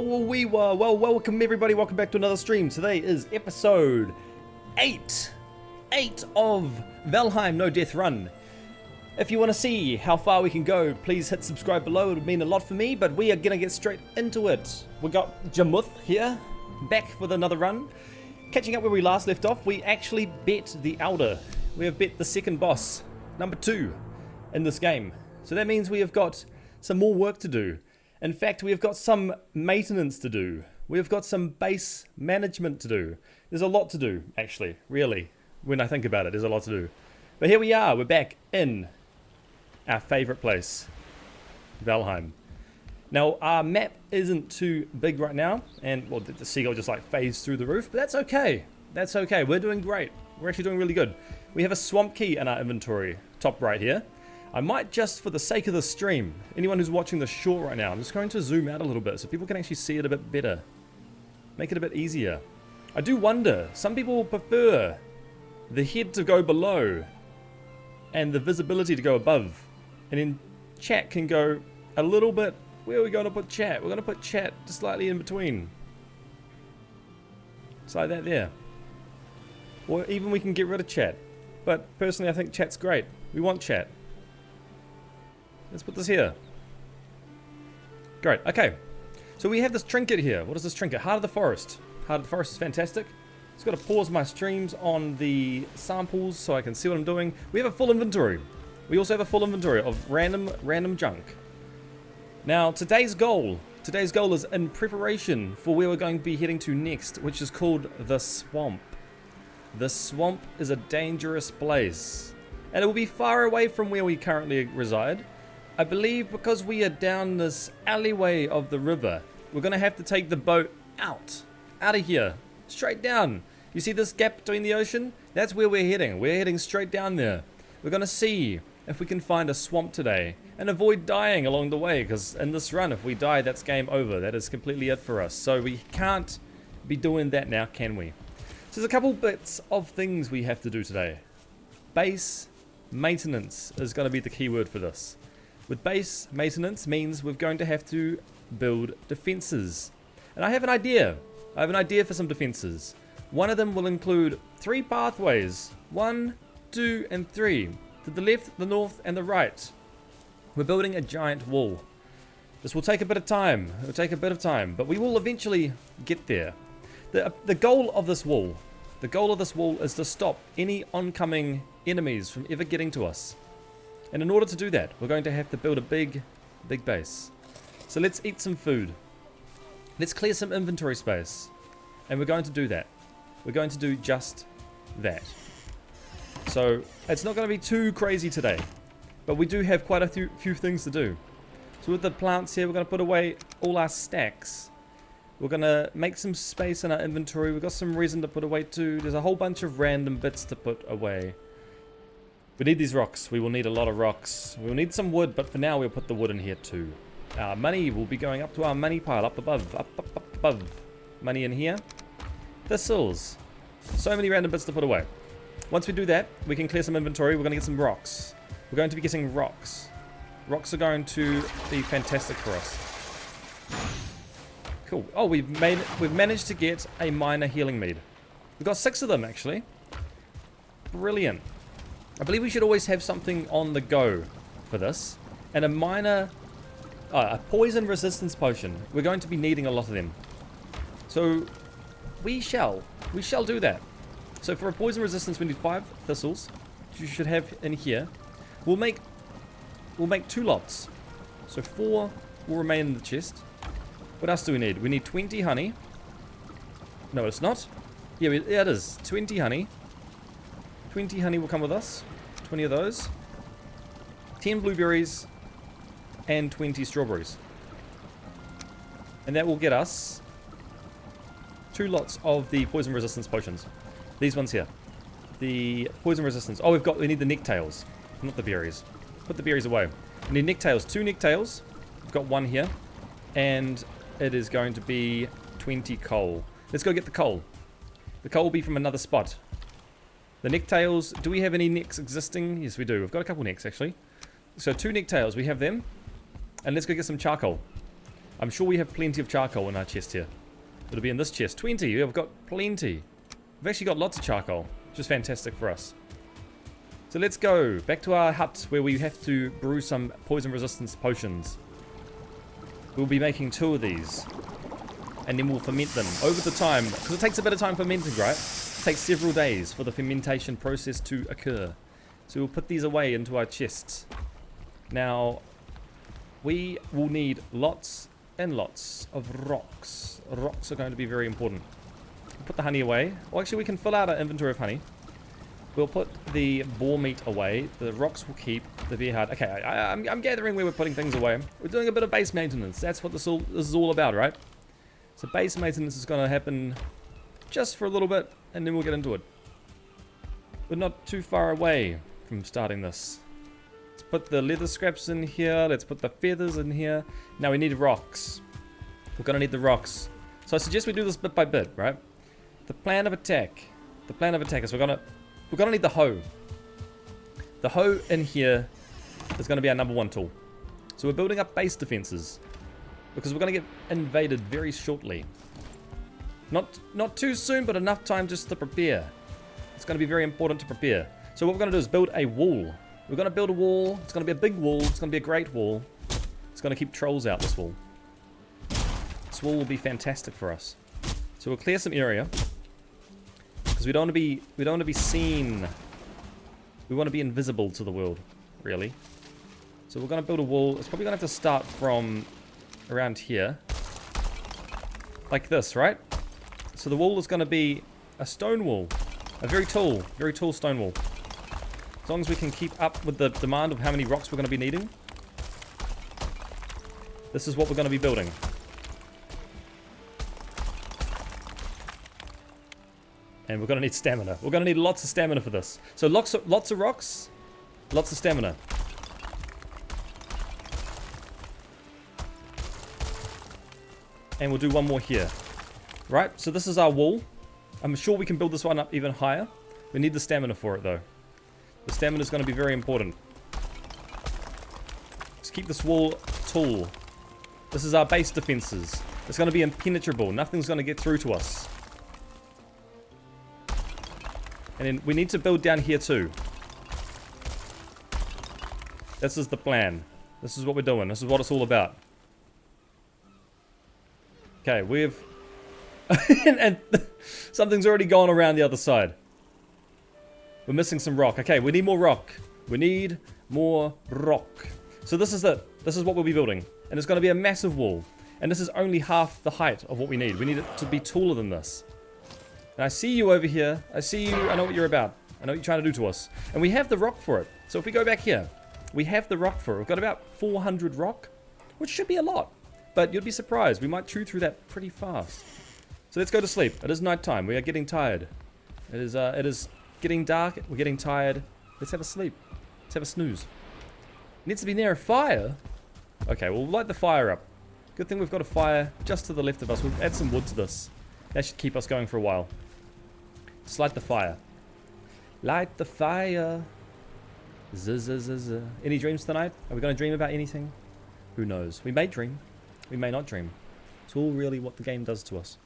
Well, welcome everybody, welcome back to another stream. Today is episode 8 of Valheim No Death Run. If you want to see how far we can go, please hit subscribe below, it would mean a lot for me, but we are going to get straight into it. We got Jamuth here, back with another run. Catching up where we last left off, we actually bet the Elder. We have bet the second boss, number 2, in this game. So that means we have got some more work to do. In fact, we have got some maintenance to do. We have got some base management to do. There's a lot to do, actually, really. When I think about it, there's a lot to do. But here we are, we're back in our favourite place, Valheim. Now, our map isn't too big right now, and, well, the seagull just like phased through the roof, but that's okay. That's okay, we're doing great. We're actually doing really good. We have a swamp key in our inventory, top right here. I might just, for the sake of the stream, anyone who's watching the short right now, I'm just going to zoom out a little bit so people can actually see it a bit better. Make it a bit easier. I do wonder, some people prefer the head to go below and the visibility to go above. And then chat can go a little bit, where are we going to put chat? We're going to put chat just slightly in between. It's like that there. Or even we can get rid of chat. But personally I think chat's great. We want chat. Let's put this here. Great, okay. So we have this trinket here. What is this trinket? Heart of the Forest. Heart of the Forest is fantastic. Just got to pause my streams on the samples so I can see what I'm doing. We have a full inventory. We also have a full inventory of random junk. Now, today's goal is in preparation for where we're going to be heading to next, which is called the Swamp. The Swamp is a dangerous place, and it will be far away from where we currently reside. I believe because we are down this alleyway of the river, we're going to have to take the boat out of here, straight down. You see this gap between the ocean? That's where we're heading. We're heading straight down there. We're going to see if we can find a swamp today and avoid dying along the way, because in this run, if we die, that's game over. That is completely it for us. So we can't be doing that now, can we? So there's a couple bits of things we have to do today. Base maintenance is going to be the key word for this. With base maintenance means we're going to have to build defenses. And I have an idea. I have an idea for some defenses. One of them will include 3 pathways. 1, 2, and 3. To the left, the north, and the right. We're building a giant wall. This will take a bit of time. It will take a bit of time, but we will eventually get there. The goal of this wall, is to stop any oncoming enemies from ever getting to us. And in order to do that, we're going to have to build a big base. So let's eat some food. Let's clear some inventory space. And we're going to do that. We're going to do just that. So it's not going to be too crazy today. But we do have quite a few things to do. So with the plants here, we're going to put away all our stacks. We're going to make some space in our inventory. We've got some reason to put away too. There's a whole bunch of random bits to put away. We need these rocks. We will need a lot of rocks. We will need some wood, but for now we'll put the wood in here too. Our money will be going up to our money pile, up above, up above. Money in here. Thistles. So many random bits to put away. Once we do that, we can clear some inventory. We're going to get some rocks. We're going to be getting rocks. Rocks are going to be fantastic for us. Cool. Oh, we've managed to get a minor healing mead. We've got 6 of them actually. Brilliant. I believe we should always have something on the go for this. And a poison resistance potion. We're going to be needing a lot of them. So we shall do that. So for a poison resistance we need 5 thistles, which you should have in here. We'll make 2 lots. So 4 will remain in the chest. What else do we need? We need 20 honey. No, it's not. Yeah, it is. 20 honey. 20 honey will come with us. 20 of those. 10 blueberries. And 20 strawberries. And that will get us 2 lots of the poison resistance potions. These ones here. The poison resistance. Oh, we need the necktails. Not the berries. Put the berries away. We need necktails. 2 necktails. We've got 1 here. And it is going to be 20 coal. Let's go get the coal. The coal will be from another spot. The necktails, do we have any necks existing? Yes, we do. We've got a couple necks, actually. So 2 necktails, we have them. And let's go get some charcoal. I'm sure we have plenty of charcoal in our chest here. It'll be in this chest. 20. Yeah, we've got plenty. We've actually got lots of charcoal, which is fantastic for us. So let's go back to our hut where we have to brew some poison resistance potions. We'll be making 2 of these. And then we'll ferment them over the time. Because it takes a bit of time fermenting, right? It takes several days for the fermentation process to occur. So we'll put these away into our chests. Now, we will need lots and lots of rocks. Rocks are going to be very important. We'll put the honey away. Well, actually, we can fill out our inventory of honey. We'll put the boar meat away. The rocks will keep. The beer hard. Okay, I'm gathering where we're putting things away. We're doing a bit of base maintenance. That's what this is all about, right? So base maintenance is going to happen just for a little bit, and then we'll get into it. We're not too far away from starting this. Let's put the leather scraps in here. Let's put the feathers in here. Now we need rocks. We're going to need the rocks. So I suggest we do this bit by bit, right? The plan of attack. The plan of attack is we're going to need the hoe. The hoe in here is going to be our #1 tool. So we're building up base defenses. Because we're going to get invaded very shortly. Not too soon, but enough time just to prepare. It's going to be very important to prepare. So what we're going to do is build a wall. We're going to build a wall. It's going to be a big wall. It's going to be a great wall. It's going to keep trolls out, this wall. This wall will be fantastic for us. So we'll clear some area. Because we don't want to be seen. We want to be invisible to the world, really. So we're going to build a wall. It's probably going to have to start from around here, like this, right? So the wall is going to be a stone wall, a very tall stone wall. As long as we can keep up with the demand of how many rocks we're going to be needing, this is what we're going to be building. And we're going to need stamina. We're going to need lots of stamina for this. So lots of rocks, lots of stamina. And we'll do one more here. Right, so this is our wall. I'm sure we can build this one up even higher. We need the stamina for it though. The stamina is going to be very important. Let's keep this wall tall. This is our base defenses. It's going to be impenetrable. Nothing's going to get through to us. And then we need to build down here too. This is the plan. This is what we're doing. This is what it's all about. Okay, we've... and something's already gone around the other side. We're missing some rock. Okay, we need more rock. We need more rock. So this is it. This is what we'll be building. And it's going to be a massive wall. And this is only half the height of what we need. We need it to be taller than this. And I see you over here. I see you. I know what you're about. I know what you're trying to do to us. And we have the rock for it. So if we go back here, we have the rock for it. We've got about 400 rock, which should be a lot. But you'd be surprised. We might chew through that pretty fast. So let's go to sleep. It is night time. We are getting tired. It is getting dark. We're getting tired. Let's have a sleep. Let's have a snooze. It needs to be near a fire. Okay, we'll light the fire up. Good thing we've got a fire just to the left of us. We'll add some wood to this. That should keep us going for a while. Just light the fire. Light the fire. Any dreams tonight? Are we going to dream about anything? Who knows? We may dream. We may not dream. It's all really what the game does to us.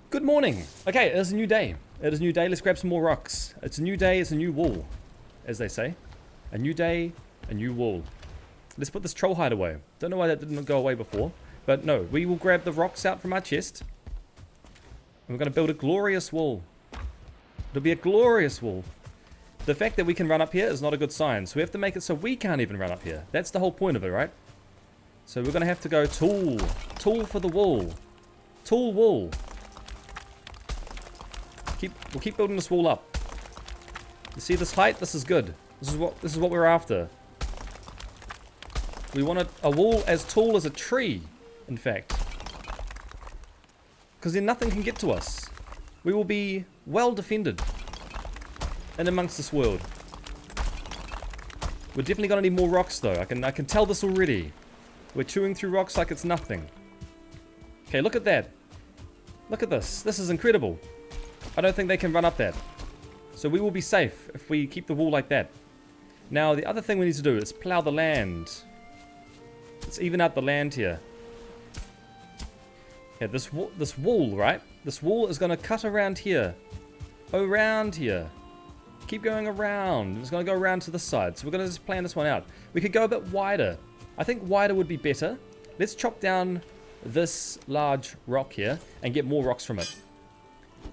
Good morning. Okay, it is a new day. It is a new day. Let's grab some more rocks. It's a new day. It's a new wall, as they say. A new day, a new wall. Let's put this troll hide away. Don't know why that didn't go away before. But no, we will grab the rocks out from our chest. And we're going to build a glorious wall. It'll be a glorious wall. The fact that we can run up here is not a good sign. So we have to make it so we can't even run up here. That's the whole point of it, right? So we're going to have to go tall. Tall for the wall. Tall wall. We'll keep building this wall up. You see this height? This is good. This is what we're after. We want a wall as tall as a tree, in fact. Because then nothing can get to us. We will be well defended in amongst this world. We're definitely going to need more rocks though. I can tell this already. We're chewing through rocks like it's nothing. Okay, look at that. Look at this. This is incredible. I don't think they can run up that. So we will be safe if we keep the wall like that. Now, the other thing we need to do is plow the land. Let's even out the land here. Yeah, this wall, right? This wall is going to cut around here. Around here. Keep going around. It's going to go around to the side. So we're going to just plan this one out. We could go a bit wider. I think wider would be better. Let's chop down this large rock here and get more rocks from it.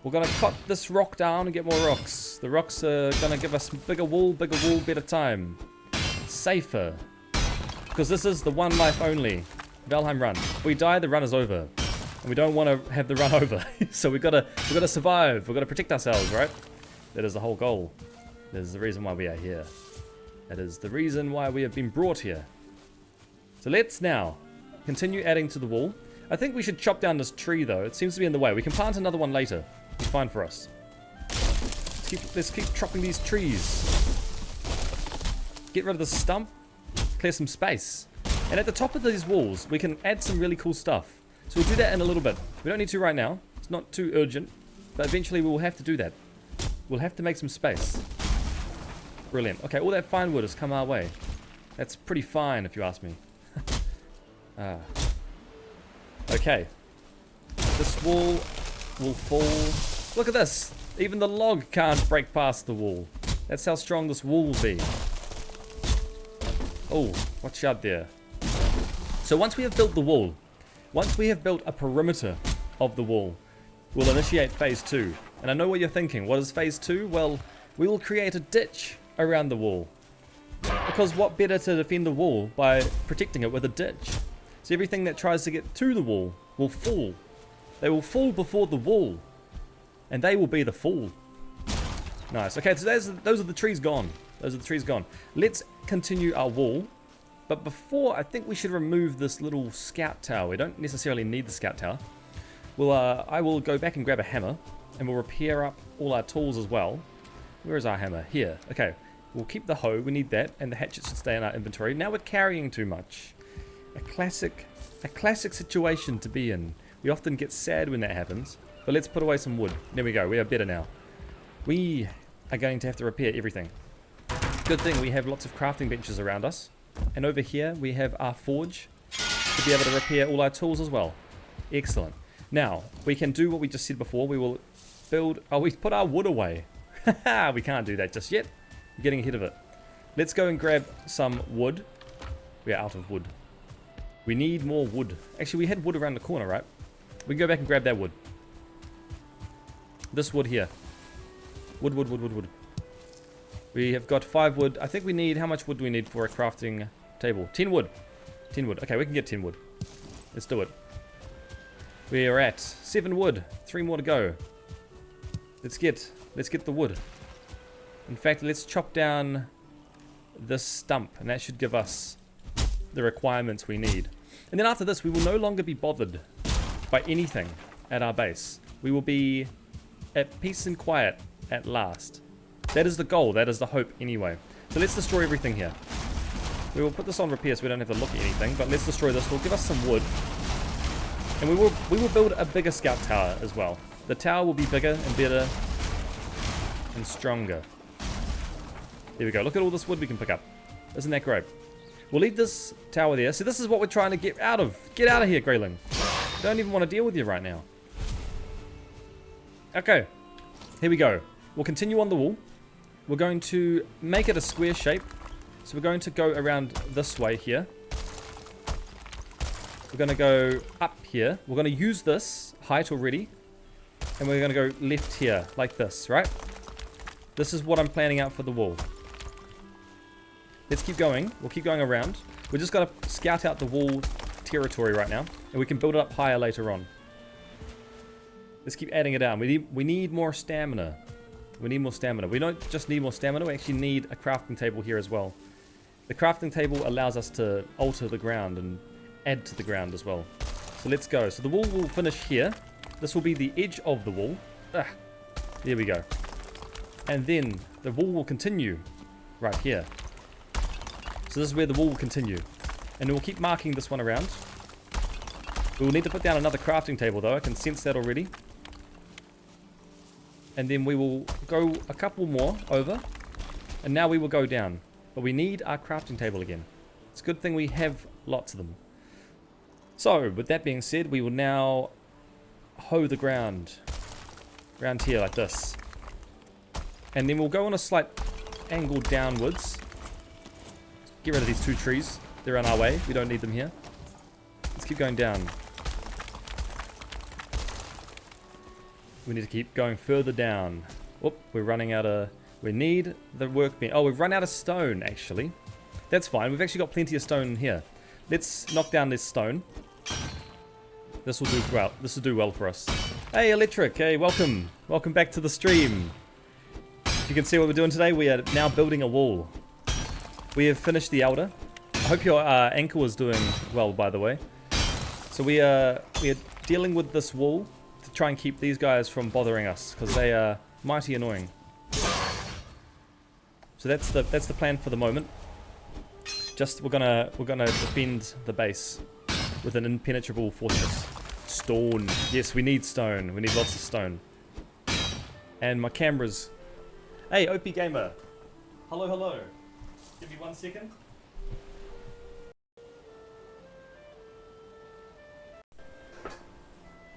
We're going to cut this rock down and get more rocks. The rocks are going to give us bigger wall, better time. Safer. Because this is the one life only. Valheim run. If we die, the run is over. And we don't want to have the run over. So we gotta survive. We've got to protect ourselves, right? That is the whole goal. That is the reason why we are here. That is the reason why we have been brought here. So let's now continue adding to the wall. I think we should chop down this tree though. It seems to be in the way. We can plant another one later. It's fine for us. Let's keep chopping these trees. Get rid of the stump. Clear some space. And at the top of these walls, we can add some really cool stuff. So we'll do that in a little bit. We don't need to right now. It's not too urgent. But eventually we will have to do that. We'll have to make some space. Brilliant. Okay, all that fine wood has come our way. That's pretty fine if you ask me. Okay. This wall will fall. Look at this. Even the log can't break past the wall. That's how strong this wall will be. Oh, watch out there. So once we have built the wall, once we have built a perimeter of the wall, we'll initiate phase 2. And I know what you're thinking. What is phase 2? Well, we will create a ditch around the wall. Because what better to defend the wall by protecting it with a ditch? So everything that tries to get to the wall will fall. They will fall before the wall. And they will be the fall. Nice. Okay, so those are the trees gone. Those are the trees gone. Let's continue our wall. But before, I think we should remove this little scout tower. We don't necessarily need the scout tower. I will go back and grab a hammer. And we'll repair up all our tools as well. Where is our hammer? Here. Okay. We'll keep the hoe. We need that. And the hatchet should stay in our inventory. Now we're carrying too much. A classic situation to be in. We often get sad when that happens. But let's put away some wood. There we go. We are better now. We are going to have to repair everything. Good thing we have lots of crafting benches around us. And over here we have our forge to be able to repair all our tools as well. Excellent. Now, we can do what we just said before. We will build... Oh, we put our wood away. We can't do that just yet. We're getting ahead of it. Let's go and grab some wood. We are out of wood. We need more wood. Actually, we had wood around the corner, right? We can go back and grab that wood. This wood here. Wood. We have got 5 wood. I think we need... How much wood do we need for a crafting table? 10 wood. 10 wood. Okay, we can get 10 wood. Let's do it. We are at 7 wood. 3 more to go. Let's get the wood. In fact, let's chop down this stump. And that should give us the requirements we need. And then after this, we will no longer be bothered by anything at our base. We will be at peace and quiet at last. That is the goal. That is the hope anyway. So let's destroy everything here. We will put this on repair so we don't have to look at anything. But let's destroy this. We'll give us some wood. And we will build a bigger scout tower as well. The tower will be bigger and better and stronger. There we go. Look at all this wood we can pick up. Isn't that great? We'll leave this tower there. So this is what we're trying to get out of. Get out of here, Greyling. Don't even want to deal with you right now. Okay. Here we go. We'll continue on the wall. We're going to make it a square shape. So we're going to go around this way here. We're going to go up here. We're going to use this height already. And we're going to go left here, like this, right? This is what I'm planning out for the wall. Let's keep going. We'll keep going around. We're just going to scout out the wall territory right now. And we can build it up higher later on. Let's keep adding it down. We need more stamina. We need more stamina. We don't just need more stamina. We actually need a crafting table here as well. The crafting table allows us to alter the ground and add to the ground as well. So let's go. So the wall will finish here. This will be the edge of the wall. There we go. And then the wall will continue right here. So this is where the wall will continue. And we'll keep marking this one around. We will need to put down another crafting table though. I can sense that already. And then we will go a couple more over. And now we will go down. But we need our crafting table again. It's a good thing we have lots of them. So, with that being said, we will now hoe the ground. Around here like this. And then we'll go on a slight angle downwards. Get rid of these 2 trees. They're in our way. We don't need them here. Let's keep going down. We need to keep going further down. Whoop, we're running out of... We need the workbench. Oh, we've run out of stone, actually. That's fine. We've actually got plenty of stone here. Let's knock down this stone. This will do well. This will do well for us. Hey, Electric. Hey, welcome. Welcome back to the stream. If you can see what we're doing today, we are now building a wall. We have finished the Elder. I hope your ankle is doing well, by the way. So we are dealing with this wall to try and keep these guys from bothering us, because they are mighty annoying. So that's the plan for the moment. Just we're gonna defend the base with an impenetrable fortress. Stone. Yes, we need stone. We need lots of stone. And my cameras. Hey, OP Gamer. Hello, hello. Give me 1 second.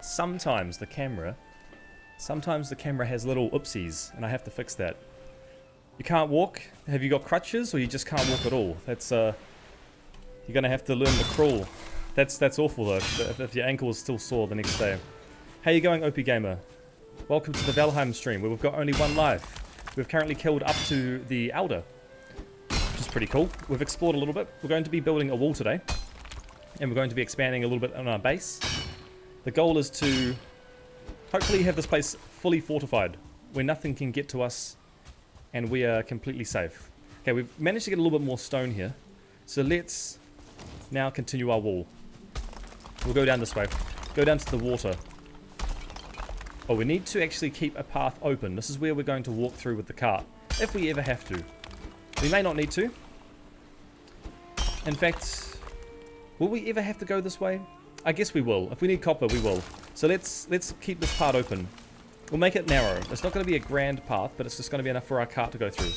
Sometimes the camera has little oopsies, and I have to fix that. You can't walk? Have you got crutches, or you just can't walk at all? That's you're gonna have to learn to crawl. That's awful though, if your ankle is still sore the next day. How you going, OP Gamer? Welcome to the Valheim stream, where we've got only 1 life. We've currently killed up to the Elder, which is pretty cool. We've explored a little bit. We're going to be building a wall today, and we're going to be expanding a little bit on our base. The goal is to hopefully have this place fully fortified, where nothing can get to us, and we are completely safe. Okay, we've managed to get a little bit more stone here, so let's now continue our wall. We'll go down this way. Go down to the water. Oh, we need to actually keep a path open. This is where we're going to walk through with the cart, if we ever have to. We may not need to. In fact, will we ever have to go this way? I guess we will. If we need copper, we will. So let's keep this part open. We'll make it narrow. It's not going to be a grand path, but it's just going to be enough for our cart to go through.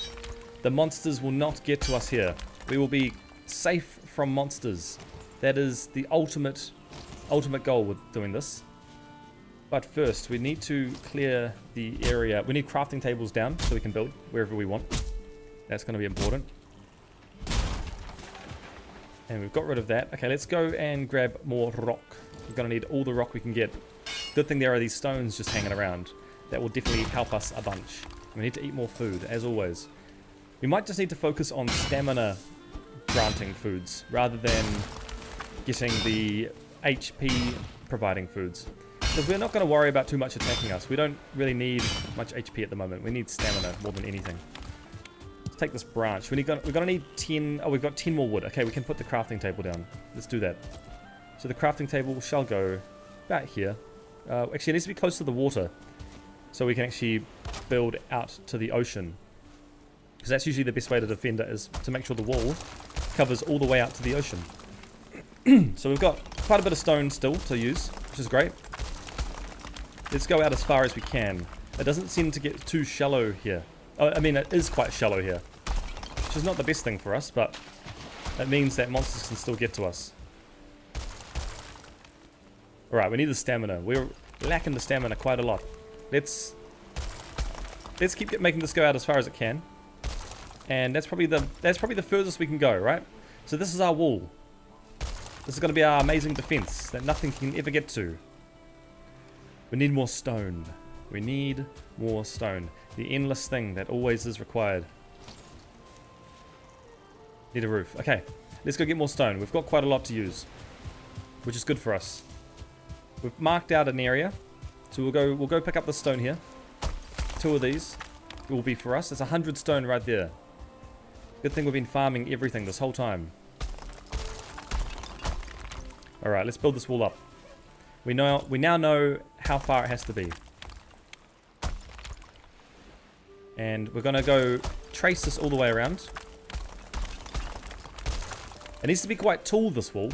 The monsters will not get to us here. We will be safe from monsters. That is the ultimate goal with doing this. But first, we need to clear the area. We need crafting tables down so we can build wherever we want. That's going to be important. And we've got rid of that. Okay, let's go and grab more rock. We're going to need all the rock we can get. Good thing there are these stones just hanging around. That will definitely help us a bunch. We need to eat more food, as always. We might just need to focus on stamina granting foods rather than getting the HP providing foods. Because we're not going to worry about too much attacking us. We don't really need much HP at the moment. We need stamina more than anything. Let's take this branch. We're going to need 10... Oh, we've got 10 more wood. Okay, we can put the crafting table down. Let's do that. So the crafting table shall go about here. Actually, it needs to be close to the water, so we can actually build out to the ocean. Because that's usually the best way to defend it, is to make sure the wall covers all the way out to the ocean. So we've got quite a bit of stone still to use, which is great. Let's go out as far as we can. It doesn't seem to get too shallow here. Oh, I mean, it is quite shallow here, which is not the best thing for us, but that means that monsters can still get to us. Alright, we need the stamina. We're lacking the stamina quite a lot. Let's keep making this go out as far as it can. And that's probably the furthest we can go, right? So this is our wall. This is going to be our amazing defense that nothing can ever get to. We need more stone. We need more stone. The endless thing that always is required. Need a roof. Okay, let's go get more stone. We've got quite a lot to use, which is good for us. We've marked out an area, so we'll go pick up the stone here. 2 of these will be for us. It's 100 stone right there. Good thing we've been farming everything this whole time. All right, let's build this wall up. We now know how far it has to be, and we're gonna go trace this all the way around. It needs to be quite tall, this wall,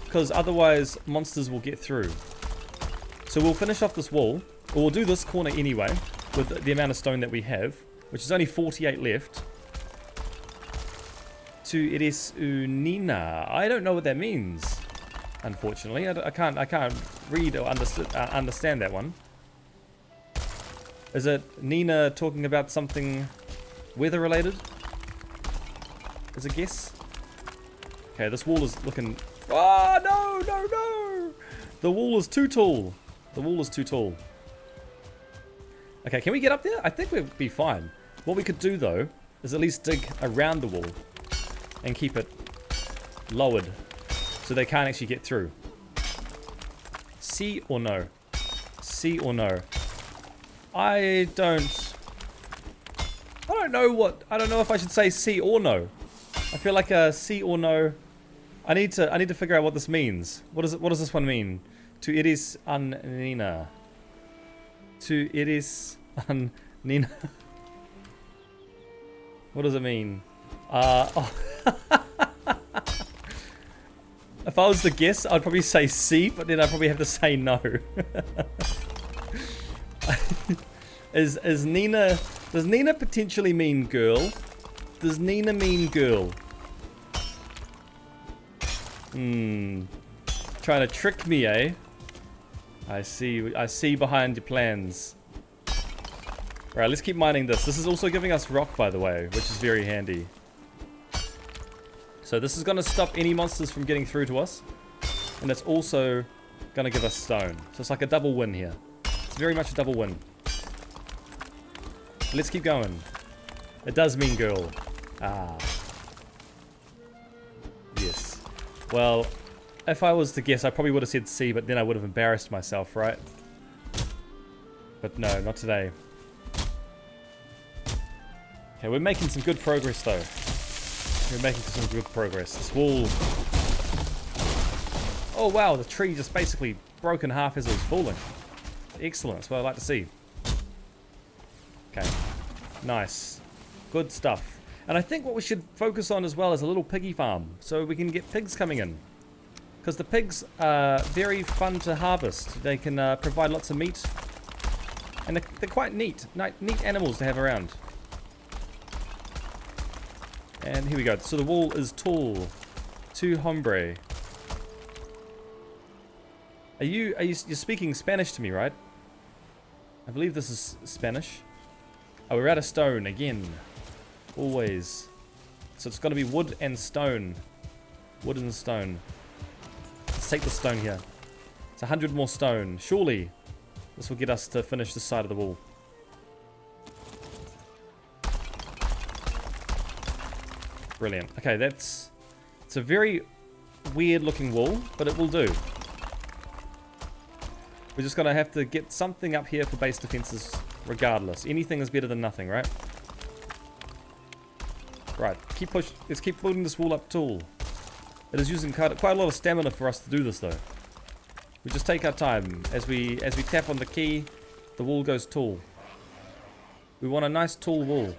because otherwise monsters will get through. So we'll finish off this wall, or we'll do this corner anyway, with the amount of stone that we have, which is only 48 left. To Eres Unina. I don't know what that means. Unfortunately, I can't read or understand that one. Is it Nina talking about something weather related? Is a guess? Okay, this wall is looking... Oh, no, no, no! The wall is too tall. The wall is too tall. Okay, can we get up there? I think we'd be fine. What we could do, though, is at least dig around the wall and keep it lowered so they can't actually get through. See or no? See or no? I don't know if I should say see or no. I feel like a see or no. I need to figure out what this means. What does this one mean? To iris an Nina. To iris an Nina. What does it mean? Oh. If I was to guess, I'd probably say C, but then I'd probably have to say no. Is Nina... Does Nina potentially mean girl? Does Nina mean girl? Trying to trick me, eh? I see behind your plans. Alright, let's keep mining this. This is also giving us rock, by the way, which is very handy. So this is going to stop any monsters from getting through to us. And it's also going to give us stone. So it's like a double win here. It's very much a double win. Let's keep going. It does mean girl. Ah. Yes. Well, if I was to guess, I probably would have said C, but then I would have embarrassed myself, right? But no, not today. Okay, we're making some good progress, though. We're making some good progress. This wall... Oh, wow, the tree just basically broke in half as it was falling. Excellent, that's what I like to see. Okay, nice. Good stuff. And I think what we should focus on as well is a little piggy farm, so we can get pigs coming in. Because the pigs are very fun to harvest. They can provide lots of meat. And they're quite neat animals to have around. And here we go. So the wall is tall. Two hombre. You're speaking Spanish to me, right? I believe this is Spanish. Oh, we're out of stone again. Always. So it's got to be wood and stone. Wood and stone. Let's take the stone here. It's 100 more stone. Surely this will get us to finish this side of the wall. Brilliant. Okay, it's a very weird looking wall, but it will do. We're just going to have to get something up here for base defenses regardless. Anything is better than nothing, right? Right, let's keep building this wall up tall. It is using quite a lot of stamina for us to do this, though. We just take our time. As we tap on the key, the wall goes tall. We want a nice tall wall.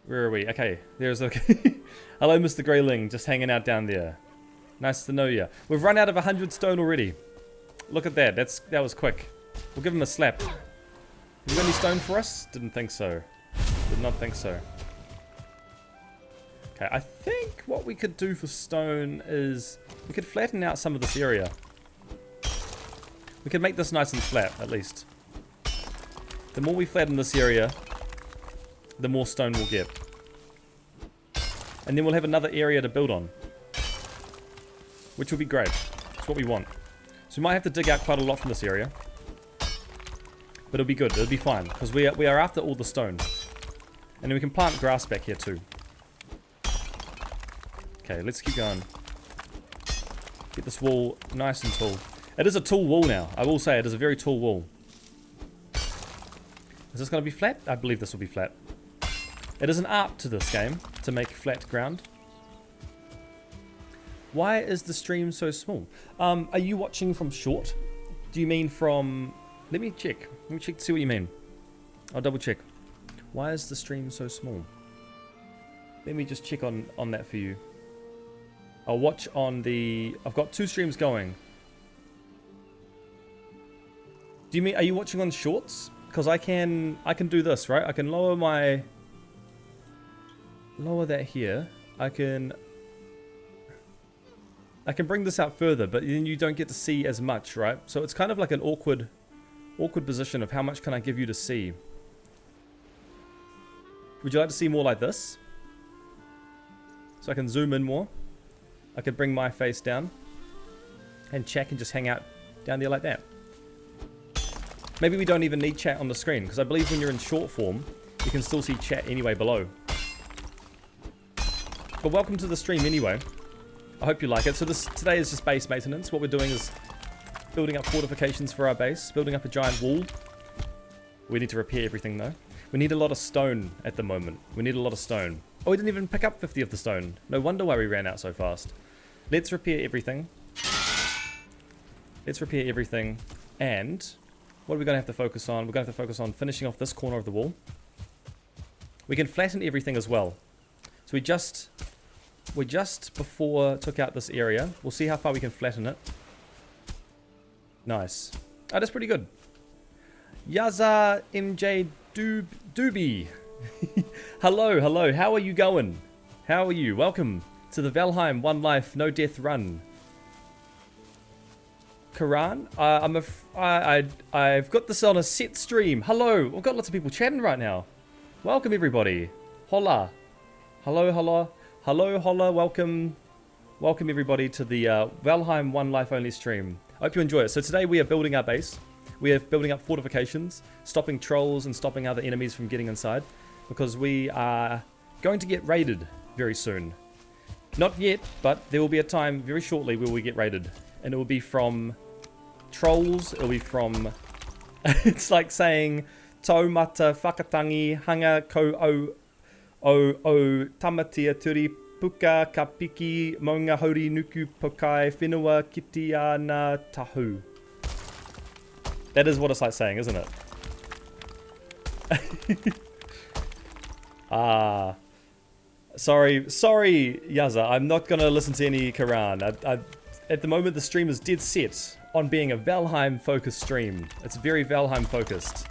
Where are we? Okay, there's okay. Hello, Mr. Greyling, just hanging out down there. Nice to know you. We've run out of 100 stone already. Look at that. That was quick. We'll give him a slap. Have you got any stone for us? Didn't think so. Did not think so. Okay, I think what we could do for stone is we could flatten out some of this area. We could make this nice and flat, at least. The more we flatten this area, the more stone we'll get. And then we'll have another area to build on. Which will be great. That's what we want. So we might have to dig out quite a lot from this area. But it'll be good. It'll be fine. Because we are after all the stone. And then we can plant grass back here too. Okay, let's keep going. Get this wall nice and tall. It is a tall wall now. I will say it is a very tall wall. Is this going to be flat? I believe this will be flat. It is an art to this game to make flat ground. Why is the stream so small? Are you watching from short? Do you mean from... Let me check. Let me check to see what you mean. I'll double check. Why is the stream so small? Let me just check on that for you. I'll watch on the... I've got 2 streams going. Do you mean... Are you watching on shorts? Because I can do this, right? I can lower my... Lower that here. I can... I can bring this out further, but then you don't get to see as much, right? So it's kind of like an awkward position of how much can I give you to see. Would you like to see more like this? So I can zoom in more. I could bring my face down. And chat can just hang out down there like that. Maybe we don't even need chat on the screen, because I believe when you're in short form, you can still see chat anyway below. But welcome to the stream anyway. I hope you like it. So today is just base maintenance. What we're doing is building up fortifications for our base, building up a giant wall. We need to repair everything though. We need a lot of stone at the moment. We need a lot of stone. Oh, we didn't even pick up 50 of the stone. No wonder why we ran out so fast. Let's repair everything. Let's repair everything. And what are we going to have to focus on? We're going to have to focus on finishing off this corner of the wall. We can flatten everything as well. So we just before took out this area. We'll see how far we can flatten it. Nice. Oh, that's pretty good. Yaza MJ Doobie. Hello, hello. How are you going? How are you? Welcome to the Valheim One Life No Death Run. Karan, I've got this on a set stream. Hello, we've got lots of people chatting right now. Welcome everybody. Hola. Hello, holla. Hello, holla. Welcome everybody to the Valheim One Life Only stream. I hope you enjoy it. So today we are building our base. We are building up fortifications, stopping trolls and stopping other enemies from getting inside, because we are going to get raided very soon. Not yet, but there will be a time very shortly where we get raided, and it will be from trolls. It will be from it's like saying taumata whakatangi hanga ko o tamatia turi puka ka piki maunga hauri nuku pokai whenua kiti ana tahu. That is what it's like saying, isn't it? Sorry, Yaza. I'm not going to listen to any Quran. At the moment, the stream is dead set on being a Valheim-focused stream. It's very Valheim-focused.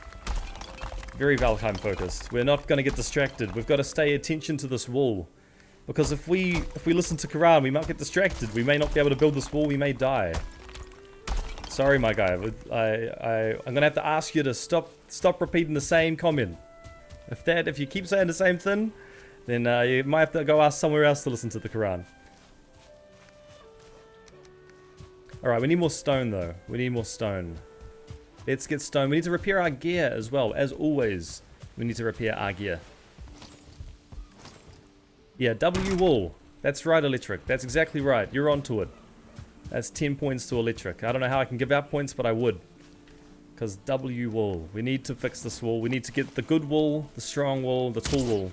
Very Valheim-focused. We're not going to get distracted. We've got to stay attention to this wall. Because if we listen to Quran, we might get distracted. We may not be able to build this wall. We may die. Sorry, my guy. I'm gonna have to ask you to stop repeating the same comment. If you keep saying the same thing, then you might have to go ask somewhere else to listen to the Quran. All right, we need more stone though. We need more stone. Let's get stone. We need to repair our gear as well. As always, we need to repair our gear. Yeah, W wall. That's right, electric. That's exactly right. You're onto it. That's 10 points to electric. I don't know how I can give out points, but I would. Because W wall. We need to fix this wall. We need to get the good wall, the strong wall, the tall wall.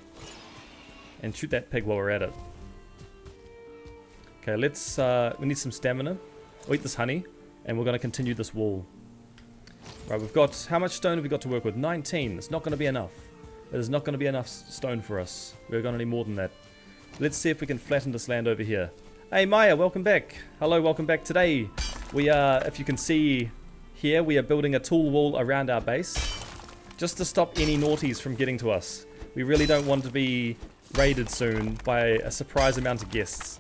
And shoot that pig while we're at it. Okay, let's... we need some stamina. We'll eat this honey. And we're going to continue this wall. Right, we've got... How much stone have we got to work with? 19. It's not going to be enough. It is not going to be enough stone for us. We're going to need more than that. Let's see if we can flatten this land over here. Hey Maya, welcome back. Hello, welcome back. Today we are, if you can see here, we are building a tall wall around our base just to stop any naughties from getting to us. We really don't want to be raided soon by a surprise amount of guests.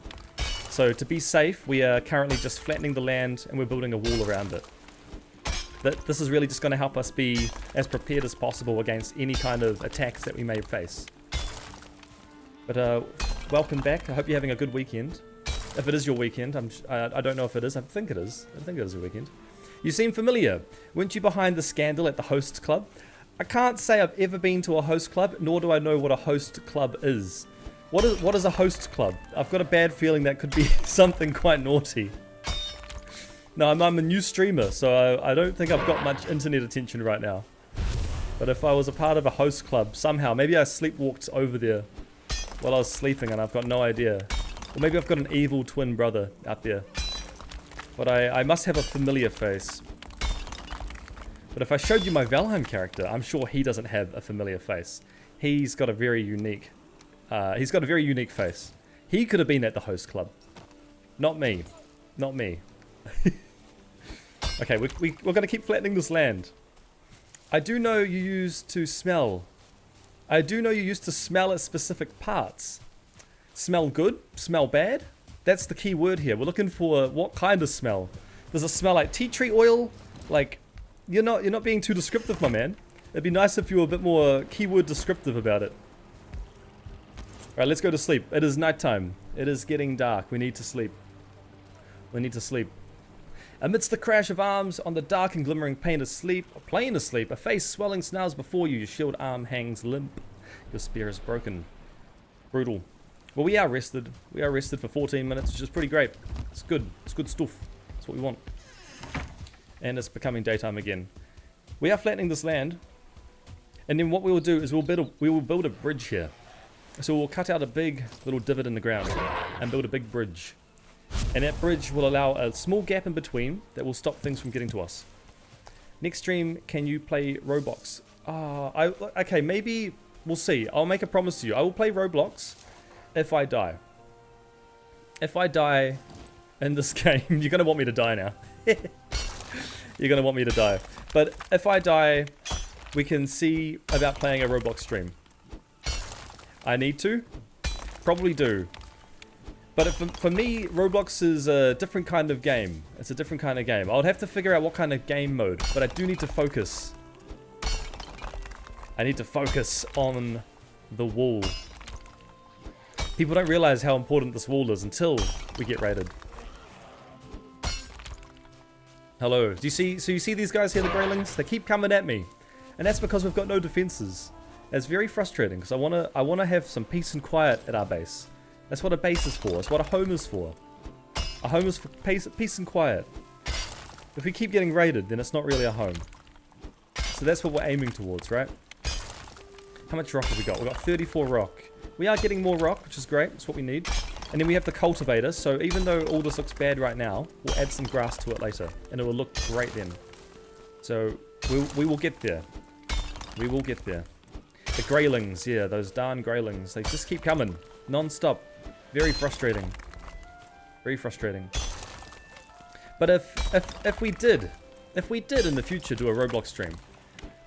So to be safe, we are currently just flattening the land and we're building a wall around it. This is really just going to help us be as prepared as possible against any kind of attacks that we may face. But welcome back. I hope you're having a good weekend. If it is your weekend, I don't know if it is. I think it is. I think it is your weekend. You seem familiar. Weren't you behind the scandal at the host club? I can't say I've ever been to a host club, nor do I know what a host club is. What is a host club? I've got a bad feeling that could be something quite naughty. No, I'm a new streamer, so I don't think I've got much internet attention right now. But if I was a part of a host club, somehow, maybe I sleepwalked over there while I was sleeping and I've got no idea. Or maybe I've got an evil twin brother out there. But I must have a familiar face. But if I showed you my Valheim character, I'm sure he doesn't have a familiar face. He's got a very unique face. He could have been at the host club. Not me. Not me. Okay, we're going to keep flattening this land. I do know you used to smell. I do know you used to smell at specific parts. Smell good? Smell bad? That's the key word here. We're looking for what kind of smell. Does it smell like tea tree oil? Like, you're not being too descriptive, my man. It'd be nice if you were a bit more keyword descriptive about it. Alright, let's go to sleep. It is nighttime. It is getting dark. We need to sleep. We need to sleep. Amidst the crash of arms, on the dark and glimmering plane asleep, a face swelling snarls before you, your shield arm hangs limp. Your spear is broken. Brutal. Well, we are rested. We are rested for 14 minutes, which is pretty great. It's good. It's good stuff. That's what we want. And it's becoming daytime again. We are flattening this land. And then what we will do is we will build a bridge here. So we'll cut out a big little divot in the ground and build a big bridge. And that bridge will allow a small gap in between that will stop things from getting to us. Next stream, can you play Roblox? Okay, maybe we'll see. I'll make a promise to you. I will play Roblox if I die. If I die in this game, you're going to want me to die now. You're going to want me to die. But if I die, we can see about playing a Roblox stream. I need to? Probably do. But for me, Roblox is a different kind of game. It's a different kind of game. I would have to figure out what kind of game mode, but I do need to focus. I need to focus on the wall. People don't realize how important this wall is until we get raided. Hello. Do you see? So you see these guys here, the Greylings? They keep coming at me. And that's because we've got no defenses. It's very frustrating because I wanna have some peace and quiet at our base. That's what a base is for. That's what a home is for. A home is for peace and quiet. If we keep getting raided, then it's not really a home. So that's what we're aiming towards, right? How much rock have we got? We've got 34 rock. We are getting more rock, which is great. That's what we need. And then we have the cultivator. So even though all this looks bad right now, we'll add some grass to it later. And it will look great then. So we will get there. We will get there. The Greylings, yeah, those darn Greylings. They just keep coming. Non-stop. Very frustrating. Very frustrating. But if we did in the future do a Roblox stream,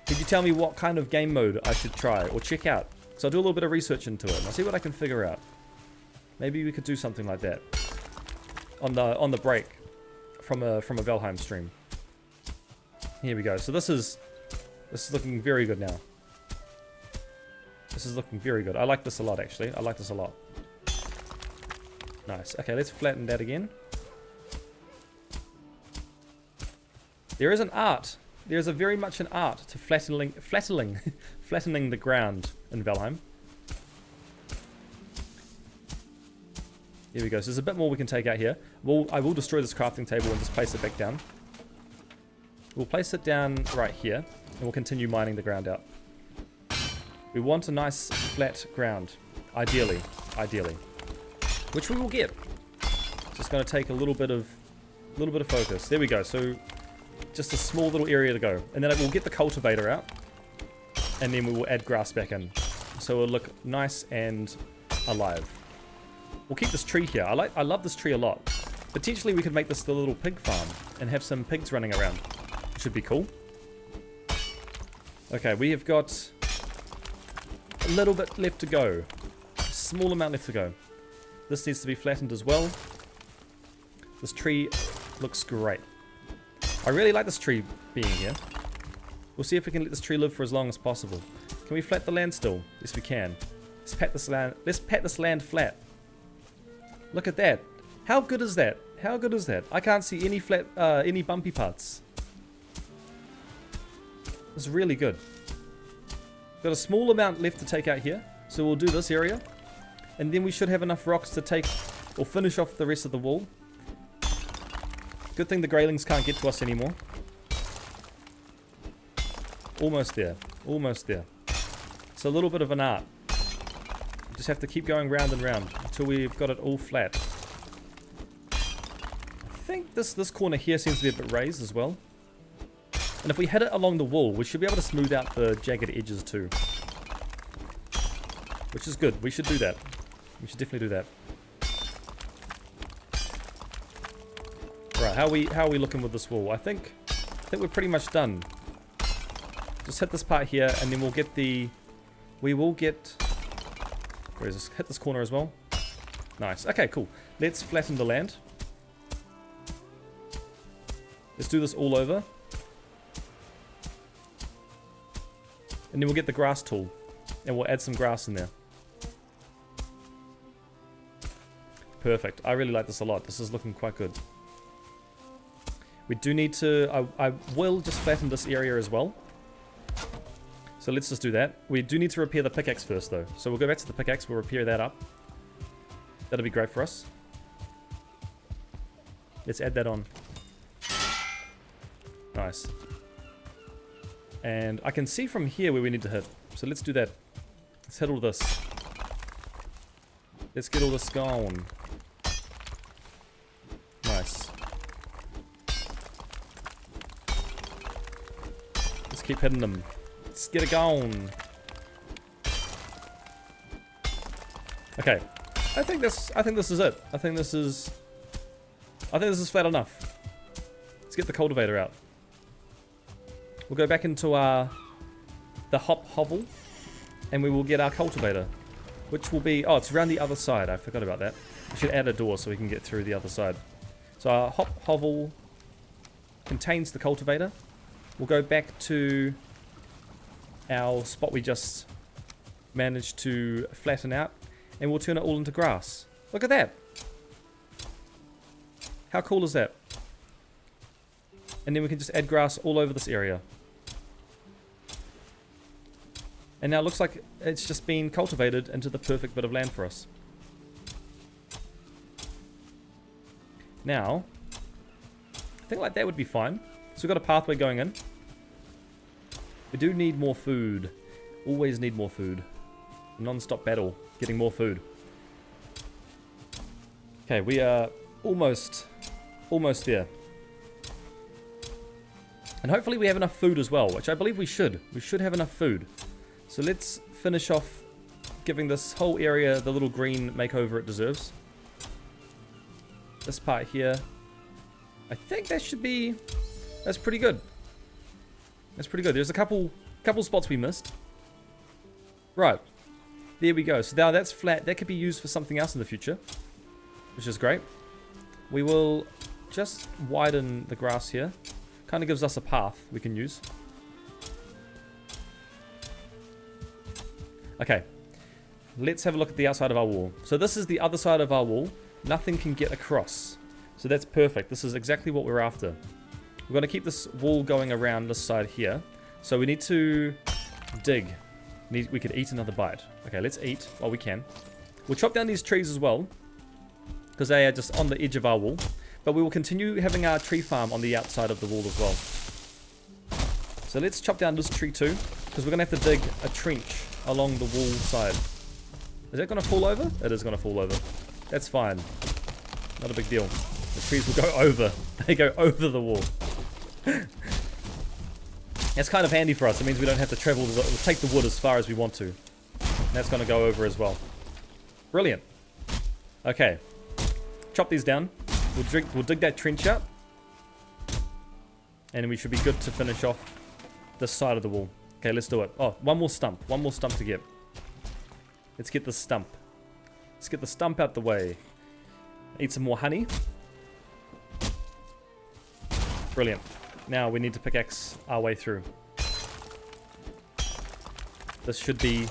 could you tell me what kind of game mode I should try or check out? So I'll do a little bit of research into it and I'll see what I can figure out. Maybe we could do something like that on the break from a Valheim stream. Here we go. So this is looking very good now. This is looking very good. I like this a lot, actually. I like this a lot. Nice. Okay, let's flatten that again. There is an art. There is a very much an art to flattening the ground in Valheim. Here we go. So there's a bit more we can take out here. I will destroy this crafting table and just place it back down. We'll place it down right here, and we'll continue mining the ground out. We want a nice flat ground, ideally, which we will get. Just going to take a little bit of focus. There we go. So just a small little area to go, and then we'll get the cultivator out, and then we will add grass back in, so it'll look nice and alive. We'll keep this tree here. I love this tree a lot. Potentially we could make this the little pig farm and have some pigs running around. It should be cool. Okay, we have got a little bit left to go. A small amount left to go. This needs to be flattened as well. This tree looks great. I really like this tree being here. We'll see if we can let this tree live for as long as possible. Can we flat the land still? Yes, we can. Let's pat this land. Let's pat this land flat. Look at that. How good is that? How good is that? I can't see any flat, any bumpy parts. It's really good. Got a small amount left to take out here, so we'll do this area, and then we should have enough rocks to take or finish off the rest of the wall. Good thing the Greylings can't get to us anymore. Almost there. Almost there. It's a little bit of an art. Just have to keep going round and round until we've got it all flat. I think this corner here seems to be a bit raised as well. And if we hit it along the wall, we should be able to smooth out the jagged edges too. Which is good. We should do that. We should definitely do that. Right, how are we looking with this wall? I think we're pretty much done. Just hit this part here, and then we'll get the... We will get... Where is this? Hit this corner as well. Nice. Okay, cool. Let's flatten the land. Let's do this all over. And then we'll get the grass tool. And we'll add some grass in there. Perfect. I really like this a lot. This is looking quite good. We do need to... I will just flatten this area as well. So let's just do that. We do need to repair the pickaxe first, though. So we'll go back to the pickaxe. We'll repair that up. That'll be great for us. Let's add that on. Nice. And I can see from here where we need to hit. So let's do that. Let's hit all this. Let's get all this going. Nice. Let's keep hitting them. Let's get it going. Okay. I think this is it. I think this is flat enough. Let's get the cultivator out. We'll go back into the hop hovel, and we will get our cultivator, which will be... Oh, it's around the other side. I forgot about that. We should add a door so we can get through the other side. So our hop hovel contains the cultivator. We'll go back to our spot we just managed to flatten out, and we'll turn it all into grass. Look at that. How cool is that? And then we can just add grass all over this area. And now it looks like it's just been cultivated into the perfect bit of land for us. Now, I think like that would be fine. So we've got a pathway going in. We do need more food. Always need more food. Non-stop battle. Getting more food. Okay, we are almost there. And hopefully we have enough food as well, which I believe we should. We should have enough food. So let's finish off giving this whole area the little green makeover it deserves. This part here, I think that should be... That's pretty good. That's pretty good. There's a couple spots we missed. Right. There we go. So now that's flat. That could be used for something else in the future, which is great. We will just widen the grass here. Kind of gives us a path we can use. Okay. Let's have a look at the outside of our wall. So this is the other side of our wall. Nothing can get across. So that's perfect. This is exactly what we're after. We're going to keep this wall going around this side here. So we need to dig. We could eat another bite. Okay, let's eat while we can. We'll chop down these trees as well, because they are just on the edge of our wall. But we will continue having our tree farm on the outside of the wall as well. So let's chop down this tree too, because we're going to have to dig a trench along the wall side. Is that going to fall over? It is going to fall over. That's fine. Not a big deal. The trees will go over. They go over the wall. That's kind of handy for us. It means we don't have to travel. We'll take the wood as far as we want to. And that's going to go over as well. Brilliant. Okay. Chop these down. We'll dig that trench up. And we should be good to finish off this side of the wall. Okay, let's do it. Oh, one more stump. One more stump to get. Let's get the stump. Let's get the stump out the way. Eat some more honey. Brilliant. Now we need to pickaxe our way through. This should be...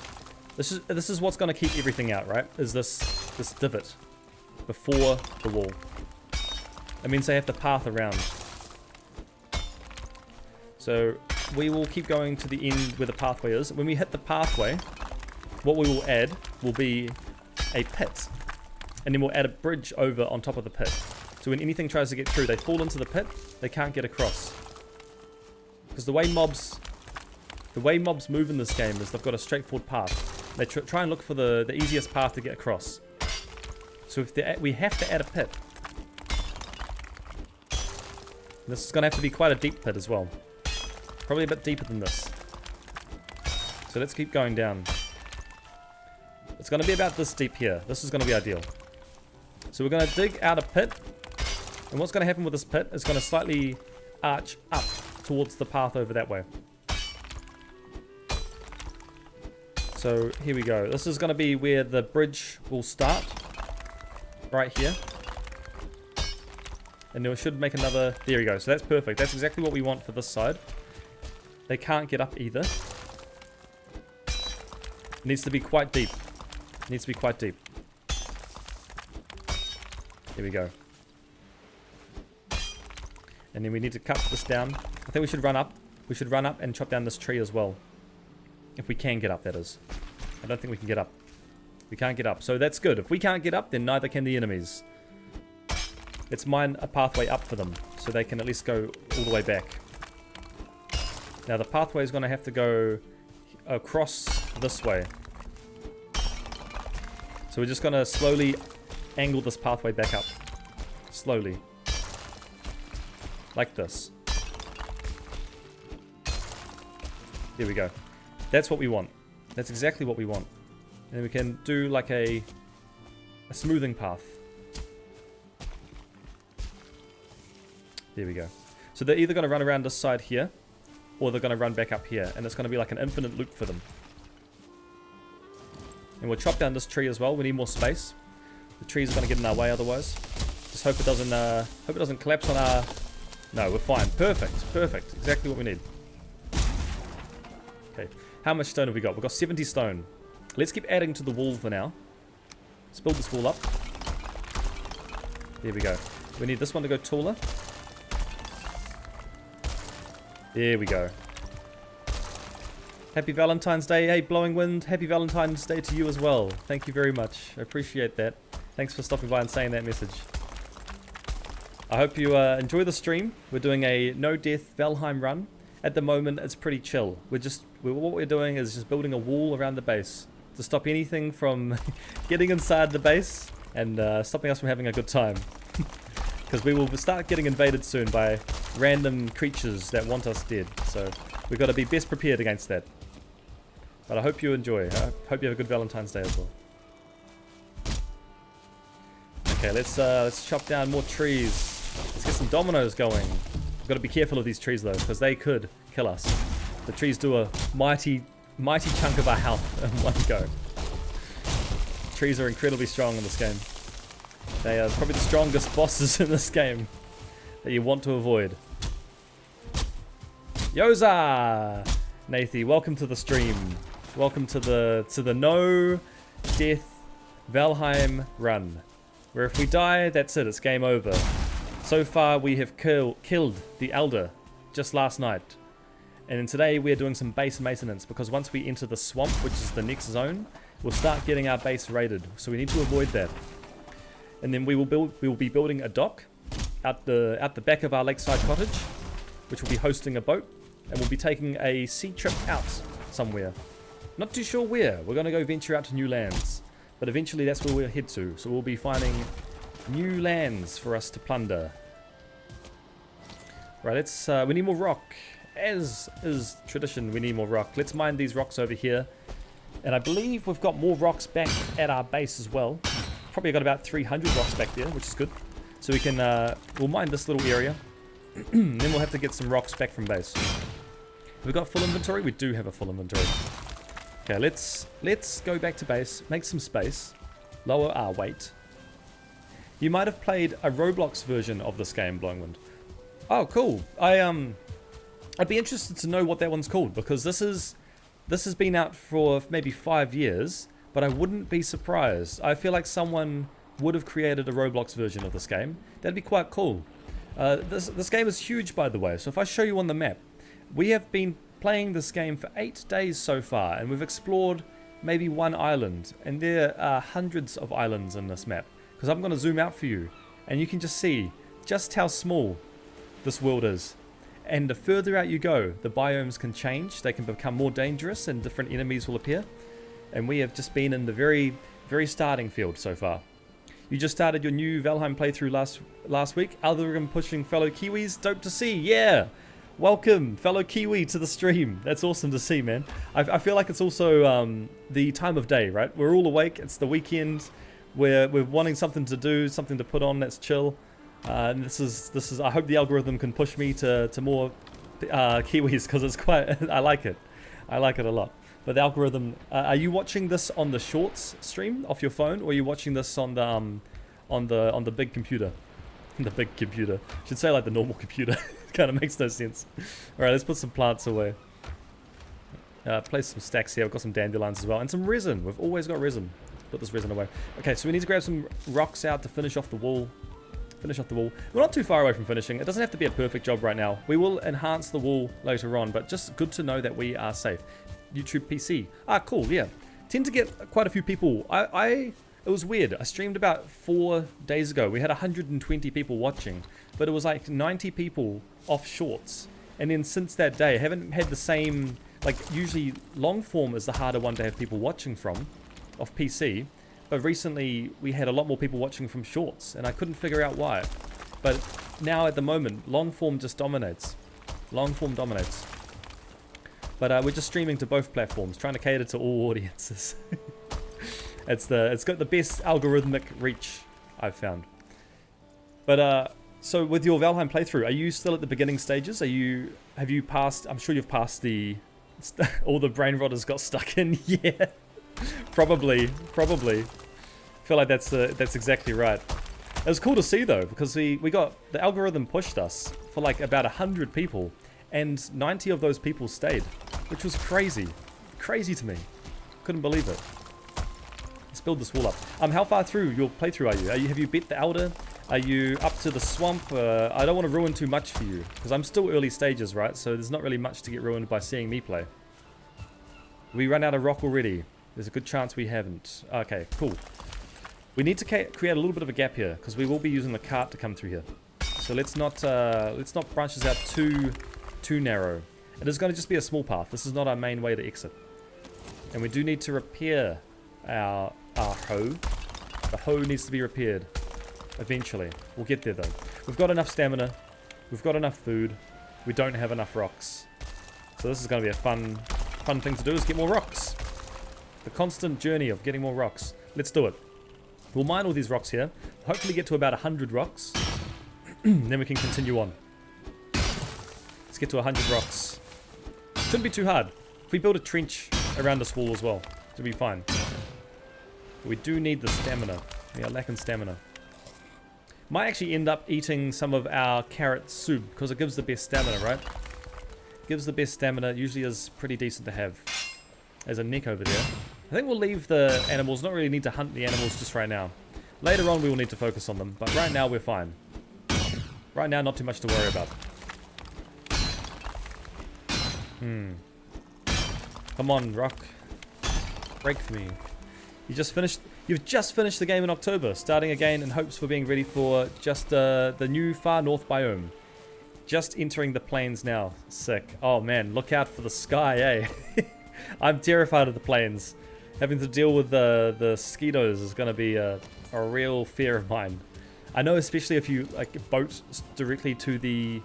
This is what's going to keep everything out, right? Is this divot before the wall. It means they have to path around. So we will keep going to the end where the pathway is. When we hit the pathway, what we will add will be a pit. And then we'll add a bridge over on top of the pit. So when anything tries to get through, they fall into the pit. They can't get across. Because the way mobs move in this game is they've got a straightforward path. They try and look for the easiest path to get across. So if we have to add a pit. This is going to have to be quite a deep pit as well. Probably a bit deeper than this. So let's keep going down. It's going to be about this deep here. This is going to be ideal. So we're going to dig out a pit. And what's going to happen with this pit is going to slightly arch up towards the path over that way. So here we go. This is going to be where the bridge will start. right here. And then we should make another... There we go. So that's perfect. That's exactly what we want for this side. They can't get up either. It needs to be quite deep. It needs to be quite deep. Here we go. And then we need to cut this down. I think we should run up. We should run up and chop down this tree as well. If we can get up, that is. I don't think we can get up. We can't get up. So that's good. If we can't get up, then neither can the enemies. Let's mine a pathway up for them. So they can at least go all the way back. Now the pathway is going to have to go across this way. So we're just going to slowly angle this pathway back up. Slowly. Like this. There we go. That's what we want. That's exactly what we want. And then we can do like a smoothing path. There we go. So they're either going to run around this side here, or they're going to run back up here. And it's going to be like an infinite loop for them. And we'll chop down this tree as well. We need more space. The trees are going to get in our way otherwise. Just hope it doesn't collapse on our... No, we're fine. Perfect. Perfect. Exactly what we need. Okay. How much stone have we got? We've got 70 stone. Let's keep adding to the wall for now. Let's build this wall up. There we go. We need this one to go taller. There we go. Happy Valentine's Day. Hey, Blowing Wind. Happy Valentine's Day to you as well. Thank you very much. I appreciate that. Thanks for stopping by and saying that message. I hope you enjoy the stream. We're doing a no-death Valheim run. At the moment, it's pretty chill. What we're doing is just building a wall around the base to stop anything from getting inside the base and stopping us from having a good time. Because we will start getting invaded soon by random creatures that want us dead. So we've got to be best prepared against that. But I hope you enjoy. I hope you have a good Valentine's Day as well. Okay, let's chop down more trees. Let's get some dominoes going. We've got to be careful of these trees though, because they could kill us. The trees do a mighty chunk of our health in one go. Trees are incredibly strong in this game. They are probably the strongest bosses in this game that you want to avoid. Yoza! Nathi, welcome to the stream. Welcome to the no death Valheim run. Where if we die, that's it, it's game over. So far we have killed the Elder just last night. And then today we're doing some base maintenance because once we enter the swamp, which is the next zone, we'll start getting our base raided. So we need to avoid that. And then we will be building a dock out the back of our lakeside cottage, which will be hosting a boat, and we'll be taking a sea trip out somewhere. Not too sure where. We're going to go venture out to new lands, but eventually that's where we'll head to. So we'll be finding new lands for us to plunder. Right, we need more rock. As is tradition, we need more rock. Let's mine these rocks over here. And I believe we've got more rocks back at our base as well. Probably got about 300 rocks back there, which is good. So we can, we'll mine this little area. Then we'll have to get some rocks back from base. Have we got full inventory? We do have a full inventory. Okay, let's go back to base, make some space, lower our weight. You might have played a Roblox version of this game, Blowing Wind. Oh, cool. I'd be interested to know what that one's called, because this has been out for maybe 5 years, but I wouldn't be surprised. I feel like someone would have created a Roblox version of this game. That'd be quite cool. This game is huge, by the way, so if I show you on the map, we have been playing this game for 8 days so far, and we've explored maybe one island, and there are hundreds of islands in this map, because I'm going to zoom out for you, and you can just see just how small this world is. And the further out you go, the biomes can change, they can become more dangerous, and different enemies will appear. And we have just been in the very, very starting field so far. You just started your new Valheim playthrough last week. Algorithm pushing fellow Kiwis. Dope to see. Yeah. Welcome, fellow Kiwi, to the stream. That's awesome to see, man. I feel like it's also the time of day, right? We're all awake. It's the weekend. We're wanting something to do, something to put on that's chill. And this is. I hope the algorithm can push me to more Kiwis, because it's quite. I like it. I like it a lot. But the algorithm, are you watching this on the Shorts stream off your phone, or are you watching this on on the big computer. The big computer. Should say like the normal computer. Kind of makes no sense. Alright, let's put some plants away. Place some stacks here. We've got some dandelions as well. And some resin. We've always got resin. Put this resin away. Okay, so we need to grab some rocks out to finish off the wall. Finish off the wall. We're not too far away from finishing. It doesn't have to be a perfect job right now. We will enhance the wall later on, but just good to know that we are safe. YouTube PC. Ah, cool, yeah. Tend to get quite a few people. It was weird. I streamed about 4 days ago. We had 120 people watching, but it was like 90 people off shorts. And then since that day, I haven't had the same, like usually long form is the harder one to have people watching from, off PC. But recently we had a lot more people watching from shorts and I couldn't figure out why. But now at the moment, long form just dominates. Long form dominates. But we're just streaming to both platforms, trying to cater to all audiences. It's got the best algorithmic reach I've found. But so with your Valheim playthrough, are you still at the beginning stages? Have you passed? I'm sure you've passed the all the brain rotters got stuck in. Yeah, probably. I feel like that's exactly right. It was cool to see though because we got the algorithm pushed us for like about 100 people, and 90 of those people stayed, which was crazy to me. Couldn't believe it. Let's build this wall up. How far through your playthrough are you? Have you beat the Elder? Are you up to the swamp? I don't want to ruin too much for you because I'm still early stages, right? So there's not really much to get ruined by seeing me play. We run out of rock already. There's a good chance we haven't. Okay, cool. We need to create a little bit of a gap here because we will be using the cart to come through here. So let's not branch this out too narrow. It is going to just be a small path. This is not our main way to exit. And we do need to repair our hoe. The hoe needs to be repaired eventually. We'll get there though. We've got enough stamina. We've got enough food. We don't have enough rocks. So this is going to be a fun thing to do, is get more rocks. The constant journey of getting more rocks. Let's do it. We'll mine all these rocks here. Hopefully get to about 100 rocks. Then we can continue on. Let's get to 100 rocks. Shouldn't be too hard. If we build a trench around this wall as well, it'll be fine. But we do need the stamina. We are lacking stamina. Might actually end up eating some of our carrot soup because it gives the best stamina, right? Gives the best stamina. Usually is pretty decent to have. There's a neck over there. I think we'll leave the animals. Not really need to hunt the animals just right now. Later on we will need to focus on them. But right now we're fine. Right now not too much to worry about. Come on, rock. Break for me. You've just finished the game in October, starting again in hopes for being ready for just the new far north biome. Just entering the plains now. Sick. Oh man, look out for the sky, eh? I'm terrified of the plains. Having to deal with the mosquitoes is going to be a real fear of mine. I know, especially if you like boat directly to the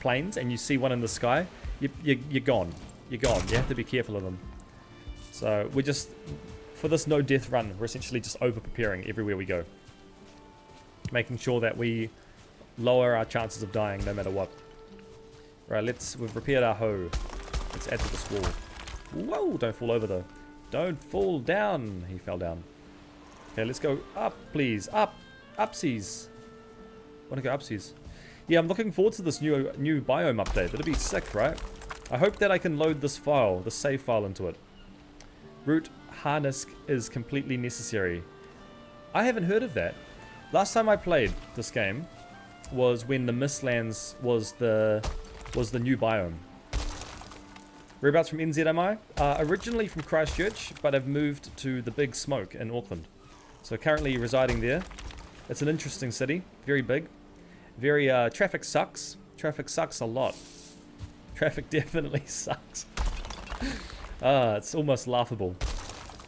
plains and you see one in the sky, you're gone. You're gone. You have to be careful of them. So we're just, for this no death run, we're essentially just over preparing everywhere we go, making sure that we lower our chances of dying no matter what. Right, we've repaired our hoe. Let's add to this wall. Whoa, don't fall over though. Don't fall down. He fell down. Okay, let's go up, please. Up. Upsies. Want to go upsies. Yeah, I'm looking forward to this new biome update. It'll be sick, right? I hope that I can load this file, the save file, into it. Root harness is completely necessary. I haven't heard of that. Last time I played this game was when the Mistlands was the new biome. Whereabouts from NZ am I? Originally from Christchurch, but I've moved to the Big Smoke in Auckland. So currently residing there. It's an interesting city, very big. Very, traffic sucks. Traffic sucks a lot. Traffic definitely sucks. It's almost laughable.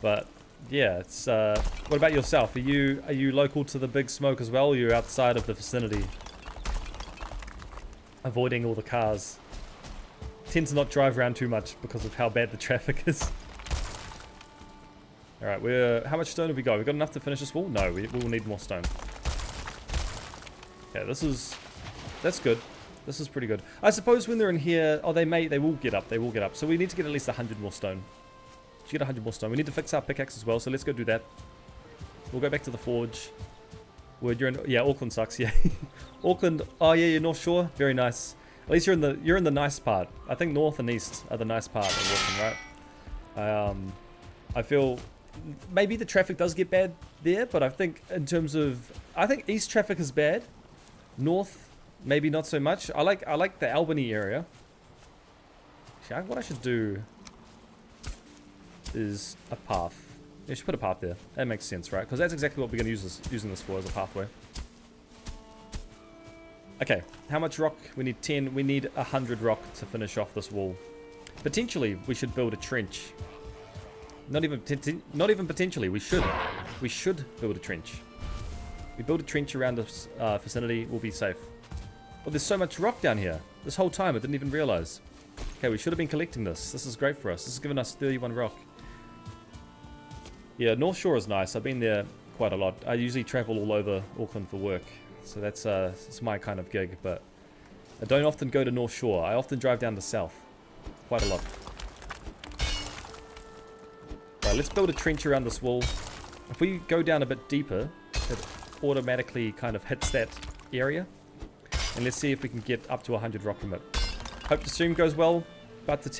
But, yeah, it's, what about yourself? Are you local to the Big Smoke as well, or are you outside of the vicinity? Avoiding all the cars. Tend to not drive around too much because of how bad the traffic is. Alright, how much stone have we got? We've got enough to finish this wall? No, we will need more stone. Okay, that's good. This is pretty good. I suppose when they're in here, they will get up. They will get up. So we need to get at least 100 more stone. Should get 100 more stone. We need to fix our pickaxe as well, so let's go do that. We'll go back to the forge. Wood, you're in, yeah, Auckland sucks, yeah. Auckland, oh yeah, you're North Shore, very nice. At least you're in the nice part. I think north and east are the nice part of Auckland, right? I feel maybe the traffic does get bad there, but I think in terms of, I think east traffic is bad. North, maybe not so much. I like the Albany area. Actually, what I should do is a path. Yeah, I should put a path there. That makes sense, right? Because that's exactly what we're going to using this for, as a pathway. Okay, how much rock? We need 10. We need 100 rock to finish off this wall. Potentially, we should build a trench. Not even potentially. We should. We should build a trench. We build a trench around this vicinity. We'll be safe. Well, there's so much rock down here. This whole time, I didn't even realize. Okay, we should have been collecting this. This is great for us. This has given us 31 rock. Yeah, North Shore is nice. I've been there quite a lot. I usually travel all over Auckland for work. So that's my kind of gig. But I don't often go to North Shore. I often drive down to south. Quite a lot. Right, let's build a trench around this wall. If we go down a bit deeper, it automatically kind of hits that area. And let's see if we can get up to 100 rock from it. Hope the stream goes well. About to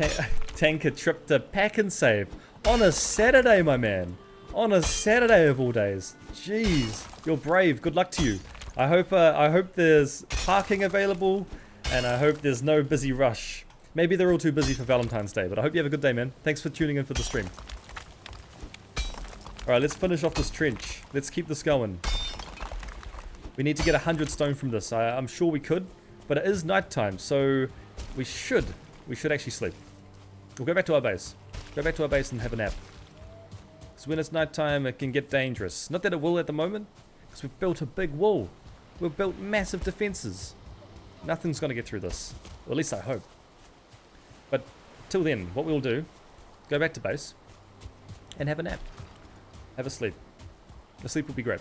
tank a trip to Pack and Save. On a Saturday, my man. On a Saturday of all days. Jeez. You're brave. Good luck to you. I hope there's parking available. And I hope there's no busy rush. Maybe they're all too busy for Valentine's Day. But I hope you have a good day, man. Thanks for tuning in for the stream. Alright, let's finish off this trench. Let's keep this going. We need to get 100 stone from this. I'm sure we could. But it is nighttime. So we should actually sleep. We'll go back to our base. Go back to our base and have a nap. Because when it's nighttime, it can get dangerous. Not that it will at the moment. Because we've built a big wall. We've built massive defenses. Nothing's going to get through this. Or at least I hope. But till then, what we'll do, go back to base and have a nap. Have a sleep. The sleep will be great.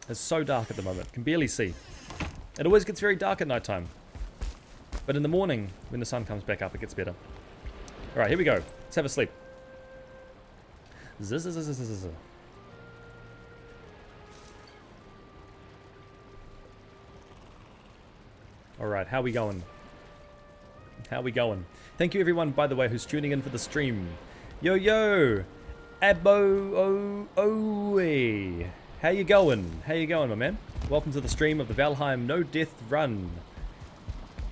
It's so dark at the moment. Can barely see. It always gets very dark at nighttime. But in the morning, when the sun comes back up, it gets better. Alright, here we go. Let's have a sleep. Alright, how we going? How we going? Thank you everyone, by the way, who's tuning in for the stream. Yo, yo! Abo Oe. How you going? How you going, my man? Welcome to the stream of the Valheim No Death Run.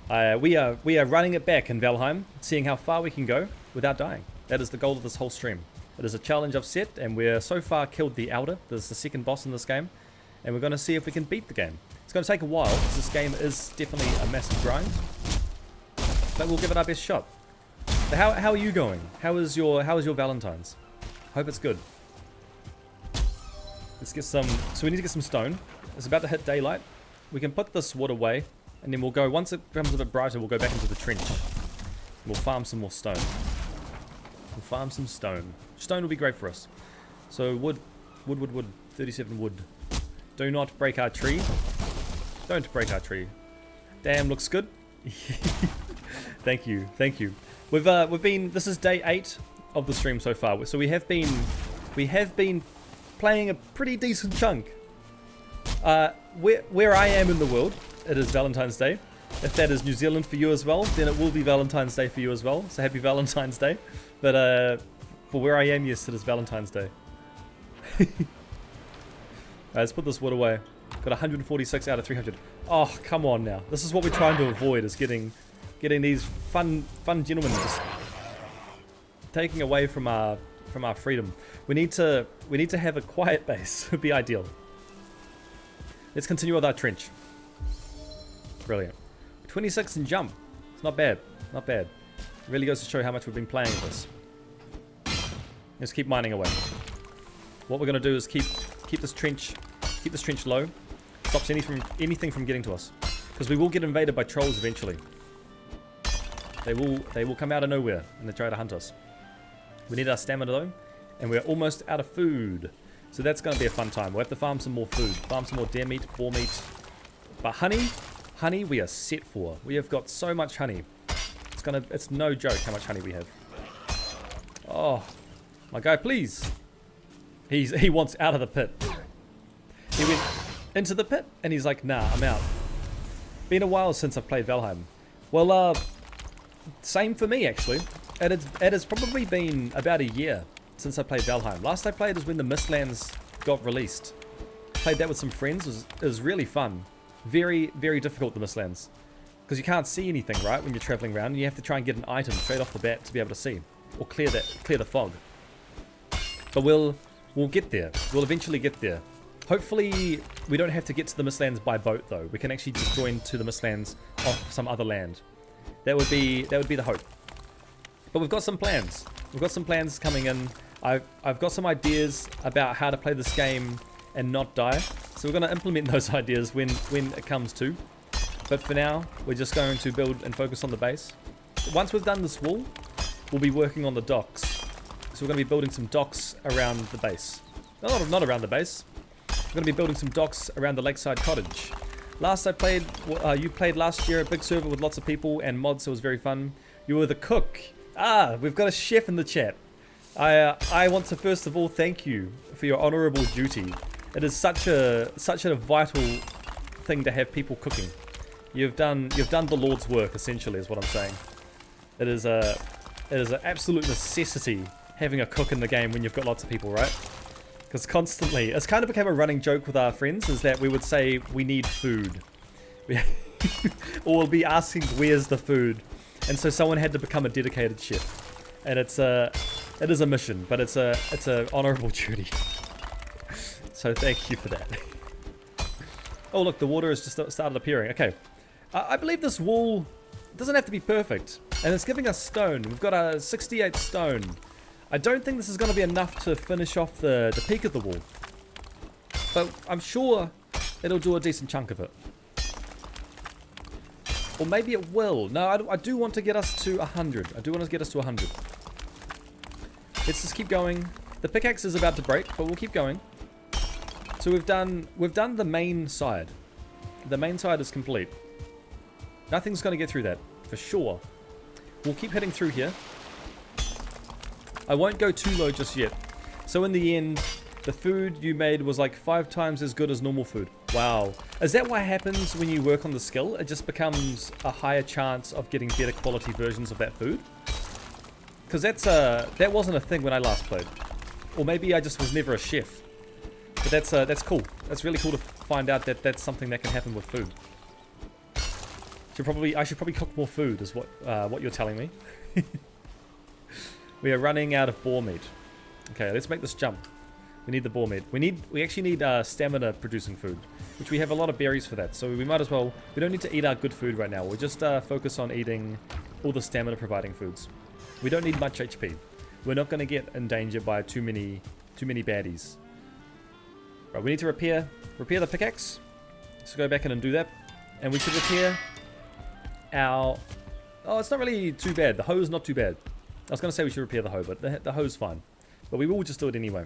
We are running it back in Valheim, seeing how far we can go without dying. That is the goal of this whole stream. It is a challenge I've set, and we're so far killed the Elder. There's the second boss in this game, and we're going to see if we can beat the game. It's going to take a while, because this game is definitely a massive grind, but we'll give it our best shot. So how are you going? How is your Valentine's? Hope it's good. Let's get some. So we need to get some stone. It's about to hit daylight. We can put this wood away, and then we'll go. Once it becomes a bit brighter, we'll go back into the trench. We'll farm some more stone. We'll farm some stone. Stone will be great for us. So wood. 37 wood. Do not break our tree. Don't break our tree. Damn, looks good. Thank you. We've been. This is day 8 of the stream so far. So we have been playing a pretty decent chunk. Where I am in the world, it is Valentine's Day. If that is New Zealand for you as well, then it will be Valentine's Day for you as well. So happy Valentine's Day. But for where I am, yes, it is Valentine's Day. Let's put this wood away. Got 146 out of 300. Oh, come on now. This is what we're trying to avoid, is getting these fun gentlemen just taking away from our freedom. We need to have a quiet base. Would be ideal. Let's continue with our trench. Brilliant. 26 in jump. It's not bad. Not bad. It really goes to show how much we've been playing with this. Let's keep mining away. What we're going to do is keep this trench low. Stops anything from getting to us, because we will get invaded by trolls eventually. They will come out of nowhere and they try to hunt us. We need our stamina though, and we're almost out of food. So that's going to be a fun time. We'll have to farm some more food. Farm some more deer meat, boar meat. But honey we are set for. We have got so much honey. It's no joke how much honey we have. Oh, my guy, please. He wants out of the pit. He went into the pit and he's like, nah, I'm out. Been a while since I've played Valheim. Well, same for me actually. It has probably been about a year since I played Valheim. Last I played is when the Mistlands got released. Played that with some friends. It was really fun. Very, very difficult, the Mistlands. Because you can't see anything, right, when you're traveling around. And you have to try and get an item straight off the bat to be able to see. Or clear the fog. But we'll get there. We'll eventually get there. Hopefully, we don't have to get to the Mistlands by boat, though. We can actually just join to the Mistlands off some other land. That would be the hope. But we've got some plans. We've got some plans coming in. I've got some ideas about how to play this game and not die. So we're going to implement those ideas when it comes to. But for now, we're just going to build and focus on the base. Once we've done this wall, we'll be working on the docks. So we're going to be building some docks around the base. Not around the base. We're going to be building some docks around the lakeside cottage. Last I played, you played last year, a big server with lots of people and mods, so it was very fun. You were the cook. Ah, we've got a chef in the chat. I want to first of all thank you for your honourable duty. It is such a vital thing to have people cooking. You've done the Lord's work, essentially, is what I'm saying. It is an absolute necessity having a cook in the game when you've got lots of people, right? Because constantly, it's kind of became a running joke with our friends, is that we would say we need food, or we'll be asking where's the food, and so someone had to become a dedicated chef, and it is a mission, but it's a honourable duty. So thank you for that. Oh look, the water has just started appearing. Okay, I believe this wall doesn't have to be perfect, and it's giving us stone. We've got a 68 stone. I don't think this is going to be enough to finish off the peak of the wall, but I'm sure it'll do a decent chunk of it. Or maybe it will. No, I do want to get us to 100. I do want to get us to 100. Let's just keep going. The pickaxe is about to break, but we'll keep going. So we've done the main side. The main side is complete. Nothing's going to get through that, for sure. We'll keep heading through here. I won't go too low just yet. So in the end, the food you made was like 5 times as good as normal food. Wow. Is that what happens when you work on the skill? It just becomes a higher chance of getting better quality versions of that food? Because that wasn't a thing when I last played. Or maybe I just was never a chef. But that's cool. That's really cool to find out that that's something that can happen with food. I should probably cook more food, is what you're telling me. We are running out of boar meat. Okay, let's make this jump. We need the boar meat. We actually need stamina producing food, which we have a lot of berries for that. So we might as well. We don't need to eat our good food right now. We'll just focus on eating all the stamina providing foods. We don't need much HP. We're not going to get in danger by too many baddies. Right, we need to repair the pickaxe. Let's go back in and do that, and we should repair our. Oh, it's not really too bad. The hoe is not too bad. I was going to say we should repair the hoe, but the hoe's fine. But we will just do it anyway.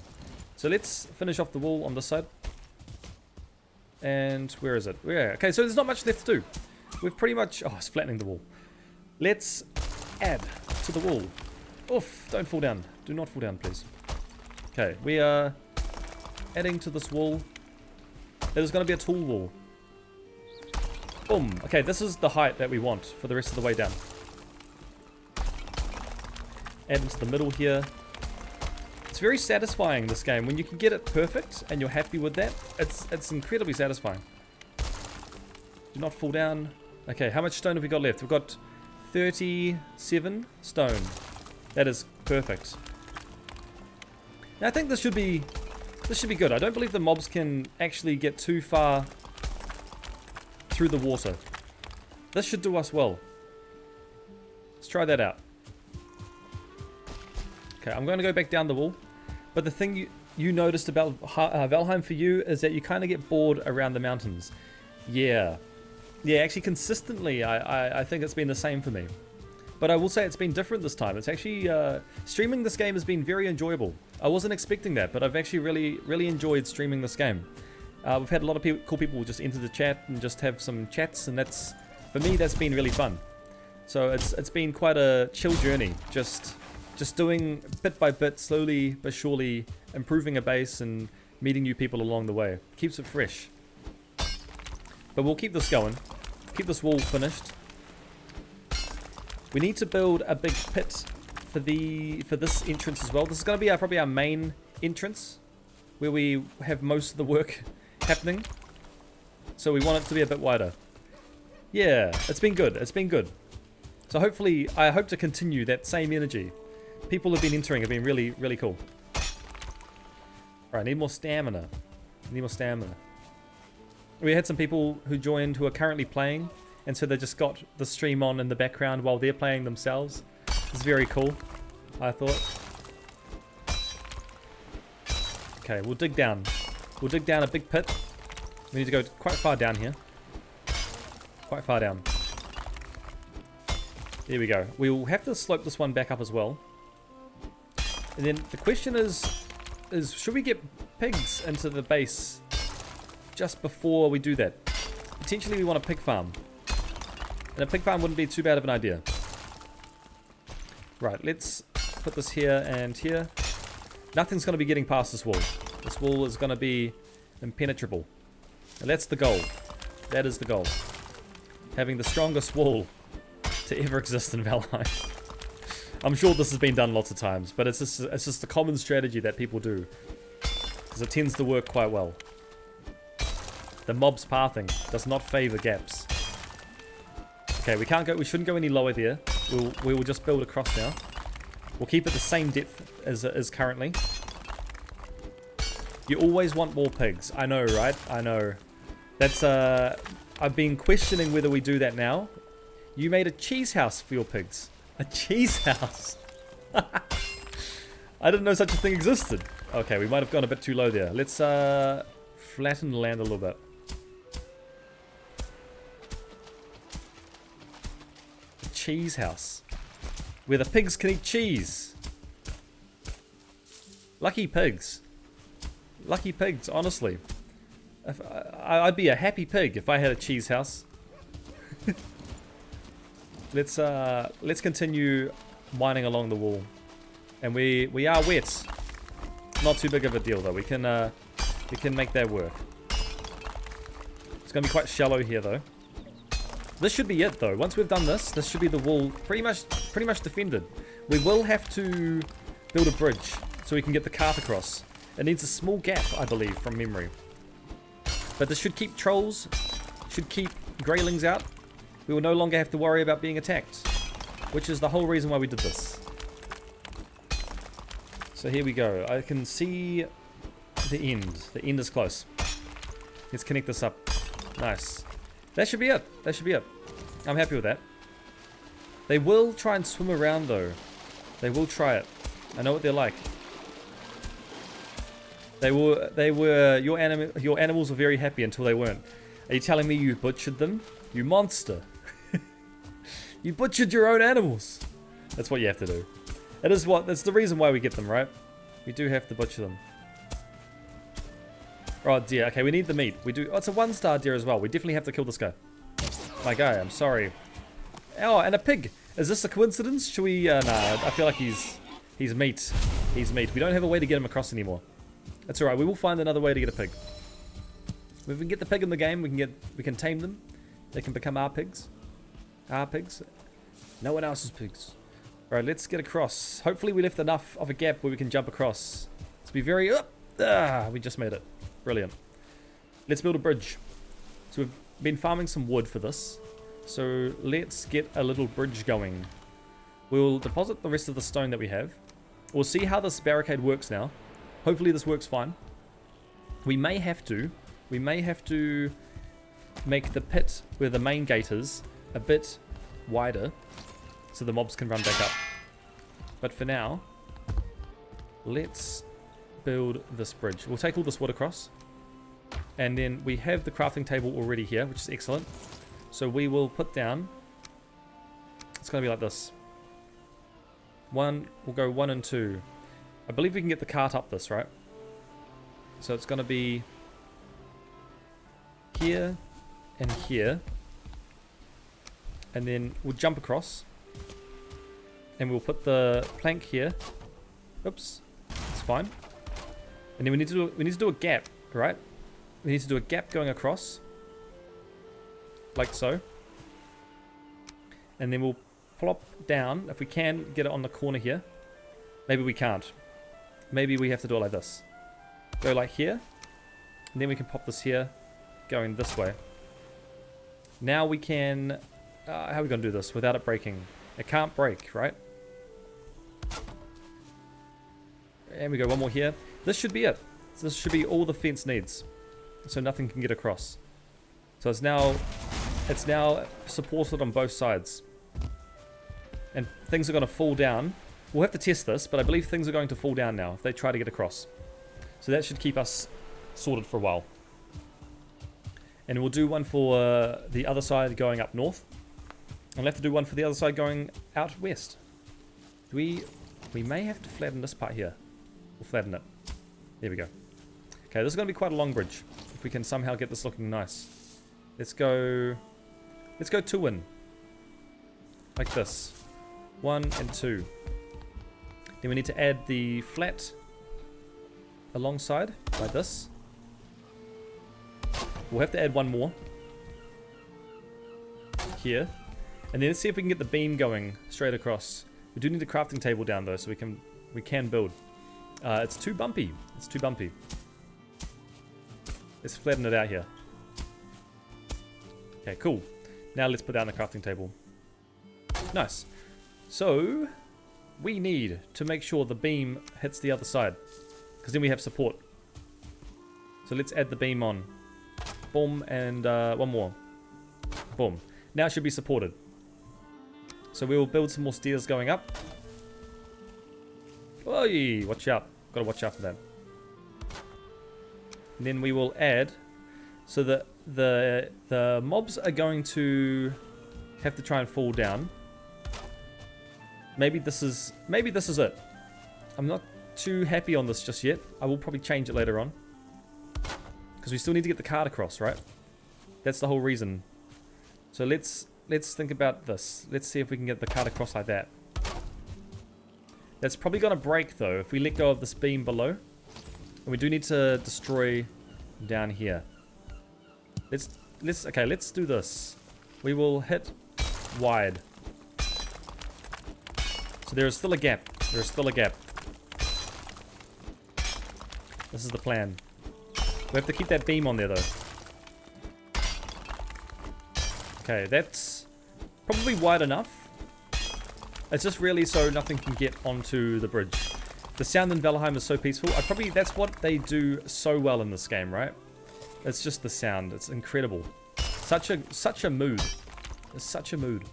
So let's finish off the wall on this side. And where is it? Yeah, okay, so there's not much left to do. We've pretty much... Oh, it's flattening the wall. Let's add to the wall. Oof, don't fall down. Do not fall down, please. Okay, we are adding to this wall. There's going to be a tall wall. Boom. Okay, this is the height that we want for the rest of the way down. Add into the middle here. It's very satisfying, this game. When you can get it perfect and you're happy with that, it's incredibly satisfying. Do not fall down. Okay, how much stone have we got left? We've got 37 stone. That is perfect. Now, I think this should be good. I don't believe the mobs can actually get too far through the water. This should do us well. Let's try that out. Okay, I'm going to go back down the wall. But the thing you noticed about Valheim for you is that you kind of get bored around the mountains. Yeah. Yeah, actually consistently, I think it's been the same for me. But I will say it's been different this time. It's actually, streaming this game has been very enjoyable. I wasn't expecting that, but I've actually really enjoyed streaming this game. We've had a lot of cool people just enter the chat and just have some chats, and that's, for me, that's been really fun. So it's been quite a chill journey, just doing bit by bit, slowly but surely, improving a base and meeting new people along the way. Keeps it fresh. But we'll keep this going. Keep this wall finished. We need to build a big pit for this entrance as well. This is going to be probably our main entrance, where we have most of the work happening. So we want it to be a bit wider. Yeah, it's been good. It's been good. So hopefully, I hope to continue that same energy. People have been entering have been really, really cool. Alright, need more stamina. Need more stamina. We had some people who joined who are currently playing, and so they just got the stream on in the background while they're playing themselves. It's very cool, I thought. Okay, we'll dig down. We'll dig down a big pit. We need to go quite far down here. Quite far down. There we go. We will have to slope this one back up as well. And then the question is should we get pigs into the base just before we do that? Potentially we want a pig farm. And a pig farm wouldn't be too bad of an idea. Right, let's put this here and here. Nothing's going to be getting past this wall. This wall is going to be impenetrable. And that's the goal. That is the goal. Having the strongest wall to ever exist in Valheim. I'm sure this has been done lots of times, but it's just a common strategy that people do. Because it tends to work quite well. The mob's pathing does not favor gaps. Okay, we shouldn't go any lower there. We will just build across now. We'll keep it the same depth as it is currently. You always want more pigs. I know, right? I know. That's I've been questioning whether we do that now. You made a cheese house for your pigs. A cheese house. I didn't know such a thing existed. Okay, we might have gone a bit too low there. Let's flatten the land a little bit. A cheese house. Where the pigs can eat cheese. Lucky pigs. Lucky pigs, honestly. I'd be a happy pig if I had a cheese house. Let's continue mining along the wall. And we are wet. Not too big of a deal though. We can make that work. It's gonna be quite shallow here though. This should be it though. Once we've done this should be the wall pretty much defended. We will have to build a bridge so we can get the cart across. It needs a small gap, I believe, from memory. But this should keep trolls, should keep greylings out. We will no longer have to worry about being attacked, which is the whole reason why we did this. So here we go. I can see the end. The end is close. Let's connect this up. Nice. That should be it. That should be it. I'm happy with that. They will try and swim around though. They will try it. I know what they're like. Your animals were very happy until they weren't. Are you telling me you butchered them? You monster. You butchered your own animals. That's what you have to do. That's the reason why we get them, right? We do have to butcher them. Oh dear, okay, we need the meat. We do. Oh, it's a 1-star deer as well. We definitely have to kill this guy. My guy, I'm sorry. Oh, and a pig. Is this a coincidence? Should we, nah, I feel like he's meat. He's meat. We don't have a way to get him across anymore. That's alright, we will find another way to get a pig. If we can get the pig in the game, we can tame them. They can become our pigs. Our pigs. No one else's pigs. Alright, let's get across. Hopefully we left enough of a gap where we can jump across. Let's be very... we just made it. Brilliant. Let's build a bridge. So we've been farming some wood for this. So let's get a little bridge going. We'll deposit the rest of the stone that we have. We'll see how this barricade works now. Hopefully this works fine. We may have to make the pit where the main gate is a bit wider so the mobs can run back up. But for now, let's build this bridge. We'll take all this wood across. And then we have the crafting table already here, which is excellent. So we will put down... It's going to be like this. We'll go 1 and 2. I believe we can get the cart up this, right? So it's going to be here and here. And then we'll jump across. And we'll put the plank here. Oops. It's fine. And then we need to do a gap, right? We need to do a gap going across. Like so. And then we'll plop down. If we can get it on the corner here. Maybe we can't. Maybe we have to do it like this. Go like here. And then we can pop this here. Going this way. Now we can... how are we going to do this without it breaking? It can't break, right? And we go one more here. This should be it. This should be all the fence needs. So nothing can get across. So it's now supported on both sides. And things are going to fall down. We'll have to test this, but I believe things are going to fall down now if they try to get across. So that should keep us sorted for a while. And we'll do one for the other side going up north. And we'll have to do one for the other side going out west. We may have to flatten this part here. We'll flatten it. There we go. Okay, this is going to be quite a long bridge. If we can somehow get this looking nice. Let's go 2 in. Like this. 1 and 2. Then we need to add the flat alongside, like this. We'll have to add one more. Here. And then let's see if we can get the beam going straight across. We do need a crafting table down though, so we can build. It's too bumpy. It's too bumpy. Let's flatten it out here. Okay, cool. Now let's put down the crafting table. Nice. So, we need to make sure the beam hits the other side. Because then we have support. So let's add the beam on. Boom, and one more. Boom. Now it should be supported. So we will build some more stairs going up. Oi, watch out. Gotta watch out for that. And then we will add, so that the mobs are going to have to try and fall down. Maybe this is it. I'm not too happy on this just yet. I will probably change it later on. Because we still need to get the cart across, right? That's the whole reason. So let's think about this. Let's see if we can get the cart across like that. That's probably going to break though if we let go of this beam below. And we do need to destroy down here. Let's do this. We will hit wide. So there is still a gap. There is still a gap. This is the plan. We have to keep that beam on there though. Okay, that's probably wide enough. It's just really so nothing can get onto the bridge. The sound in Valheim is so peaceful. That's what they do so well in this game, right? It's just the sound. It's incredible. Such a mood. It's such a mood.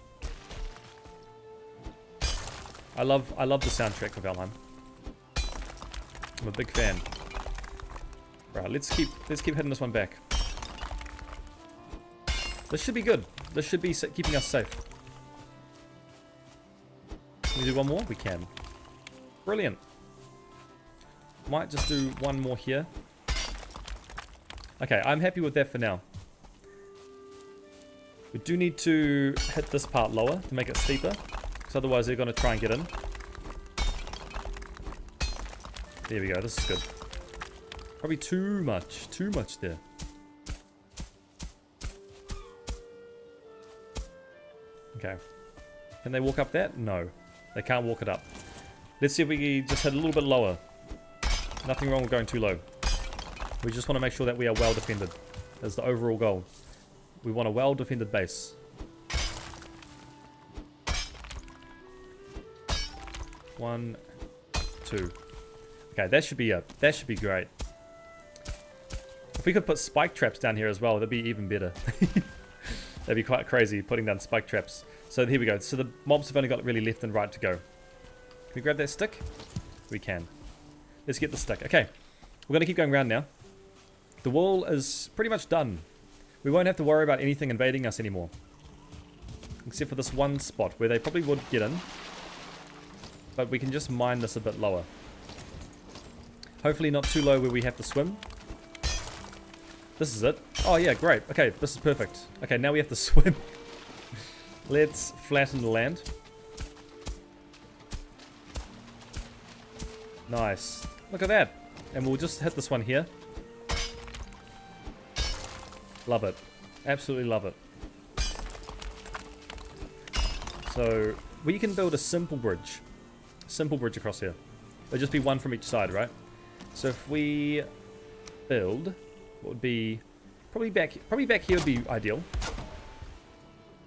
I love the soundtrack for Valheim. I'm a big fan. Right, let's keep hitting this one back. This should be good. This should be keeping us safe. Can we do one more? We can. Brilliant. Might just do one more here. Okay, I'm happy with that for now. We do need to hit this part lower to make it steeper. Because otherwise they're going to try and get in. There we go, this is good. Probably too much there. Okay. Can they walk up that? No. They can't walk it up. Let's see if we can just hit a little bit lower. Nothing wrong with going too low. We just want to make sure that we are well defended. That's the overall goal. We want a well defended base. One, two. Okay, that should be it. That should be great. If we could put spike traps down here as well, that'd be even better. That'd be quite crazy, putting down spike traps. So here we go. So the mobs have only got really left and right to go. Can we grab that stick? We can. Let's get the stick. Okay, we're going to keep going around now. The wall is pretty much done. We won't have to worry about anything invading us anymore. Except for this one spot where they probably would get in. But we can just mine this a bit lower. Hopefully not too low where we have to swim. This is it. Oh yeah, great. Okay, this is perfect. Okay, now we have to swim. Let's flatten the land. Nice. Look at that. And we'll just hit this one here. Love it. Absolutely love it. So we can build a simple bridge. Simple bridge across here. There'll just be one from each side, right? So if we build, what would be probably back here would be ideal.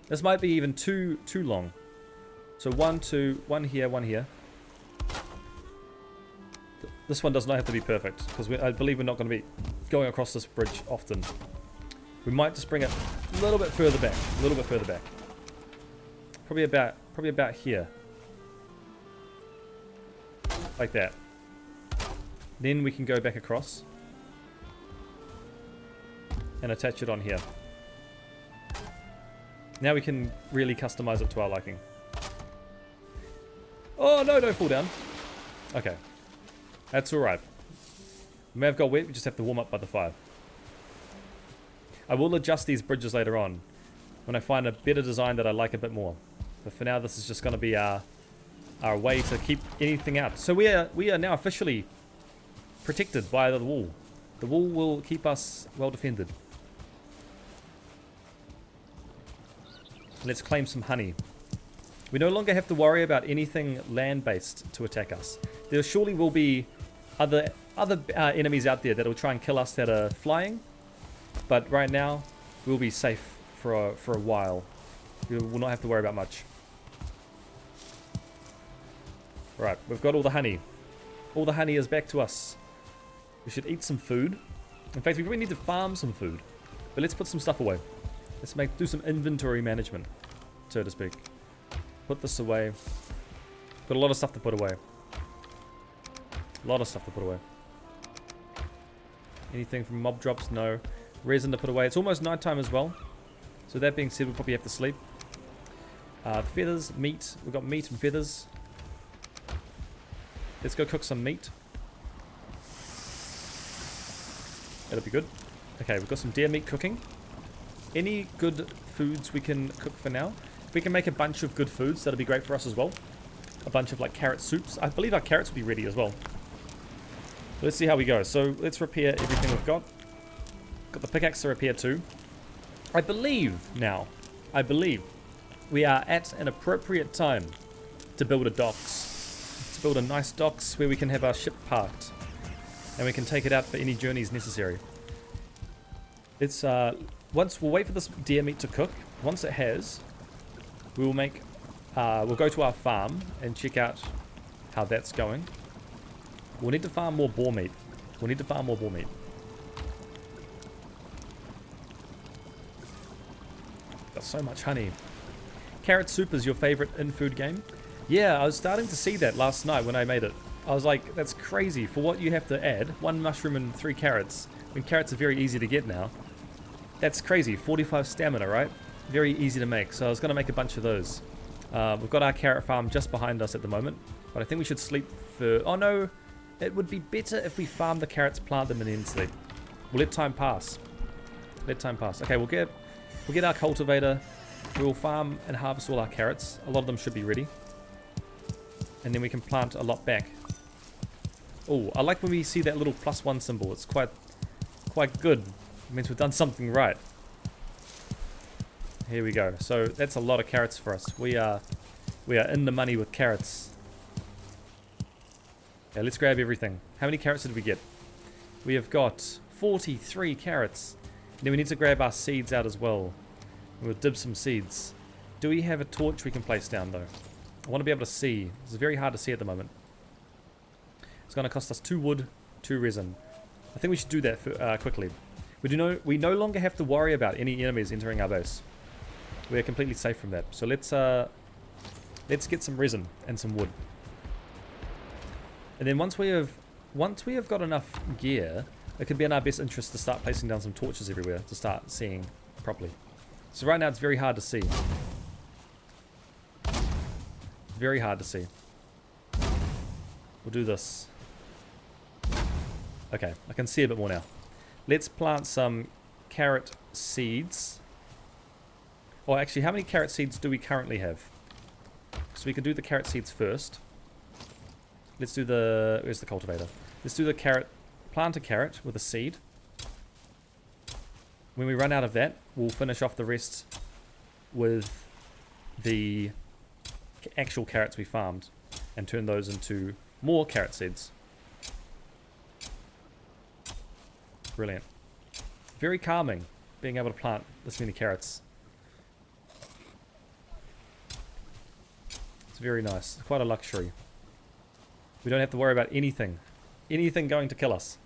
This might be even too long. So one here, one here. This one does not have to be perfect because I believe we're not going to be going across this bridge often. We might just bring it a little bit further back, a little bit further back. Probably about here. Like that. Then we can go back across and attach it on here. Now we can really customize it to our liking. Oh no, don't fall down. Okay. That's alright. We may have got wet, we just have to warm up by the fire. I will adjust these bridges later on when I find a better design that I like a bit more. But for now, this is just going to be our way to keep anything out. So we are now officially protected by the wall. The wall will keep us well defended. Let's claim some honey. We no longer have to worry about anything land-based to attack us. There surely will be other enemies out there that will try and kill us that are flying. But right now, we'll be safe for a while. We will not have to worry about much. Right, we've got all the honey. All the honey is back to us. We should eat some food. In fact, we probably need to farm some food. But let's put some stuff away. Let's do some inventory management, so to speak. Put this away. Got a lot of stuff to put away. A lot of stuff to put away. Anything from mob drops? No. Resin to put away. It's almost nighttime as well. So that being said, we'll probably have to sleep. The feathers, meat. We've got meat and feathers. Let's go cook some meat. That'll be good. Okay, we've got some deer meat cooking. Any good foods we can cook for now? If we can make a bunch of good foods, that'll be great for us as well. A bunch of like carrot soups. I believe our carrots will be ready as well. Let's see how we go. So let's repair everything we've got. Got the pickaxe to repair too. I believe we are at an appropriate time to build a docks. To build a nice docks where we can have our ship parked. And we can take it out for any journeys necessary. It's we'll wait for this deer meat to cook. Once it has, we will make we'll go to our farm and check out how that's going. We'll need to farm more boar meat. Got so much honey. Carrot soup is your favorite in-food game? Yeah, I was starting to see that last night when I made it. I was like, that's crazy for what you have to add. 1 mushroom and 3 carrots. I mean, carrots are very easy to get now. That's crazy. 45 stamina, right? Very easy to make. So I was going to make a bunch of those. We've got our carrot farm just behind us at the moment. But I think we should sleep for... Oh no! It would be better if we farm the carrots, plant them, and then sleep. We'll let time pass. Okay, we'll get our cultivator. We will farm and harvest all our carrots. A lot of them should be ready. And then we can plant a lot back. Oh, I like when we see that little +1 symbol. It's quite good. It means we've done something right. Here we go. So that's a lot of carrots for us. We are in the money with carrots. Yeah, let's grab everything. How many carrots did we get? We have got 43 carrots. And then we need to grab our seeds out as well. We'll dib some seeds. Do we have a torch we can place down though? I want to be able to see. It's very hard to see at the moment. It's going to cost us 2 wood, 2 resin. I think we should do that for, quickly. We no longer have to worry about any enemies entering our base. We are completely safe from that. So let's get some resin and some wood. And then once we have got enough gear, it could be in our best interest to start placing down some torches everywhere to start seeing properly. So right now it's very hard to see. Very hard to see. We'll do this. Okay, I can see a bit more now. Let's plant some carrot seeds. Or actually, how many carrot seeds do we currently have? So we can do the carrot seeds first. Let's do the... Where's the cultivator? Let's do the carrot plant a carrot with a seed. When we run out of that, we'll finish off the rest with the actual carrots we farmed and turn those into more carrot seeds. Brilliant. Very calming being able to plant this many carrots. It's very nice. It's quite a luxury. We don't have to worry about anything going to kill us.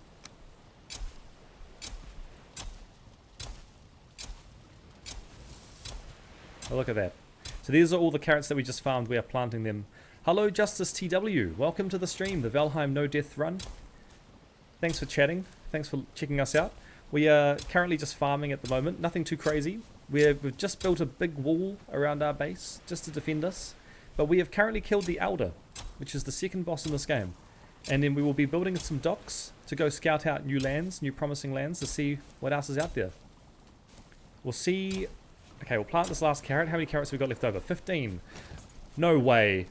Oh, look at that. So these are all the carrots that we just farmed. We are planting them. Hello, Justice TW. Welcome to the stream, the Valheim No Death Run. Thanks for chatting. Thanks for checking us out. We are currently just farming at the moment. Nothing too crazy. We've just built a big wall around our base just to defend us. But we have currently killed the Elder, which is the second boss in this game. And then we will be building some docks to go scout out new lands, new promising lands, to see what else is out there. We'll see... Okay, we'll plant this last carrot. How many carrots have we got left over? 15. No way.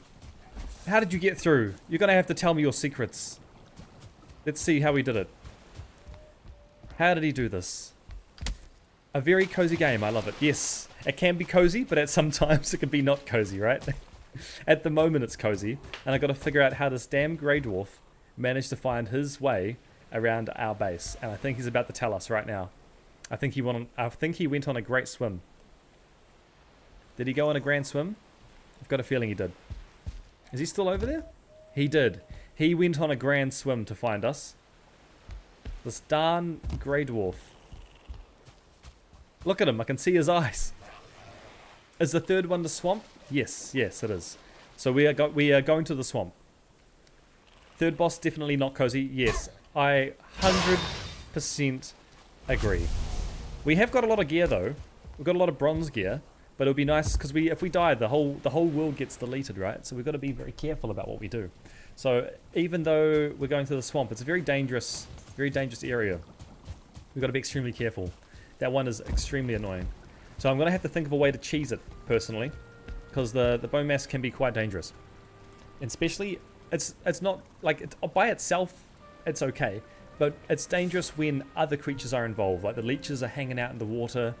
How did you get through? You're going to have to tell me your secrets. Let's see how he did it. How did he do this? A very cozy game. I love it. Yes, it can be cozy, but at sometimes it can be not cozy, right? At the moment it's cozy, and I've got to figure out how this damn grey dwarf managed to find his way around our base. And I think he's about to tell us right now. I think he went on a great swim. Did he go on a grand swim? I've got a feeling he did. Is he still over there? He did. He went on a grand swim to find us. This darn grey dwarf. Look at him. I can see his eyes. Is the third one the swamp? Yes, yes, it is. So we are going to the swamp. Third boss definitely not cozy. Yes, I 100% agree. We have got a lot of gear though. We've got a lot of bronze gear. But it would be nice because if we die, the whole world gets deleted, right? So we've got to be very careful about what we do. So even though we're going through the swamp, it's a very dangerous area. We've got to be extremely careful. That one is extremely annoying. So I'm going to have to think of a way to cheese it personally, because the bone mass can be quite dangerous. And especially, it's not like by itself, it's okay, but it's dangerous when other creatures are involved, like the leeches are hanging out in the water,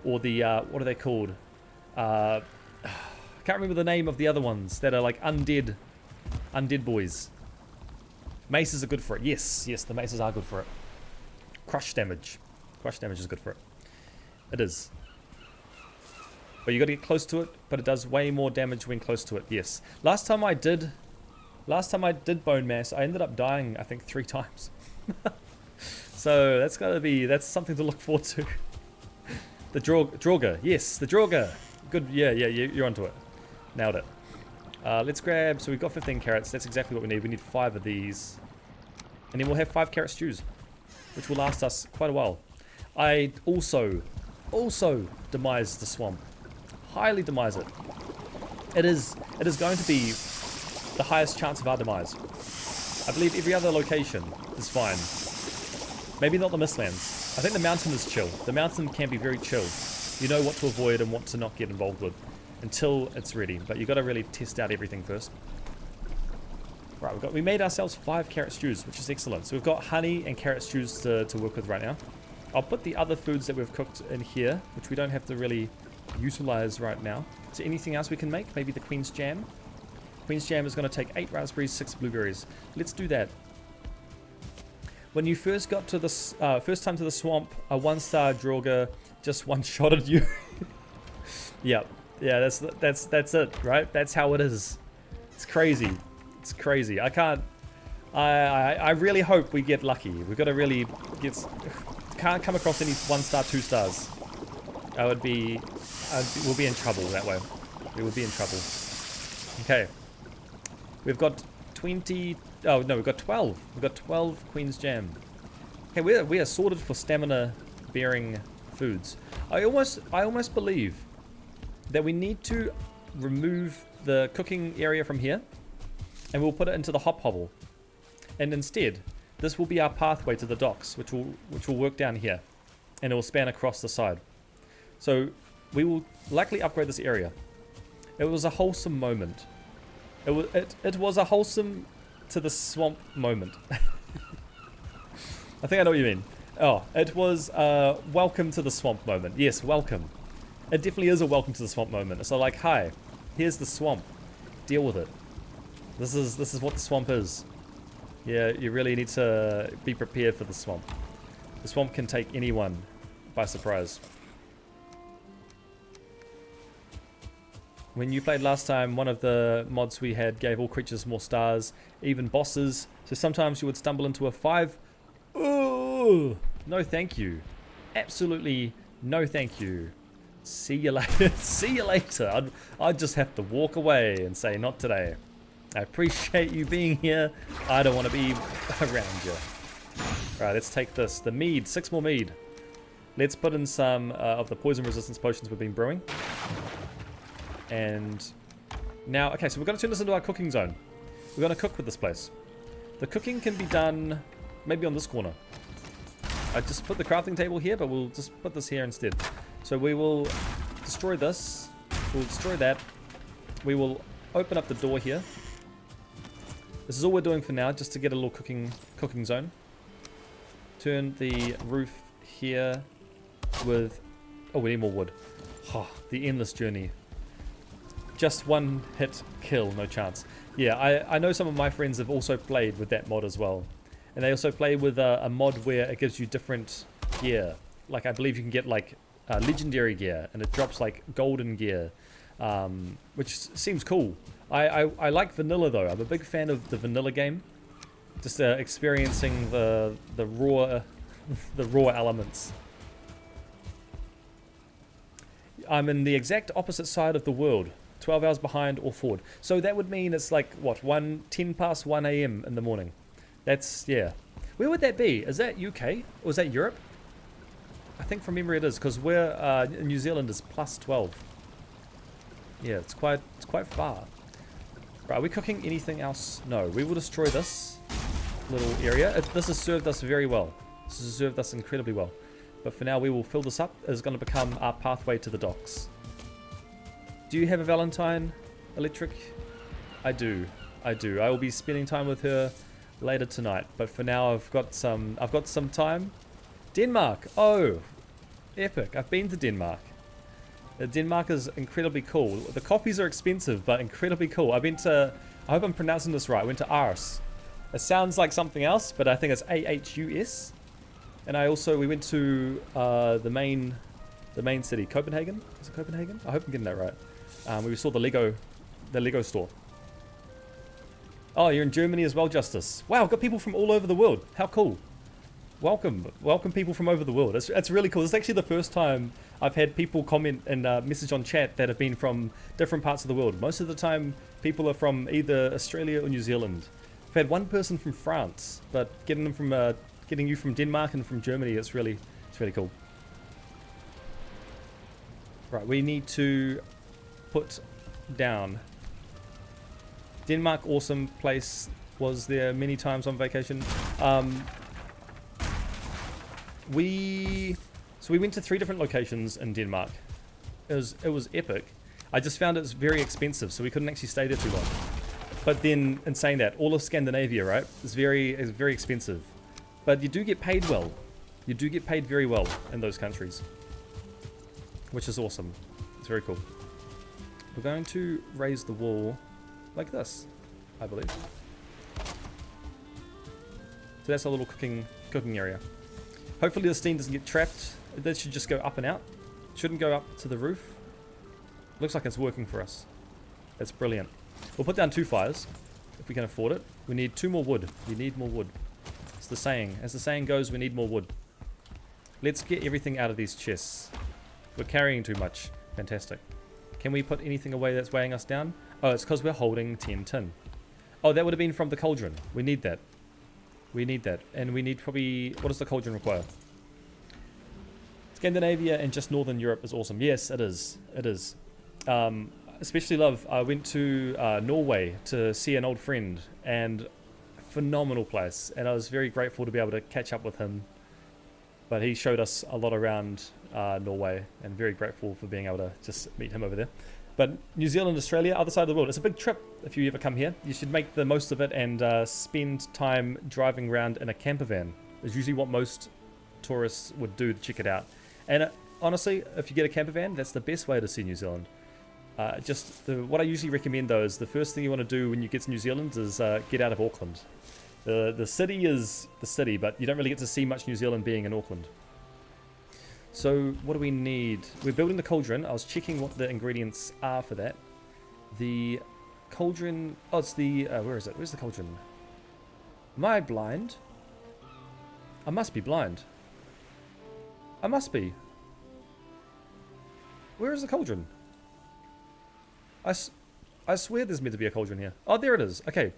or the what are they called? I can't remember the name of the other ones that are like undead boys. Maces are good for it. Yes, the maces are good for it. Crush damage is good for it. It is. But you got to get close to it. But it does way more damage when close to it. Yes. Last time I did bone mass, I ended up dying I think 3 times. So that's something to look forward to. The Draugr. Yes, the Draugr. Good, yeah, you're onto it. Nailed it. Let's grab, so we've got 15 carrots. That's exactly what we need. We need 5 of these. And then we'll have 5 carrot stews, which will last us quite a while. I also demise the swamp. Highly demise it. It is going to be the highest chance of our demise. I believe every other location is fine. Maybe not the Mistlands. I think the mountain is chill. The mountain can be very chill. You know what to avoid and what to not get involved with until it's ready. But you've got to really test out everything first. Right, we made ourselves 5 carrot stews, which is excellent. So we've got honey and carrot stews to work with right now. I'll put the other foods that we've cooked in here, which we don't have to really utilize right now. Is there anything else we can make? Maybe the Queen's Jam? Queen's Jam is going to take 8 raspberries, 6 blueberries. Let's do that. When you first got to this, first time to the swamp, a 1-star Draugr just one-shotted you. Yeah, that's it, right? That's how it is. It's crazy. It's crazy. I really hope we get lucky. We've got to really get. Can't come across any 1-star, 2 stars. We'll be in trouble that way. We will be in trouble. Okay. We've got 20. Oh no, we've got 12. We've got 12 Queen's Jam. Okay, we are sorted for stamina-bearing foods. I almost believe that we need to remove the cooking area from here, and we'll put it into the hop hovel. And instead, this will be our pathway to the docks, which will work down here, and it will span across the side. So we will likely upgrade this area. It was a wholesome moment. It was a wholesome to the swamp moment. I think I know what you mean. Oh, it was welcome to the swamp moment. Yes, welcome. It definitely is a welcome to the swamp moment. So like, hi, here's the swamp. Deal with it. This is what the swamp is. Yeah, you really need to be prepared for the swamp. The swamp can take anyone by surprise. When you played last time, one of the mods we had gave all creatures more stars, even bosses. So sometimes you would stumble into a 5. Ooh, no thank you. Absolutely no thank you. See you later. See you later. I'd just have to walk away and say not today. I appreciate you being here. I don't want to be around you. Right, let's take this. The mead. 6 more mead. Let's put in some of the poison resistance potions we've been brewing. And now, okay, so we're going to turn this into our cooking zone. We're going to cook with this place. The cooking can be done maybe on this corner. I just put the crafting table here, but we'll just put this here instead. So we will destroy this. We'll destroy that. We will open up the door here. This is all we're doing for now, just to get a little cooking zone. Turn the roof here with... Oh, we need more wood. Oh, the endless journey. Just one hit kill, no chance. Yeah, I know some of my friends have also played with that mod as well. And they also play with a mod where it gives you different gear. Like, I believe you can get, like, legendary gear, and it drops, like, golden gear. Which seems cool. I like vanilla, though. I'm a big fan of the vanilla game. Just experiencing the raw the raw elements. I'm in the exact opposite side of the world. 12 hours behind or forward. So that would mean it's like, what, 10 past 1 a.m. in the morning. That's, yeah. Where would that be? Is that UK? Or is that Europe? I think from memory it is, because we're, New Zealand is plus 12. Yeah, it's quite far. Right, are we cooking anything else? No, we will destroy this little area. This has served us very well. This has served us incredibly well. But for now, we will fill this up. It's going to become our pathway to the docks. Do you have a Valentine, Electric? I do. I do. I will be spending time with her later tonight. But for now, I've got some time. Denmark. Oh, epic. I've been to Denmark. Denmark is incredibly cool. The coffees are expensive, but incredibly cool. I hope I'm pronouncing this right. I went to Aarhus. It sounds like something else, but I think it's A-H-U-S. And we went to the main city, Copenhagen. Is it Copenhagen? I hope I'm getting that right. We saw the Lego store. Oh, you're in Germany as well, Justice. Wow, I've got people from all over the world. How cool. Welcome people from over the world. It's really cool. It's actually the first time I've had people comment and message on chat that have been from different parts of the world. Most of the time, people are from either Australia or New Zealand. I've had one person from France, but getting you from Denmark and from Germany, it's really cool. Right, we need to put down. Denmark, awesome place. Was there many times on vacation. We went to 3 different locations in Denmark. It was epic. I just found it was very expensive, so we couldn't actually stay there too long. But then, in saying that, all of Scandinavia, right, is very expensive. But you do get paid well. You do get paid very well in those countries, which is awesome. It's very cool. We're going to raise the wall like this, I believe. So that's a little cooking area. Hopefully the steam doesn't get trapped. That should just go up and out. Shouldn't go up to the roof. Looks like it's working for us. That's brilliant. We'll put down 2 fires if we can afford it. We need 2 more wood. We need more wood. It's the saying. As the saying goes, we need more wood. Let's get everything out of these chests. We're carrying too much. Fantastic. Can we put anything away that's weighing us down? Oh, it's because we're holding 10 tin. Oh, that would have been from the cauldron. We need that. We need that. And we need probably... What does the cauldron require? Scandinavia and just Northern Europe is awesome. Yes, it is. It is. Especially love. I went to Norway to see an old friend. And phenomenal place. And I was very grateful to be able to catch up with him. But he showed us a lot around Norway. And very grateful for being able to just meet him over there. But New Zealand, Australia, other side of the world. It's a big trip if you ever come here. You should make the most of it and spend time driving around in a camper van. It's usually what most tourists would do to check it out. And honestly, if you get a camper van, that's the best way to see New Zealand. What I usually recommend though is the first thing you want to do when you get to New Zealand is get out of Auckland. The city is the city, but you don't really get to see much New Zealand being in Auckland. So what do we need? We're building the cauldron. I was checking what the ingredients are for that. The cauldron... Oh, it's the... where is it? Where's the cauldron? Am I blind? I must be blind. I must be. Where is the cauldron? I swear there's meant to be a cauldron here. Oh, there it is. Okay.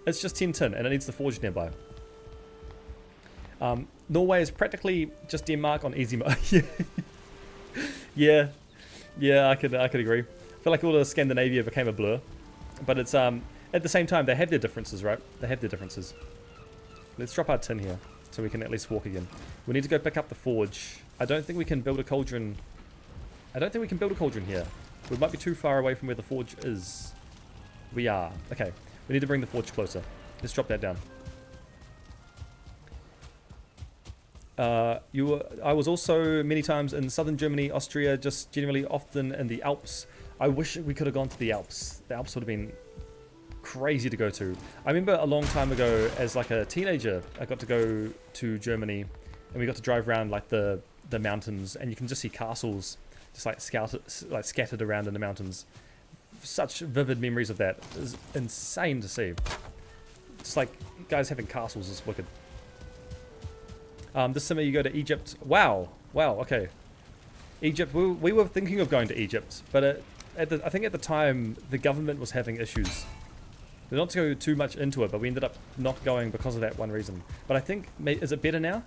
It's just 10 tin, and it needs the forge nearby. Norway is practically just Denmark on easy mode. yeah, I could agree. I feel like all of Scandinavia became a blur, but it's at the same time they have their differences, right? They have their differences. Let's drop our tin here so we can at least walk again. We need to go pick up the forge. I don't think we can build a cauldron. I don't think we can build a cauldron here. We might be too far away from where the forge is. We are. Okay, we need to bring the forge closer. Let's drop that down. I was also many times in southern Germany, Austria, just generally often in the Alps. I wish we could have gone to the Alps. The Alps would have been crazy to go to. I remember a long time ago as like a teenager, I got to go to Germany and we got to drive around like the mountains, and you can just see castles just like scattered around in the mountains. Such vivid memories of that. It was insane to see. It's like guys having castles is wicked. This summer you go to Egypt. Wow, okay. Egypt, we were thinking of going to Egypt, but I think at the time the government was having issues. Not to go too much into it, but we ended up not going because of that one reason. But I think, is it better now?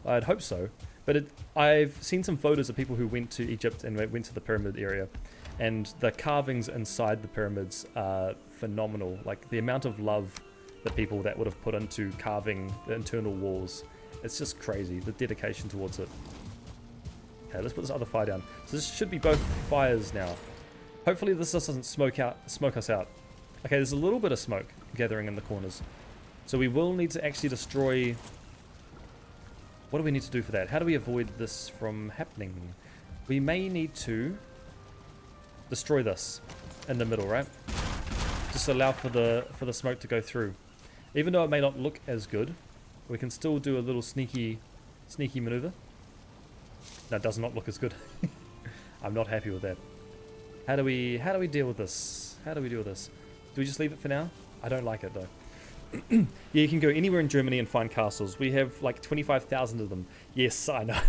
I'd hope so. But I've seen some photos of people who went to Egypt and went to the pyramid area, and the carvings inside the pyramids are phenomenal. Like the amount of love that people that would have put into carving the internal walls. It's just crazy, the dedication towards it. Okay, let's put this other fire down. So this should be both fires now. Hopefully this doesn't smoke us out. Okay, there's a little bit of smoke gathering in the corners. So we will need to actually destroy... What do we need to do for that? How do we avoid this from happening? We may need to destroy this in the middle, right? Just allow for the smoke to go through. Even though it may not look as good, we can still do a little sneaky maneuver. No, it does not look as good. I'm not happy with that. How do we deal with this? Do we just leave it for now? I don't like it though. Yeah, you can go anywhere in Germany and find castles. We have like 25,000 of them. Yes, I know.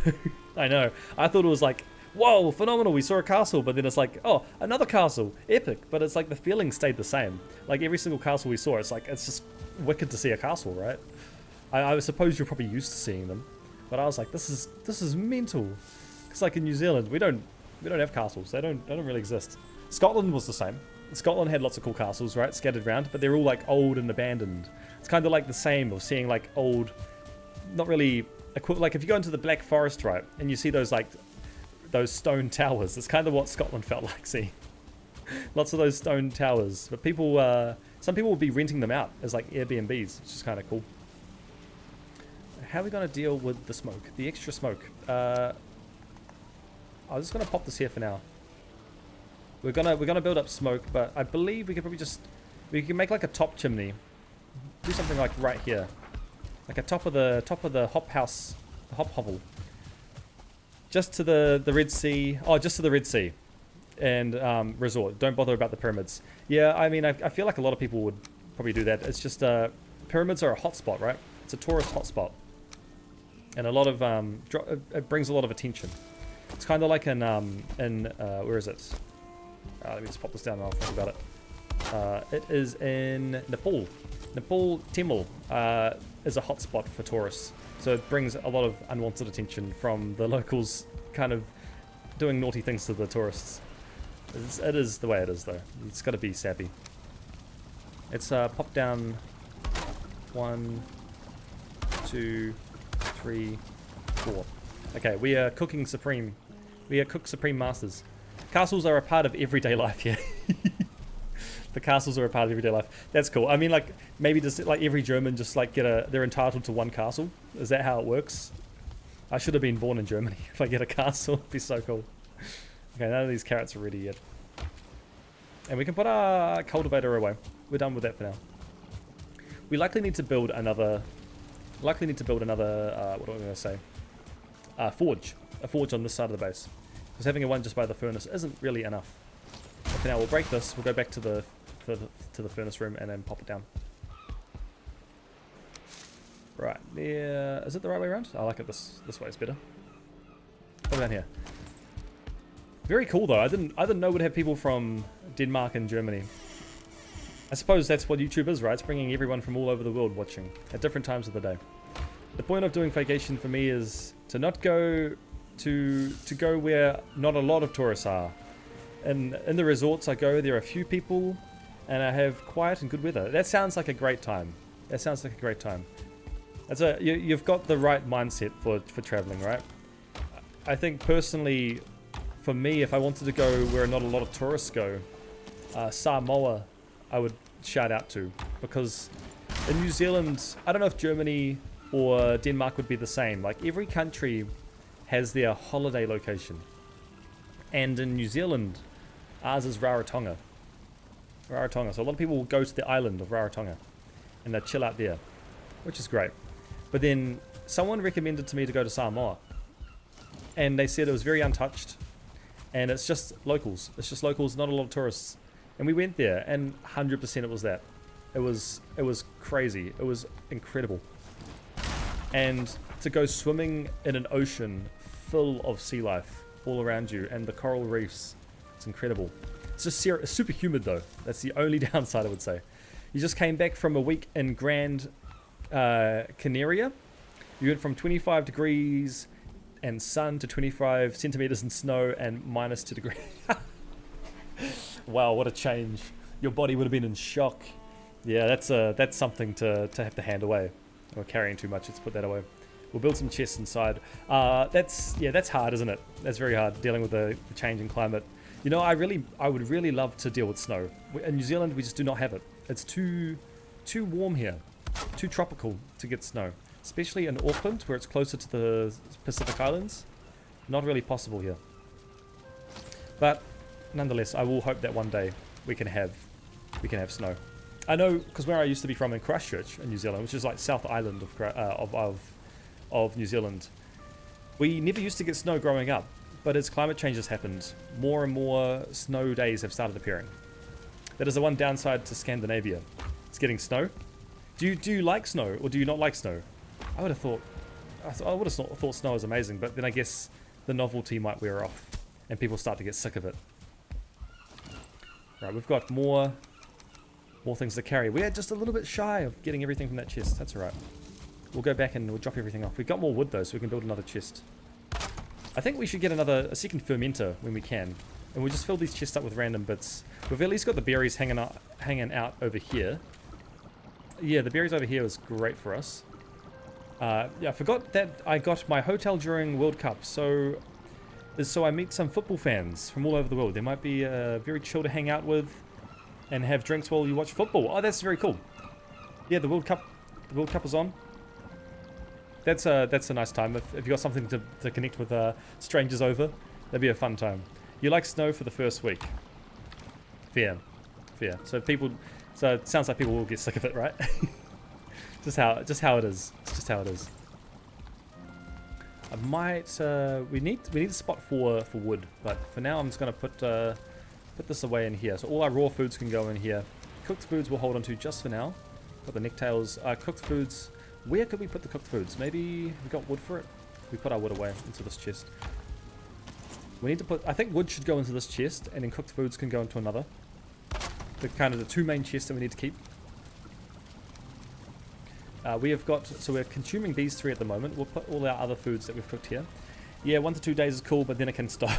I know. I thought it was like, whoa, phenomenal, we saw a castle, but then it's like, oh, another castle, epic. But it's like the feeling stayed the same. Like every single castle we saw, it's like, it's just wicked to see a castle, right? I suppose you're probably used to seeing them, but I was like, this is mental. Because like in New Zealand, we don't have castles. They don't really exist. Scotland was the same. Scotland had lots of cool castles, right, scattered around, but they're all like old and abandoned. It's kind of like the same of seeing like old, not really like if you go into the Black Forest, right, and you see those like those stone towers. It's kind of what Scotland felt like seeing. Lots of those stone towers, but people, some people will be renting them out as like Airbnbs, which is kind of cool. How are we going to deal with the smoke? The extra smoke. I'm just going to pop this here for now. We're gonna build up smoke, but I believe we could probably we can make like a top chimney. Do something like right here, like a top of the hop house, the hop hovel. Just to the Red Sea. Oh, just to the Red Sea, and resort. Don't bother about the pyramids. Yeah, I mean, I feel like a lot of people would probably do that. It's just pyramids are a hotspot, right? It's a tourist hotspot. And a lot of it brings a lot of attention. It's kind of like in where is it? Let me just pop this down and I'll think about it. It is in Nepal. Nepal Temple is a hotspot for tourists, so it brings a lot of unwanted attention from the locals, kind of doing naughty things to the tourists. It is the way it is, though. It's got to be sappy. It's pop down 1, 2, 3, 4. Okay, we are cooking supreme. We are cook supreme masters. Castles are a part of everyday life here. The castles are a part of everyday life. That's cool. I mean, like, maybe just like every German just like they're entitled to one castle. Is that how it works? I should have been born in Germany. If I get a castle, it'd be so cool. Okay, none of these carrots are ready yet. And we can put our cultivator away. We're done with that for now. We likely need to build another... what am I going to say? Forge. A forge on this side of the base. Because having a one just by the furnace isn't really enough. But for now, we'll break this. We'll go back to the furnace room and then pop it down. Right, there. Is it the right way around? I like it this way. It's better. Put it down here. Very cool though. I didn't know we'd have people from Denmark and Germany. I suppose that's what YouTube is, right? It's bringing everyone from all over the world watching at different times of the day. The point of doing vacation for me is to not go to go where not a lot of tourists are. And in the resorts I go, there are a few people, and I have quiet and good weather. That sounds like a great time. That sounds like a great time. You've got the right mindset for traveling, right? I think personally, for me, if I wanted to go where not a lot of tourists go, Samoa, I would shout out to, because in New Zealand, I don't know if Germany or Denmark would be the same. Like every country has their holiday location, and in New Zealand, ours is Rarotonga. Rarotonga. So a lot of people will go to the island of Rarotonga, and they chill out there, which is great. But then someone recommended to me to go to Samoa, and they said it was very untouched, and it's just locals. It's just locals, not a lot of tourists. And we went there, and 100% it was that. It was crazy. It was incredible. And to go swimming in an ocean full of sea life all around you, and the coral reefs, it's incredible. It's just super humid though. That's the only downside, I would say. You just came back from a week in Grand Canaria. You went from 25 degrees and sun to 25 centimeters in snow and minus 2 degrees. Wow, what a change. Your body would have been in shock. Yeah, that's something to have to hand away. We're carrying too much. Let's put that away. We'll build some chests inside. That's hard, isn't it? That's very hard, dealing with the change in climate. You know, I would really love to deal with snow. In New Zealand, we just do not have it. It's too warm here, too tropical to get snow. Especially in Auckland, where it's closer to the Pacific Islands. Not really possible here. But nonetheless, I will hope that one day we can have snow. I know, because where I used to be from in Christchurch in New Zealand, which is like South Island of New Zealand, we never used to get snow growing up. But as climate change has happened, more and more snow days have started appearing. That is the one downside to Scandinavia. It's getting snow. Do you like snow, or do you not like snow? I would have thought snow was amazing, but then I guess the novelty might wear off, and people start to get sick of it. Right, we've got more things to carry. We are just a little bit shy of getting everything from that chest. That's alright. We'll go back and we'll drop everything off. We've got more wood though, so we can build another chest. I think we should get a second fermenter when we can, and we'll just fill these chests up with random bits. We've at least got the berries hanging out over here. Yeah, the berries over here is great for us. Yeah, I forgot that I got my hotel during World Cup, so I meet some football fans from all over the world. They might be very chill to hang out with and have drinks while you watch football. Oh, that's very cool. Yeah, the World Cup is on. That's a nice time. If you got something to connect with strangers over, that'd be a fun time. You like snow for the first week. Fair. So it sounds like people will get sick of it, right? just how it is. It's just how it is. I might we need a spot for wood, but for now I'm just gonna put this away in here. So all our raw foods can go in here. Cooked foods we'll hold on to just for now. Got the necktails. Cooked foods. Where could we put the cooked foods? Maybe we got wood for it. We put our wood away into this chest. We need to put. I think wood should go into this chest, and then cooked foods can go into another. The two main chests that we need to keep. So we're consuming these three at the moment. We'll put all our other foods that we've cooked here. Yeah, 1 to 2 days is cool, but then it can stop.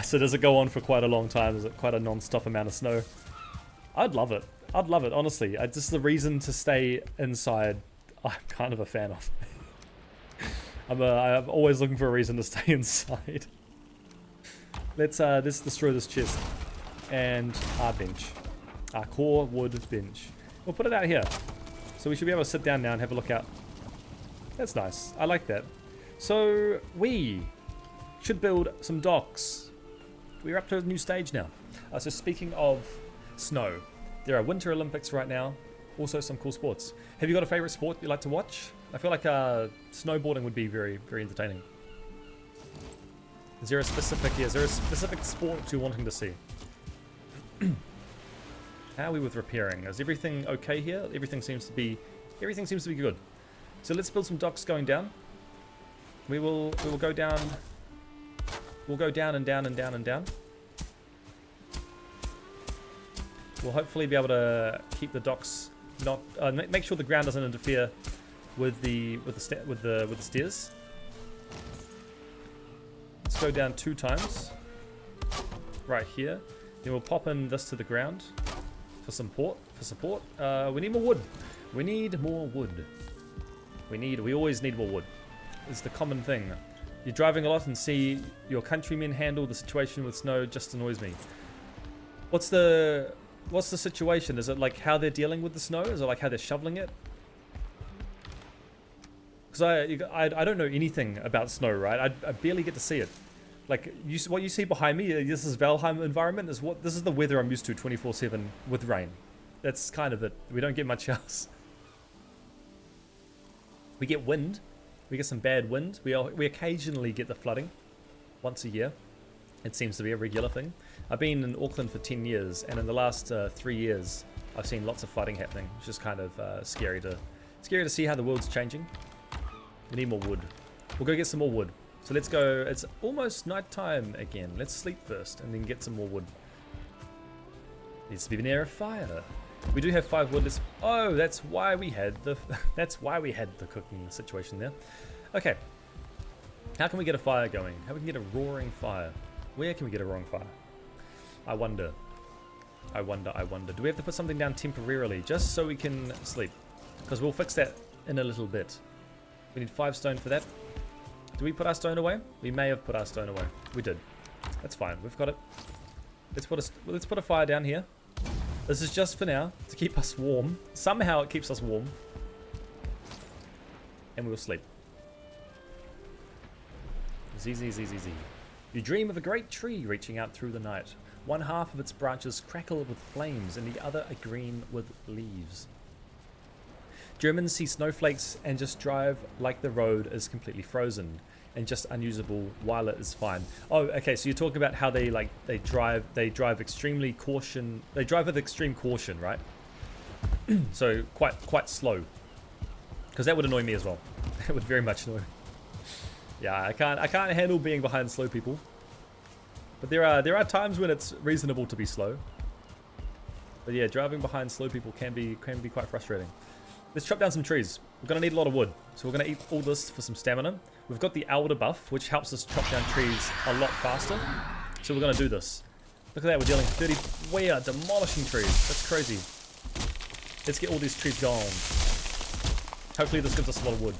So does it go on for quite a long time? Is it quite a non-stop amount of snow? I'd love it. Honestly. Just the reason to stay inside, I'm kind of a fan of. I'm always looking for a reason to stay inside. Let's destroy this chest and our bench. Our core wood bench. We'll put it out here. So we should be able to sit down now and have a look out. That's nice. I like that. So we should build some docks. We're up to a new stage now. So speaking of snow, there are Winter Olympics right now. Also some cool sports. Have you got a favorite sport you like to watch? I feel like snowboarding would be very, very entertaining. Is there a specific sport you're wanting to see? How are we with repairing? Is everything okay here? Everything seems to be good. So let's build some docks going down. We will go down. We'll go down and down and down and down. We'll hopefully be able to keep the docks not make sure the ground doesn't interfere with the stairs. Let's go down 2 times. Right here. Then we'll pop in this to the ground for support. We need more wood. We need more wood. We always need more wood. It's the common thing. You're driving a lot and see your countrymen handle the situation with snow just annoys me. What's the situation? Is it like how they're dealing with the snow? Is it like how they're shoveling it? Because I don't know anything about snow, right? I barely get to see it. Like what you see behind me, this is Valheim environment. This is the weather I'm used to 24/7 with rain. That's kind of it. We don't get much else. We get wind. We get some bad wind. We occasionally get the flooding once a year. It seems to be a regular thing. I've been in Auckland for 10 years, and in the last 3 years, I've seen lots of flooding happening, which is kind of scary to see how the world's changing. We need more wood. We'll go get some more wood. So let's go. It's almost night time again. Let's sleep first, and then get some more wood. Needs to be near a fire. We do have 5 wood. Oh, that's why we had the cooking situation there. Okay. How can we get a fire going? How we can get a roaring fire? Where can we get a roaring fire? I wonder. Do we have to put something down temporarily just so we can sleep? Because we'll fix that in a little bit. We need 5 stone for that. Do we put our stone away? We may have put our stone away. We did. That's fine. We've got it. Let's put a fire down here. This is just for now to keep us warm. Somehow it keeps us warm. And we'll sleep. Z. You dream of a great tree reaching out through the night. One half of its branches crackle with flames and the other are green with leaves. Germans see snowflakes and just drive like the road is completely frozen and just unusable while it is fine. Oh, okay, so you're talking about how they drive extremely caution. They drive with extreme caution, right? So quite slow. Because that would annoy me as well. It would very much annoy me. Yeah, I can't handle being behind slow people. But there are times when it's reasonable to be slow. But yeah, driving behind slow people can be quite frustrating. Let's chop down some trees. We're going to need a lot of wood. So we're going to eat all this for some stamina. We've got the elder buff, which helps us chop down trees a lot faster. So we're going to do this. Look at that, we're dealing 30... We are demolishing trees. That's crazy. Let's get all these trees gone. Hopefully this gives us a lot of wood.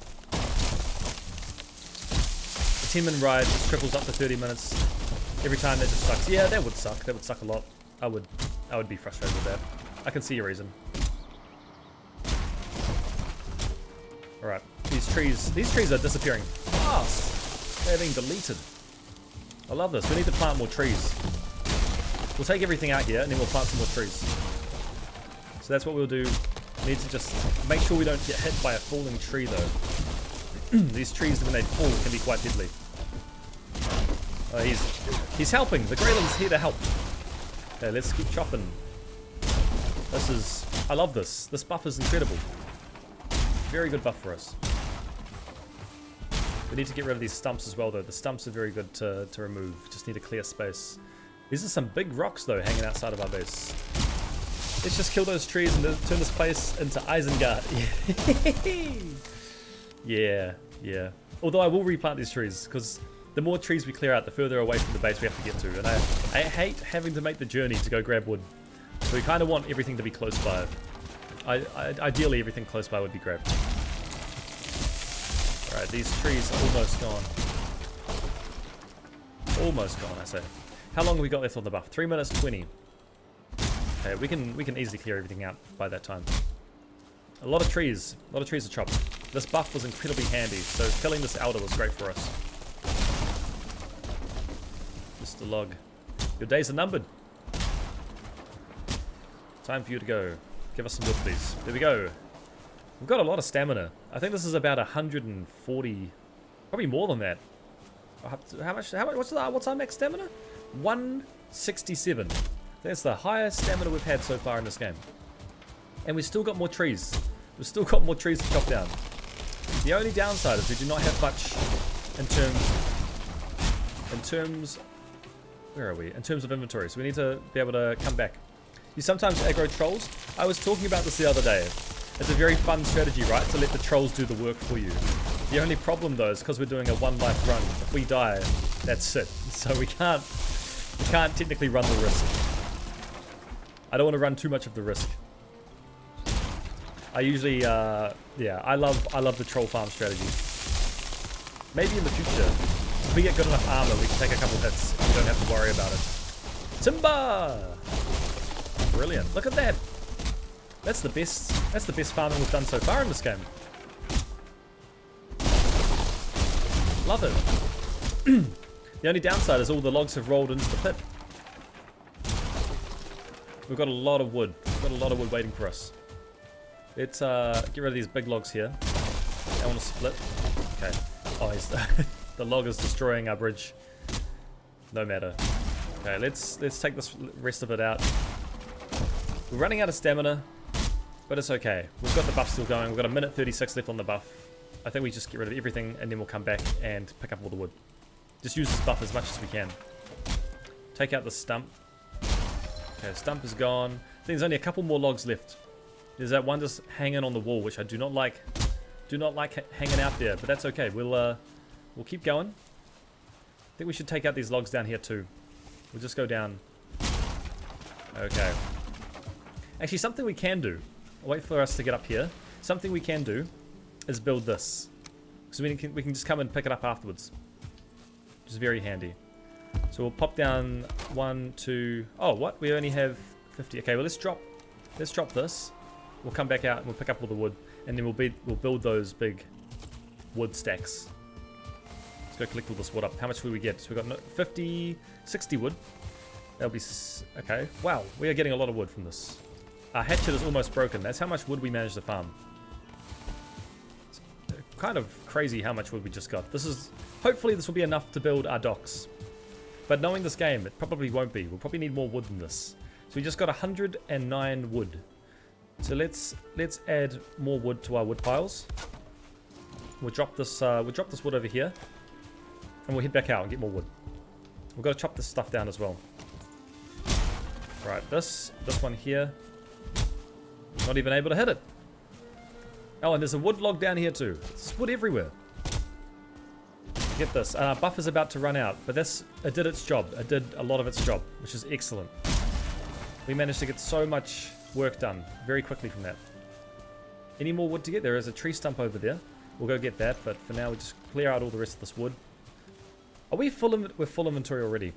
The 10-minute ride just triples up to 30 minutes. Every time that just sucks. Yeah, that would suck. That would suck a lot. I would be frustrated with that. I can see your reason. Alright, these trees are disappearing fast. They're being deleted. I love this. We need to plant more trees. We'll take everything out here and then we'll plant some more trees. So that's what we'll do. We need to just make sure we don't get hit by a falling tree though. These trees, when they fall, can be quite deadly. He's helping. The Greyland's here to help. Okay, let's keep chopping. I love this. This buff is incredible. Very good buff for us. We need to get rid of these stumps as well though. The stumps are very good to remove. Just need a clear space. These are some big rocks though hanging outside of our base. Let's just kill those trees and turn this place into Isengard. Yeah. Although I will replant these trees because the more trees we clear out, the further away from the base we have to get to. And I hate having to make the journey to go grab wood. So we kind of want everything to be close by. Ideally, everything close by would be grabbed. Alright, these trees are almost gone. Almost gone, I say. How long have we got left on the buff? 3 minutes 20. Okay, we can easily clear everything out by that time. A lot of trees to chop. This buff was incredibly handy, so killing this elder was great for us. Just a log. Your days are numbered. Time for you to go. Give us some wood, please. There we go. We've got a lot of stamina. I think this is about 140, probably more than that. How much? What's our max stamina? 167. That's the highest stamina we've had so far in this game. And we've still got more trees. We've still got more trees to chop down. The only downside is we do not have much in terms, where are we? In terms of inventory. So we need to be able to come back. You sometimes aggro trolls. I was talking about this the other day. It's a very fun strategy, right? To let the trolls do the work for you. The only problem though is because we're doing a one life run. If we die, that's it. So we can't technically run the risk. I don't want to run too much of the risk. I usually, yeah, I love the troll farm strategy. Maybe in the future, if we get good enough armor, we can take a couple hits. We don't have to worry about it. Timber! Brilliant. Look at that. That's the best farming we've done so far in this game. Love it. The only downside is all the logs have rolled into the pit. We've got a lot of wood. We've got a lot of wood waiting for us. Let's get rid of these big logs here. I want to split. Okay. Oh, the log is destroying our bridge. No matter. Okay, let's take this rest of it out. We're running out of stamina, but it's okay. We've got the buff still going. We've got a minute 36 left on the buff. I think we just get rid of everything and then we'll come back and pick up all the wood. Just use this buff as much as we can. Take out the stump. Okay, stump is gone. I think there's only a couple more logs left. There's that one just hanging on the wall, which I do not like. Do not like hanging out there, but that's okay. We'll keep going. I think we should take out these logs down here too. We'll just go down. Okay. Actually, something we can do. I'll wait for us to get up here. Something we can do is build this, because we can just come and pick it up afterwards, which is very handy. So we'll pop down 1, 2. Oh, what? We only have 50. Okay, well let's drop this. We'll come back out and we'll pick up all the wood, and then we'll build those big wood stacks. Let's go collect all this wood up. How much will we get? So we got 60 wood. That'll be okay. Wow, we are getting a lot of wood from this. Our hatchet is almost broken. That's how much wood we managed to farm. It's kind of crazy how much wood we just got. Hopefully this will be enough to build our docks. But knowing this game, it probably won't be. We'll probably need more wood than this. So we just got 109 wood. So let's add more wood to our wood piles. We'll drop this wood over here, and we'll head back out and get more wood. We've got to chop this stuff down as well. Right, this one here. Not even able to hit it. Oh, and there's a wood log down here too. There's wood everywhere. Get this. Our buff is about to run out, but it did its job. It did a lot of its job, which is excellent. We managed to get so much work done very quickly from that. Any more wood to get? There is a tree stump over there. We'll go get that, but for now we just clear out all the rest of this wood. Are we we're full inventory already?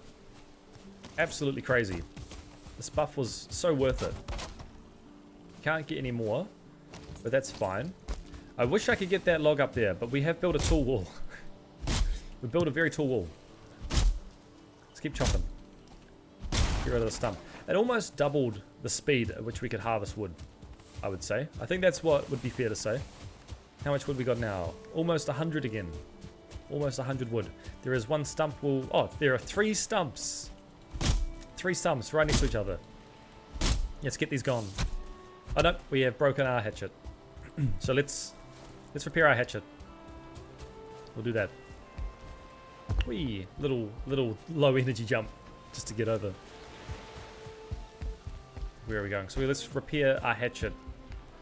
Absolutely crazy. This buff was so worth it. Can't get any more, but that's fine. I wish I could get that log up there, but we have built a tall wall. We built a very tall wall. Let's keep chopping. Get rid of the stump. It almost doubled the speed at which we could harvest wood, I would say. I think that's what would be fair to say. How much wood we got now? Almost 100 again. Almost 100 wood. There is one stump. Oh, there are 3 stumps. 3 stumps right next to each other. Let's get these gone. Oh no, we have broken our hatchet. So let's repair our hatchet. We'll do that. Whee! Little low energy jump just to get over. Where are we going? So let's repair our hatchet.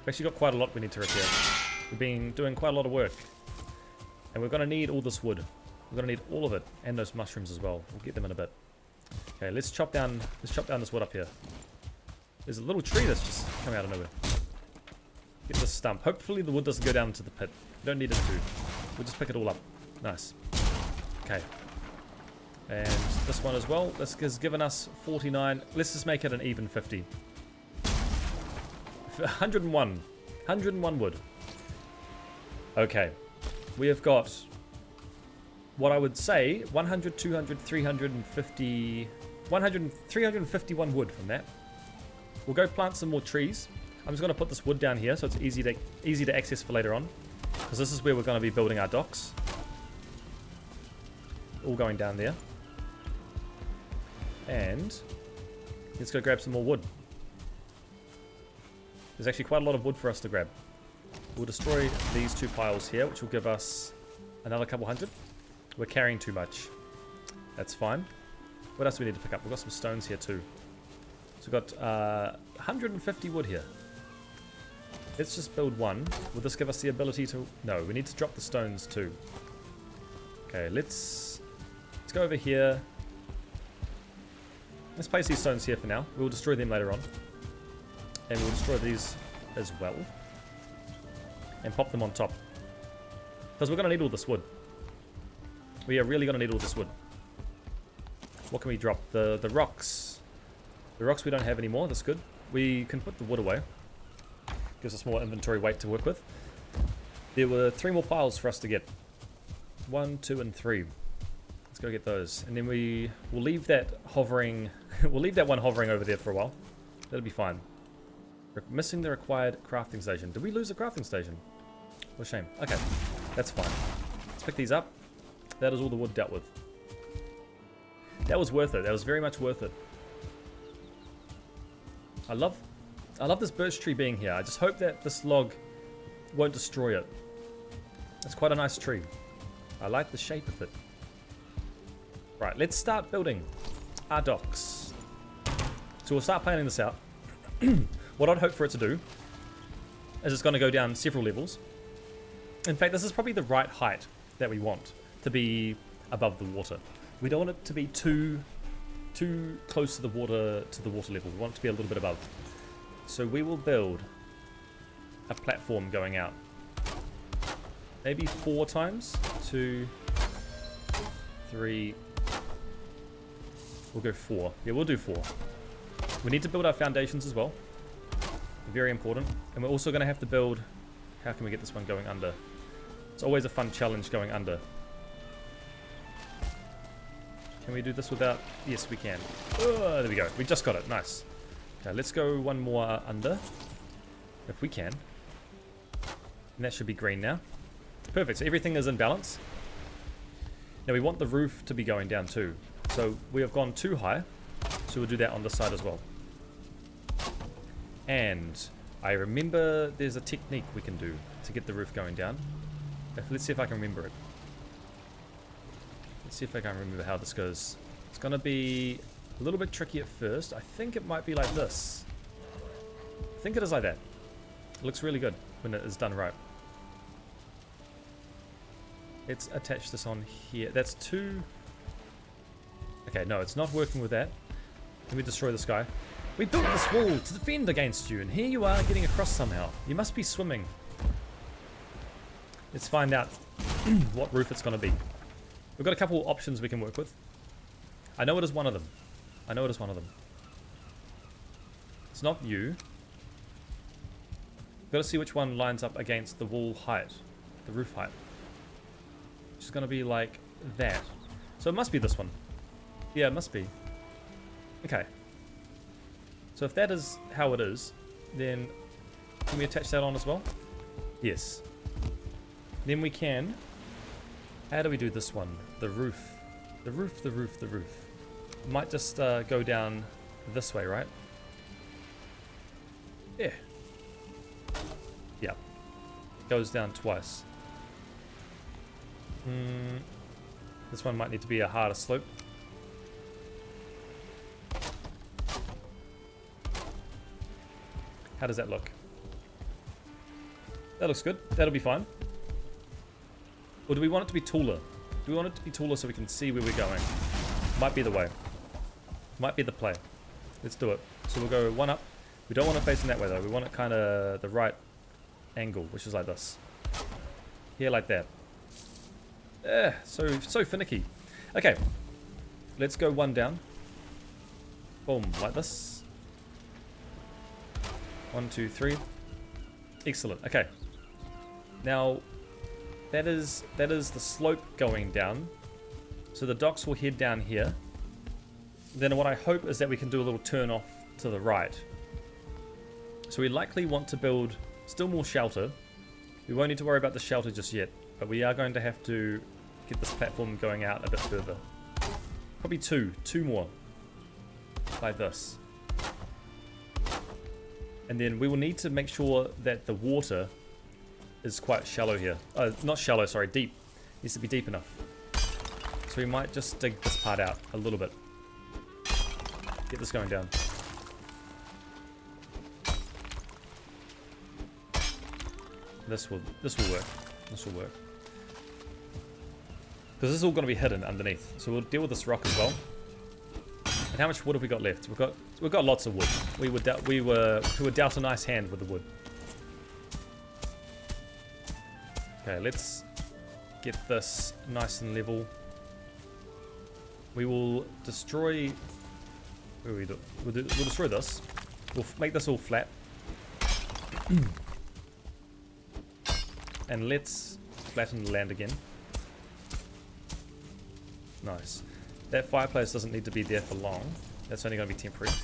We've actually got quite a lot we need to repair. We've been doing quite a lot of work. And we're going to need all this wood. We're going to need all of it. And those mushrooms as well. We'll get them in a bit. Okay, let's chop down this wood up here. There's a little tree that's just coming out of nowhere. Get this stump. Hopefully the wood doesn't go down into the pit. We don't need it to. We'll just pick it all up. Nice. Okay. And this one as well. This has given us 49. Let's just make it an even 50. 101. 101 wood. Okay. We have got what I would say 100, 200, 350, 100, 351 wood from that. We'll go plant some more trees. I'm just going to put this wood down here so it's easy to access for later on. Because this is where we're going to be building our docks. All going down there. And let's go grab some more wood. There's actually quite a lot of wood for us to grab. We'll destroy these 2 piles here, which will give us another couple hundred. We're carrying too much. That's fine. What else do we need to pick up? We've got some stones here too. So we've got 150 wood here. Let's just build one. Will this give us the ability to... No, we need to drop the stones too. Okay, let's go over here. Let's place these stones here for now. We'll destroy them later on. And we'll destroy these as well. And pop them on top. Because we're going to need all this wood. We are really going to need all this wood. What can we drop? The rocks. The rocks we don't have anymore. That's good. We can put the wood away. Gives us more inventory weight to work with. There were 3 more piles for us to get. 1, 2, and 3. Let's go get those. And then we'll leave that hovering... we'll leave that one hovering over there for a while. That'll be fine. We're missing the required crafting station. Did we lose a crafting station? What a shame. Okay, that's fine. Let's pick these up. That is all the wood dealt with. That was worth it. That was very much worth it. I love this birch tree being here. I just hope that this log won't destroy it. It's quite a nice tree. I like the shape of it. Right, let's start building our docks. So we'll start planning this out. What I'd hope for it to do is it's going to go down several levels. In fact, this is probably the right height that we want to be above the water. We don't want it to be too close to the water level. We want it to be a little bit above. So we will build a platform going out. Maybe 4 times. 2, 3. We'll go 4. Yeah, we'll do 4. We need to build our foundations as well. Very important. And we're also going to have to build... How can we get this one going under? It's always a fun challenge going under. Can we do this without... Yes, we can. Oh, there we go. We just got it. Nice. Okay, let's go one more under. If we can. And that should be green now. Perfect. So everything is in balance. Now we want the roof to be going down too. So we have gone too high. So we'll do that on this side as well. And I remember there's a technique we can do to get the roof going down. Let's see if I can remember it. Let's see if I can remember how this goes. It's going to be a little bit tricky at first. I think it might be like this. I think it is like that. It looks really good when it is done right. Let's attach this on here. That's too... Okay, no, it's not working with that. Let me destroy this guy. We built this wall to defend against you, and here you are getting across somehow. You must be swimming. Let's find out what roof it's going to be. We've got a couple options we can work with. I know it is one of them. I know it is one of them. It's not you. We've got to see which one lines up against the wall height, the roof height. Which is going to be like that. So it must be this one. Yeah, it must be. Okay. So if that is how it is, then can we attach that on as well? Yes. Then we can... How do we do this one? The roof. The roof, the roof, the roof. Might just go down this way, right? Yeah. Yeah. Goes down twice. This one might need to be a harder slope. How does that look? That looks good. That'll be fine. Or do we want it to be taller? Do we want it to be taller so we can see where we're going? Might be the way. Might be the play. Let's do it. So we'll go one up. We don't want it facing that way though. We want it kind of the right angle, which is like this. Here like that. So finicky. Okay. Let's go one down. Boom, like this. 1, 2, 3. Excellent. Okay. Now, that is the slope going down. So the docks will head down here. Then what I hope is that we can do a little turn off to the right. So we likely want to build still more shelter. We won't need to worry about the shelter just yet, but we are going to have to get this platform going out a bit further. Probably two more, like this. And then we will need to make sure that the water is quite shallow here. Not shallow, sorry, deep. It needs to be deep enough. So we might just dig this part out a little bit. Get this going down. This will work. This will work. Because this is all going to be hidden underneath. So we'll deal with this rock as well. And how much wood have we got left? We've got lots of wood. We were dealt a nice hand with the wood. Okay, let's get this nice and level. We will destroy. What do we do? We'll destroy this. We'll make this all flat. And let's flatten the land again. Nice. That fireplace doesn't need to be there for long. That's only going to be temporary.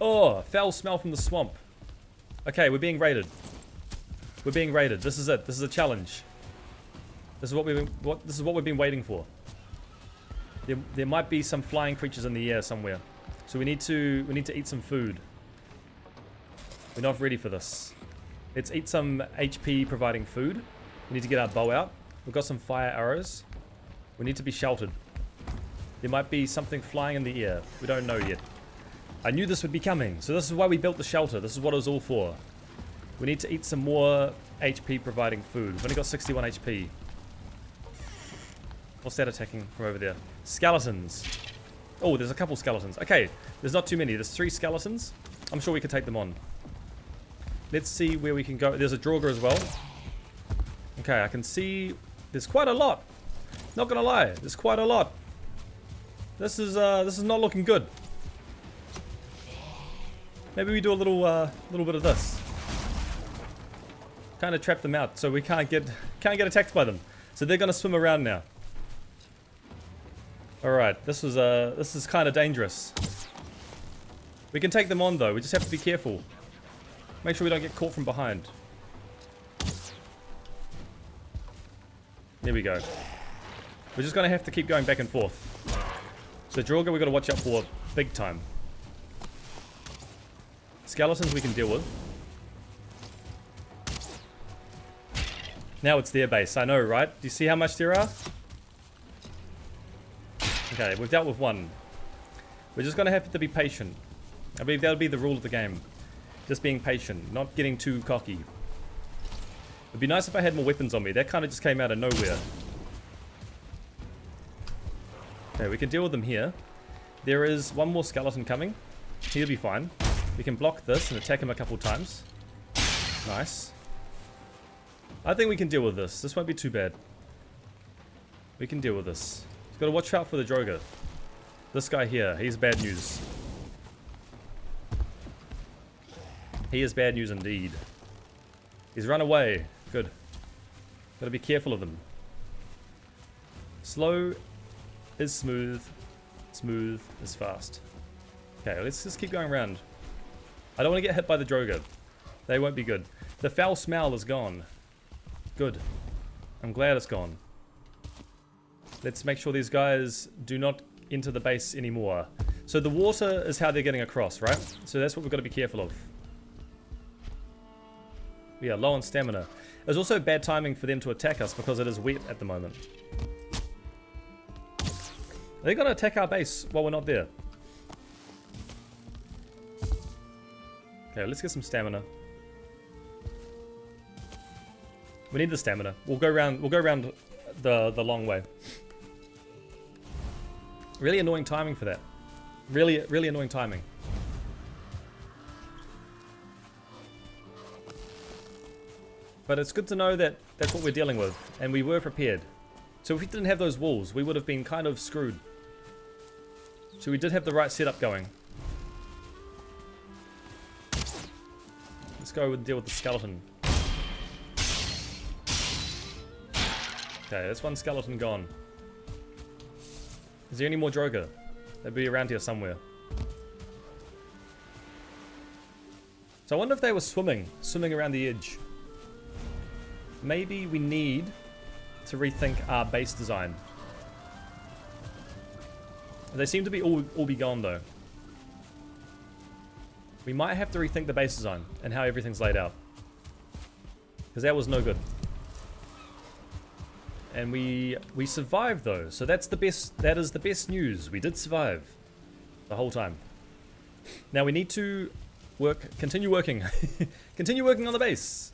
Oh, foul smell from the swamp. Okay, we're being raided. We're being raided. This is it. This is a challenge. This is what we've been waiting for. There might be some flying creatures in the air somewhere. So we need to eat some food. We're not ready for this. Let's eat some HP providing food. We need to get our bow out. We've got some fire arrows. We need to be sheltered. There might be something flying in the air. We don't know yet. I knew this would be coming. So this is why we built the shelter. This is what it was all for. We need to eat some more HP providing food. We've only got 61 HP. What's that attacking from over there? Skeletons. Oh, there's a couple skeletons. Okay, there's not too many. There's 3 skeletons. I'm sure we could take them on. Let's see where we can go. There's a Draugr as well. Okay, I can see there's quite a lot. Not gonna lie, there's quite a lot. This is not looking good. Maybe we do a little bit of this. Kind of trap them out so we can't get attacked by them. So they're gonna swim around now. All right, this is kind of dangerous. We can take them on though. We just have to be careful. Make sure we don't get caught from behind. There we go. We're just going to have to keep going back and forth. So Draugr we've got to watch out for big time. Skeletons we can deal with. Now it's their base. I know, right? Do you see how much there are? Okay, we've dealt with one. We're just going to have to be patient. I believe that'll be the rule of the game. Just being patient, not getting too cocky. It'd be nice if I had more weapons on me. That kind of just came out of nowhere. Okay, we can deal with them here. There is one more skeleton coming. He'll be fine. We can block this and attack him a couple times. Nice. I think we can deal with this. This won't be too bad. We can deal with this. Just gotta watch out for the Draugr. This guy here, he's bad news. He is bad news indeed. He's run away. Good. Gotta be careful of them. Slow is smooth. Smooth is fast. Okay, let's just keep going around. I don't want to get hit by the Draugr. They won't be good. The foul smell is gone. Good. I'm glad it's gone. Let's make sure these guys do not enter the base anymore. So the water is how they're getting across, right? So that's what we've got to be careful of. We are low on stamina. There's also bad timing for them to attack us because it is wet at the moment. Are they going to attack our base while we're not there? Okay, let's get some stamina. We need the stamina. We'll go around the long way. Really annoying timing for that. Really annoying timing. But it's good to know that that's what we're dealing with, and we were prepared. So if we didn't have those walls, we would have been kind of screwed. So we did have the right setup going. go and deal with the skeleton. Okay, that's one skeleton gone. Is there any more Droga? They'd be around here somewhere. So I wonder if they were swimming around the edge. Maybe we need to rethink our base design. They seem to be all be gone though. We might have to rethink the base design and how everything's laid out. Because that was no good. And we survived though, so that's the best. That is the best news. We did survive the whole time. Now we need to continue working, continue working on the base.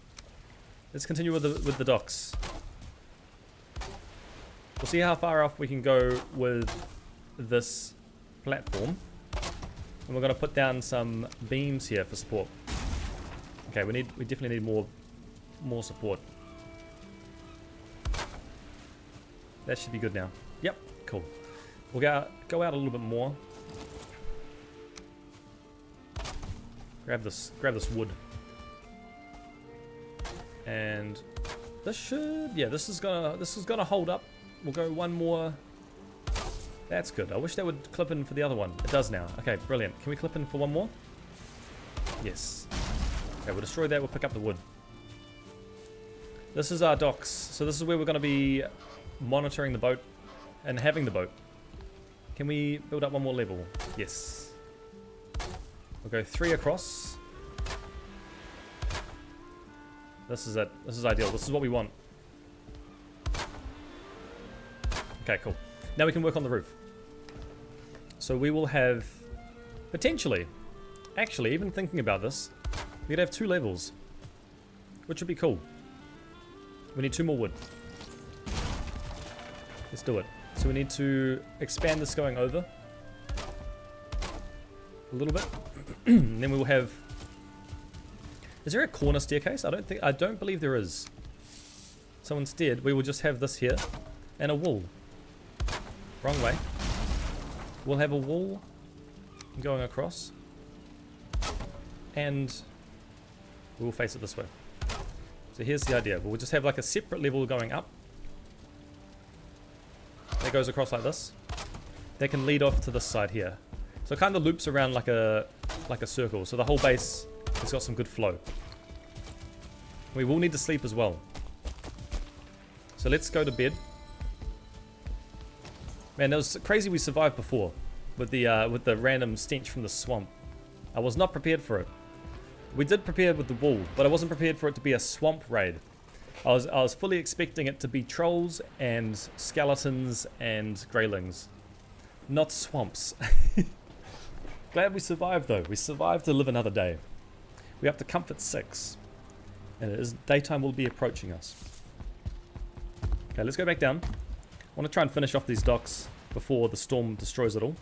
Let's continue with the docks. We'll see how far off we can go with this platform, and we're going to put down some beams here for support. Okay, we definitely need more support. That should be good now. Yep, cool. We'll go out a little bit more. Grab this wood. And this should, yeah, this is gonna hold up. We'll go one more. That's good. I wish that would clip in for the other one. It does now. Okay, brilliant. Can we clip in for one more? Yes. Okay, we'll destroy that. We'll pick up the wood. This is our docks. So this is where we're going to be monitoring the boat and having the boat. Can we build up one more level? Yes. We'll go 3 across. This is it. This is ideal. This is what we want. Okay, cool. Now we can work on the roof. So we will have, potentially, actually, even thinking about this, we could have 2 levels, which would be cool. We need 2 more wood. Let's do it. So we need to expand this going over a little bit. And then we will have, is there a corner staircase? I don't believe there is. So instead, we will just have this here and a wall. Wrong way. We'll have a wall going across, and we will face it this way. So here's the idea. We'll just have like a separate level going up that goes across like this. That can lead off to this side here. So it kind of loops around like a circle. So the whole base has got some good flow. We will need to sleep as well. So let's go to bed. Man, it was crazy we survived before with the random stench from the swamp. I was not prepared for it. We did prepare with the wall, but I wasn't prepared for it to be a swamp raid. I was fully expecting it to be trolls and skeletons and greylings, not swamps. Glad we survived though. We survived to live another day. We're up to comfort 6, and it is daytime will be approaching us. Okay, let's go back down. I want to try and finish off these docks before the storm destroys it all.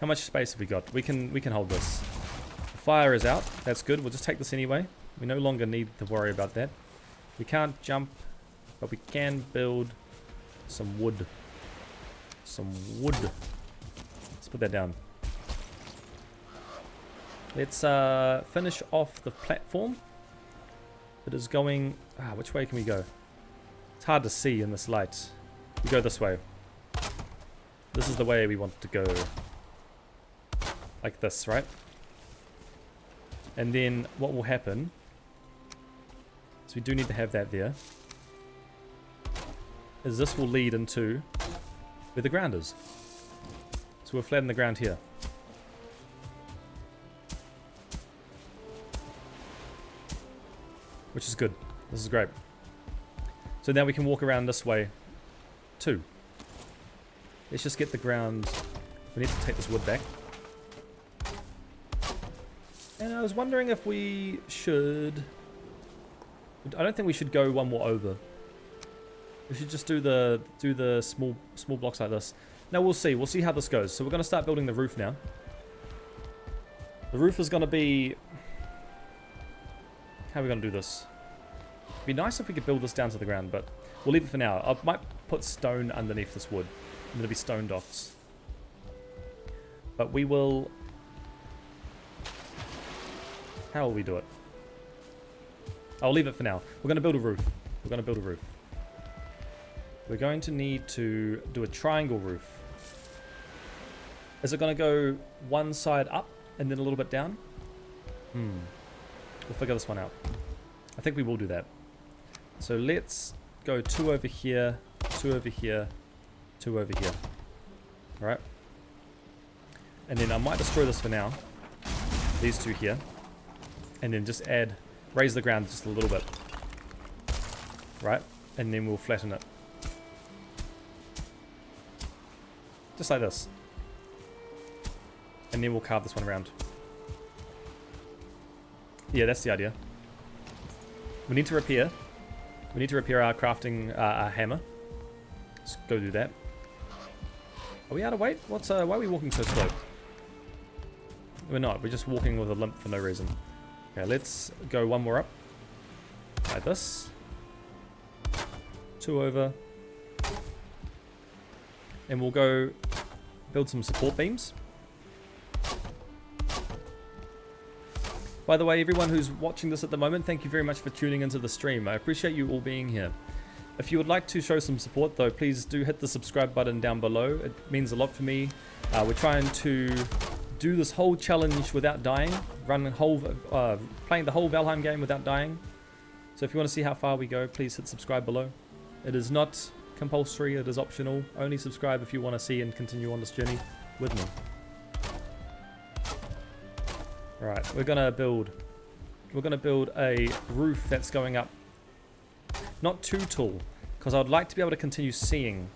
How much space have we got? We can hold this. The fire is out. That's good. We'll just take this anyway. We no longer need to worry about that. We can't jump, but we can build some wood. Some wood. Let's put that down. Let's finish off the platform. It is going... which way can we go? It's hard to see in this light. We go this way. This is the way we want to go. Like this, right? And then what will happen is we do need to have that there. Is this will lead into where the ground is. So we'll flatten the ground here. Which is good. This is great. So now we can walk around this way too. Let's just get the ground. We need to take this wood back. And I was wondering if we should... I don't think we should go one more over. We should just do the small blocks like this. Now we'll see. We'll see how this goes. So we're going to start building the roof now. The roof is going to be... How are we going to do this? It'd be nice if we could build this down to the ground, but we'll leave it for now. I might put stone underneath this wood. And there'll be stone docks. But we will... How will we do it? I'll leave it for now. We're going to build a roof. We're going to build a roof. We're going to need to do a triangle roof. Is it going to go one side up and then a little bit down? We'll figure this one out. I think we will do that. So let's go 2 over here, 2 over here, 2 over here. Alright. And then I might destroy this for now. These 2 here. And then just raise the ground just a little bit. Right? And then we'll flatten it. Just like this. And then we'll carve this one around. Yeah, that's the idea. We need to repair. We need to repair our crafting our hammer. Let's go do that. Are we out of weight? Why are we walking so slow? We're not. We're just walking with a limp for no reason. Okay, let's go one more up. Like this. 2 over. And we'll go build some support beams. By the way, everyone who's watching this at the moment, thank you very much for tuning into the stream. I appreciate you all being here. If you would like to show some support though, please do hit the subscribe button down below. It means a lot for me. We're trying to do this whole challenge without dying. Playing the whole Valheim game without dying. So if you want to see how far we go, please hit subscribe below. It is not compulsory, it is optional. Only subscribe if you want to see and continue on this journey with me. Right, we're gonna build a roof that's going up not too tall, because I'd like to be able to continue seeing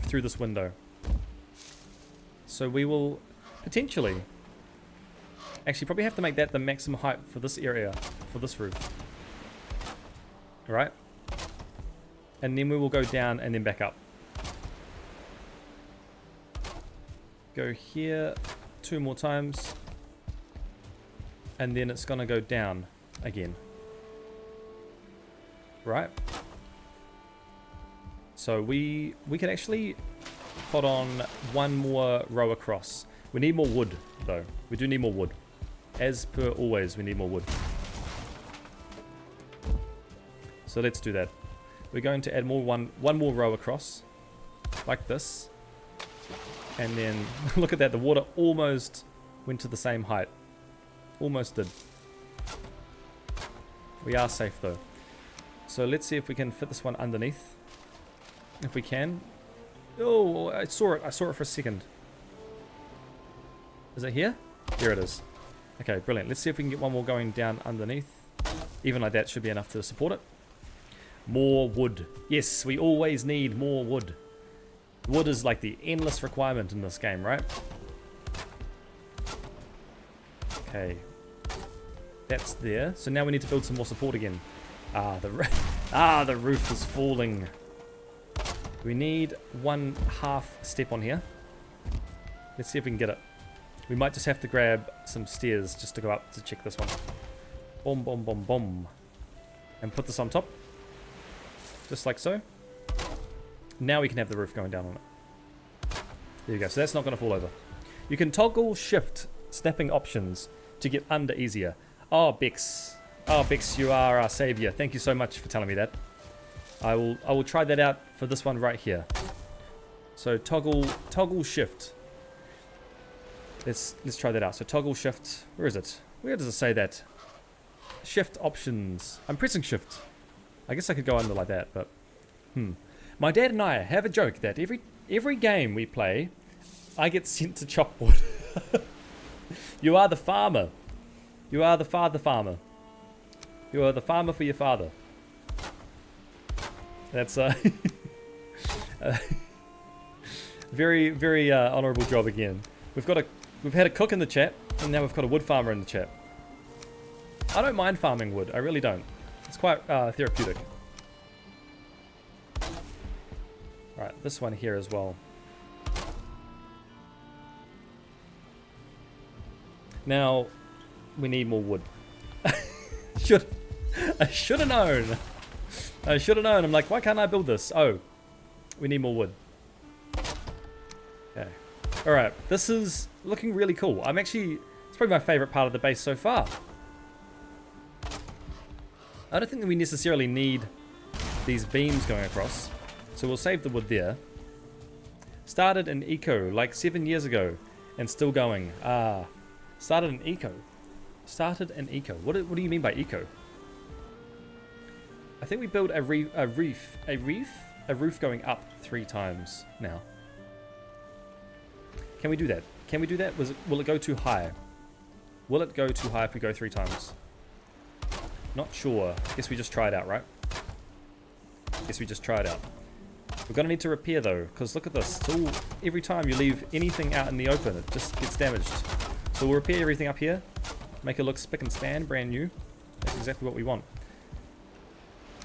through this window. So we will potentially actually probably have to make that the maximum height for this area, for this roof. Alright? And then we will go down and then back up. Go here 2 more times. And then it's going to go down again. Right? So we can actually put on 1 more row across. We need more wood, though. We do need more wood. As per always, we need more wood. So let's do that. We're going to add one more row across. Like this. And then, look at that. The water almost went to the same height. Almost did. We are safe though. So let's see if we can fit this one underneath. If we can. Oh, I saw it. I saw it for a second. Is it here? Here it is. Okay, brilliant. Let's see if we can get one more going down underneath. Even like that should be enough to support it. More wood. Yes, we always need more wood. Wood is like the endless requirement in this game, right? Okay. That's there. So now we need to build some more support again. The roof is falling. We need 1/2 step on here. Let's see if we can get it. We might just have to grab some stairs just to go up to check this one. Boom, boom, boom, boom. And put this on top. Just like so. Now we can have the roof going down on it. There you go. So that's not going to fall over. You can toggle shift snapping options to get under easier. Oh, Bex. Oh, Bex, you are our savior. Thank you so much for telling me that. I will try that out for this one right here. So toggle shift. Let's try that out. So toggle shift. Where is it? Where does it say that? Shift options. I'm pressing shift. I guess I could go under like that, but my dad and I have a joke that every game we play, I get sent to chop wood. You are the farmer. You are the farmer. You are the farmer for your father. That's very, very honourable job again. We've had a cook in the chat, and now we've got a wood farmer in the chat. I don't mind farming wood. I really don't. It's quite therapeutic. Right, this one here as well. Now, we need more wood. I should have known. I should have known. I'm like, why can't I build this? Oh, we need more wood. Okay. Alright, this is looking really cool. It's probably my favorite part of the base so far. I don't think that we necessarily need these beams going across. So we'll save the wood there. Started in eco like 7 years ago and still going. Ah, started in eco. Started in eco. What do you mean by eco? I think we built a roof going up 3 times now. Can we do that? Can we do that? Will it go too high? Will it go too high if we go 3 times? Not sure. Guess we just try it out, right? Guess we just try it out. We're going to need to repair though, because look at this. It's all, every time you leave anything out in the open, it just gets damaged. So we'll repair everything up here. Make it look spick and span, brand new. That's exactly what we want.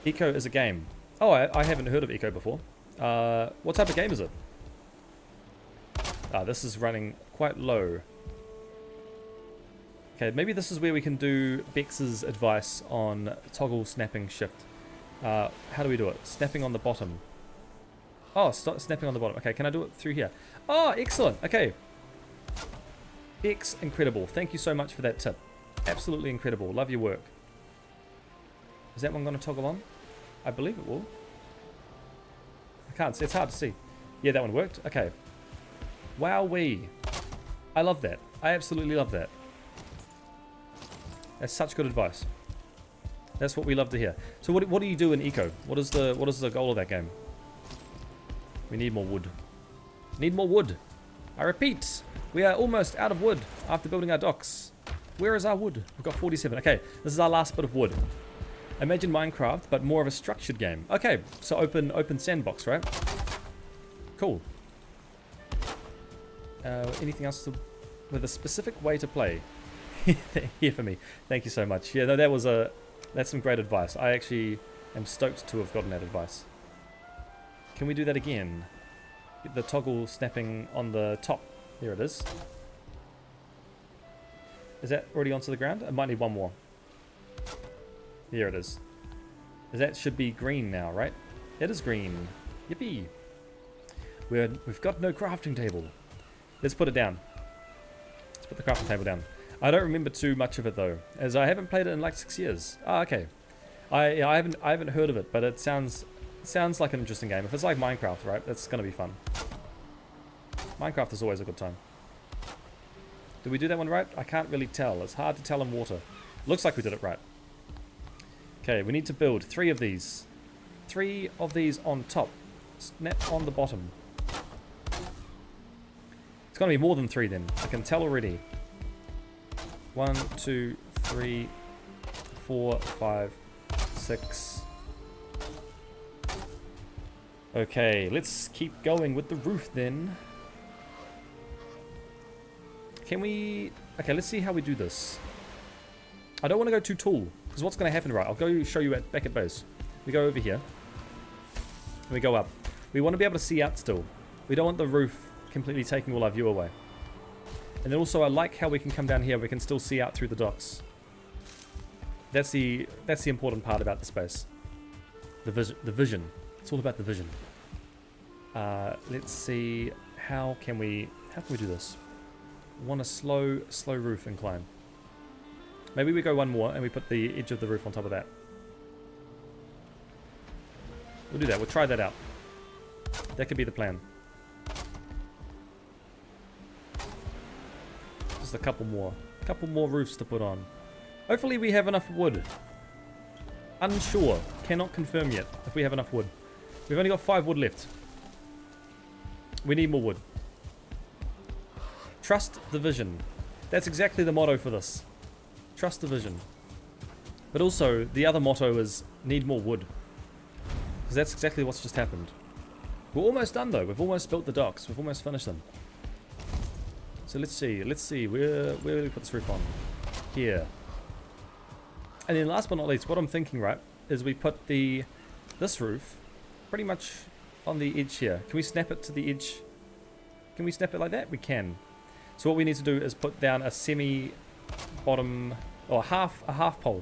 Eco is a game. Oh, I haven't heard of Eco before. What type of game is it? This is running quite low. Okay, maybe this is where we can do Bex's advice on toggle snapping shift. How do we do it? Snapping on the bottom. Oh, stop snapping on the bottom. Okay, can I do it through here? Oh, excellent. Okay. Bex, incredible. Thank you so much for that tip. Absolutely incredible. Love your work. Is that one going to toggle on? I believe it will. I can't see. It's hard to see. Yeah, that one worked. Okay. Wowee. I love that. I absolutely love that. That's such good advice. That's what we love to hear. So what do you do in eco? What is the goal of that game? We need more wood. Need more wood. I repeat, we are almost out of wood after building our docks. Where is our wood? We've got 47. Okay, this is our last bit of wood. Imagine Minecraft, but more of a structured game. Okay, so open sandbox, right? Cool. Anything else with a specific way to play? Here for me. Thank you so much. Yeah, no, that's some great advice. I actually am stoked to have gotten that advice. Can we do that again? The toggle snapping on the top. Here it is. Is that already onto the ground? I might need one more. Here it is. That should be green now, right? It is green. Yippee. We've got no crafting table. Let's put it down. Let's put the crafting table down. I don't remember too much of it though, as I haven't played it in like 6 years. Ah, okay. I haven't heard of it, but it sounds like an interesting game. If it's like Minecraft, right? That's gonna be fun. Minecraft is always a good time. Did we do that one right? I can't really tell. It's hard to tell in water. Looks like we did it right. Okay, we need to build 3 of these. 3 of these on top. Snap on the bottom. It's gonna be more than 3 then. I can tell already. 1, 2, 3, 4, 5, 6. Okay, let's keep going with the roof then. Can we... Okay, let's see how we do this. I don't want to go too tall, because what's going to happen, right? I'll go show you back at base. We go over here. And we go up. We want to be able to see out still. We don't want the roof completely taking all our view away. And then also I like how we can come down here. We can still see out through the docks. That's the important part about the space. The vision. It's all about the vision. Let's see. How can we do this? We want a slow roof incline. Maybe we go one more and we put the edge of the roof on top of that. We'll do that. We'll try that out. That could be the plan. Just a couple more roofs to put on. Hopefully we have enough wood. Unsure. Cannot confirm yet if we have enough wood. We've only got 5 wood left. We need more wood. Trust the vision. That's exactly the motto for this. Trust the vision. But also, the other motto is need more wood. Because that's exactly what's just happened. We're almost done though. We've almost built the docks. We've almost finished them. So let's see. Where do we put this roof on? Here. And then last but not least, what I'm thinking, right, is we put this roof pretty much on the edge here. Can we snap it to the edge? Can we snap it like that? We can. So what we need to do is put down a semi-bottom, or a half pole,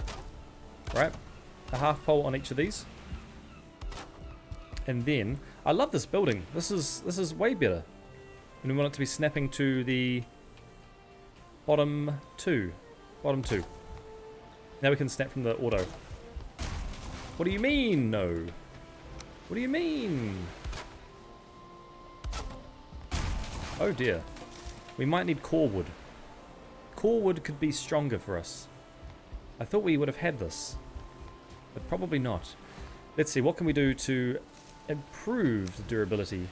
right? A half pole on each of these. And then, I love this building. This is way better. And we want it to be snapping to the bottom two. Bottom 2. Now we can snap from the auto. What do you mean, no? What do you mean? Oh dear. We might need core wood. Core wood could be stronger for us. I thought we would have had this, but probably not. Let's see, what can we do to improve the durability?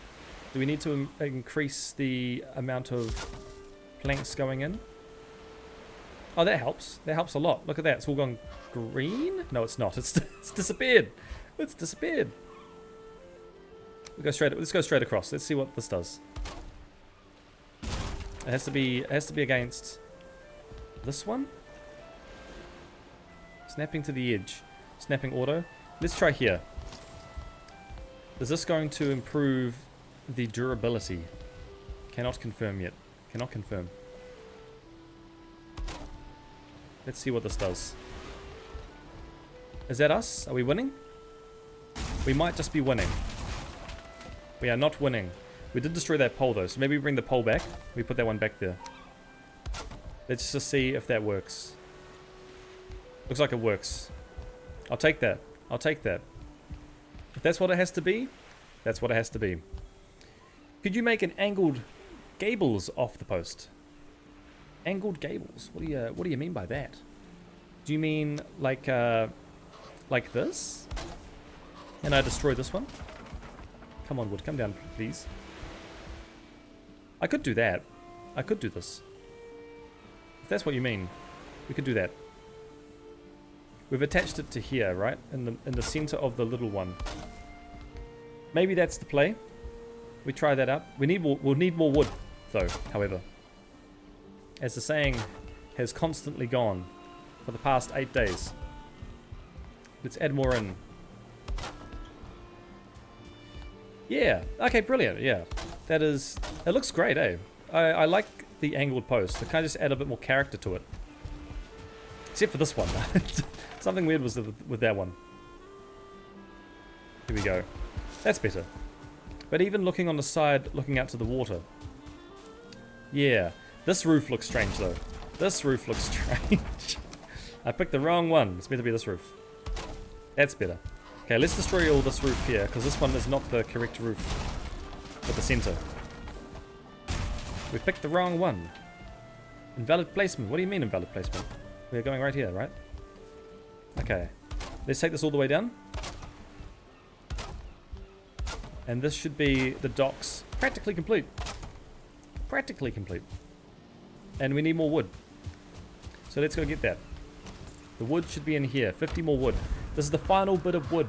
Do we need to increase the amount of planks going in? Oh, that helps. That helps a lot. Look at that. It's all gone green? No, it's not. It's disappeared. It's disappeared. Let's go straight across. Let's see what this does. It has to be against this one. Snapping to the edge. Snapping auto. Let's try here. Is this going to improve the durability? Cannot confirm yet. Cannot confirm. Let's see what this does. Is that us? Are we winning? We might just be winning. We are not winning. We did destroy that pole though, so maybe we bring the pole back. We put that one back there. Let's just see if that works. Looks like it works. I'll take that. I'll take that. If that's what it has to be, that's what it has to be. Could you make an angled gables off the post? Angled gables? What do you mean by that? Do you mean like this? And I destroy this one? Come on, wood, come down, please. I could do that. I could do this. If that's what you mean, we could do that. We've attached it to here, right? In the center of the little one. Maybe that's the play. We try that out. We'll need more wood, though, however. As the saying has constantly gone for the past 8 days. Let's add more in. Yeah. Okay, brilliant. Yeah. That is... It looks great, eh? I like the angled post. It kind of just add a bit more character to it. Except for this one. Something weird was with that one. Here we go. That's better. But even looking on the side, looking out to the water. Yeah. This roof looks strange, though. This roof looks strange. I picked the wrong one. It's meant to be this roof. That's better. Okay, let's destroy all this roof here, because this one is not the correct roof for the center. We picked the wrong one. Invalid placement. What do you mean invalid placement? We're going right here, right? Okay. Let's take this all the way down. And this should be the docks. Practically complete. Practically complete. And we need more wood. So let's go get that. The wood should be in here. 50 more wood. This is the final bit of wood.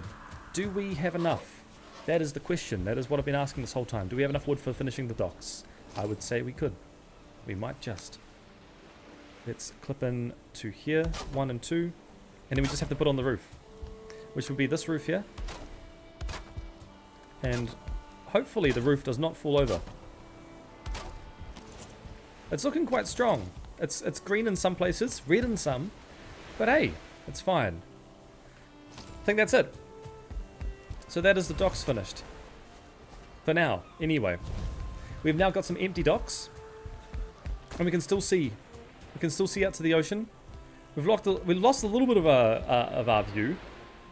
Do we have enough? That is the question. That is what I've been asking this whole time. Do we have enough wood for finishing the docks? I would say we could. We might just. Let's clip in to here. 1 and 2. And then we just have to put on the roof. Which would be this roof here. And hopefully the roof does not fall over. It's looking quite strong. It's green in some places, red in some. But hey, it's fine. I think that's it. So that is the docks finished. For now, anyway. We've now got some empty docks. And we can still see. We can still see out to the ocean. We lost a little bit of our view.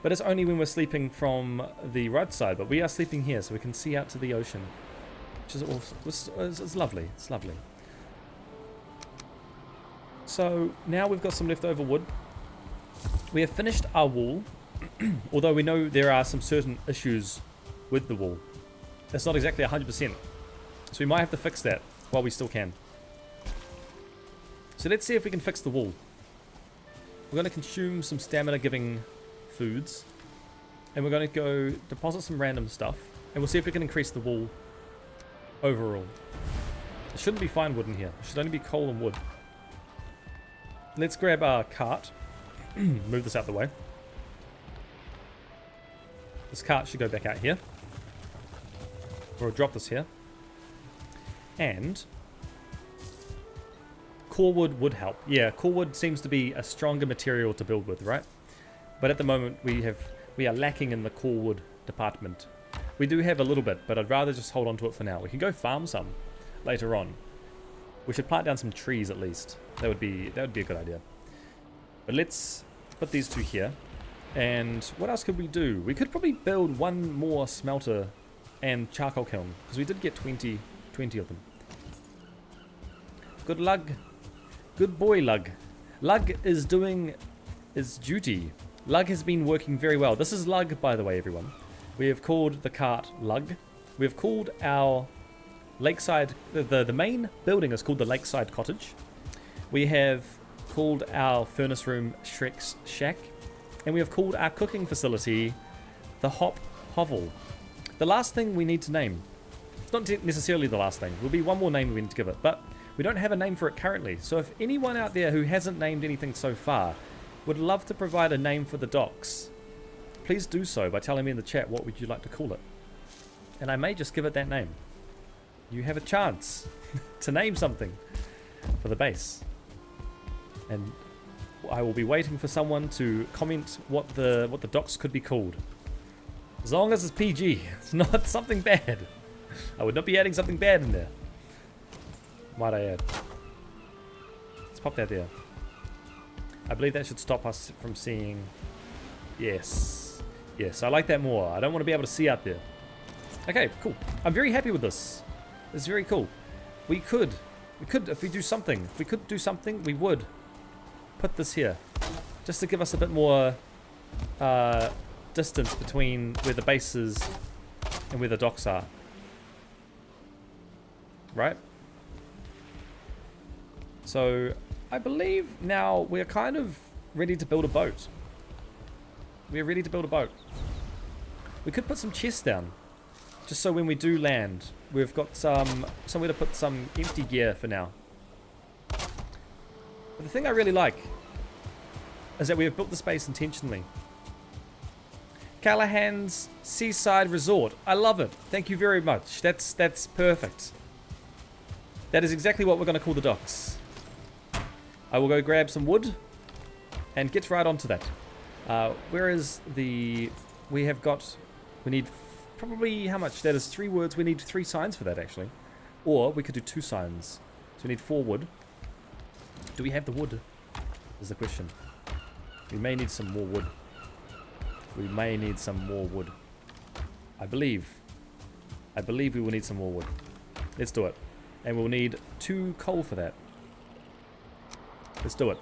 But it's only when we're sleeping from the right side. But we are sleeping here, so we can see out to the ocean. Which is awesome. It's lovely. It's lovely. So now we've got some leftover wood. We have finished our wall. Although we know there are some certain issues with the wall. It's not exactly 100%. So we might have to fix that while we still can. So let's see if we can fix the wall. We're going to consume some stamina giving foods. And we're going to go deposit some random stuff. And we'll see if we can increase the wall overall. There shouldn't be fine wood in here. It should only be coal and wood. Let's grab our cart. Move this out the way. This cart should go back out here. Or drop this here. And core wood would help. Yeah, core wood seems to be a stronger material to build with, right? But at the moment we are lacking in the core wood department. We do have a little bit, but I'd rather just hold on to it for now. We can go farm some later on. We should plant down some trees at least. That would be a good idea. But let's put these two here. And what else could we do? We could probably build one more smelter and charcoal kiln, because we did get 20 of them. Good Lug. Good boy, Lug. Lug is doing his duty. Lug has been working very well. This is Lug, by the way, everyone. We have called the cart Lug. We have called our lakeside... The main building is called the Lakeside Cottage. We have called our furnace room Shrek's Shack. And we have called our cooking facility the Hop Hovel. The last thing we need to name. It's not necessarily the last thing. There'll be one more name we need to give it. But we don't have a name for it currently. So if anyone out there who hasn't named anything so far would love to provide a name for the docks, please do so by telling me in the chat what would you like to call it. And I may just give it that name. You have a chance to name something for the base. And I will be waiting for someone to comment what the docks could be called. As long as it's PG, it's not something bad. I would not be adding something bad in there. Might I add. Let's pop that there. I believe that should stop us from seeing... Yes. Yes, I like that more. I don't want to be able to see out there. Okay, cool. I'm very happy with this. It's very cool. We could, if we do something, if we could do something, we would put this here. Just to give us a bit more distance between where the base is and where the docks are. Right? So, I believe now we're kind of ready to build a boat. We're ready to build a boat. We could put some chests down. Just so when we do land, we've got somewhere to put some empty gear for now. But the thing I really like is that we have built the space intentionally. Callahan's Seaside Resort. I love it. Thank you very much. That's perfect. That is exactly what we're going to call the docks. I will go grab some wood and get right onto that. Where is the... We need probably how much? That is 3 words. We need 3 signs for that, actually. Or we could do 2 signs. So we need 4 wood. Do we have the wood? Is the question. We may need some more wood. We may need some more wood. I believe we will need some more wood. Let's do it. And we'll need 2 coal for that. Let's do it.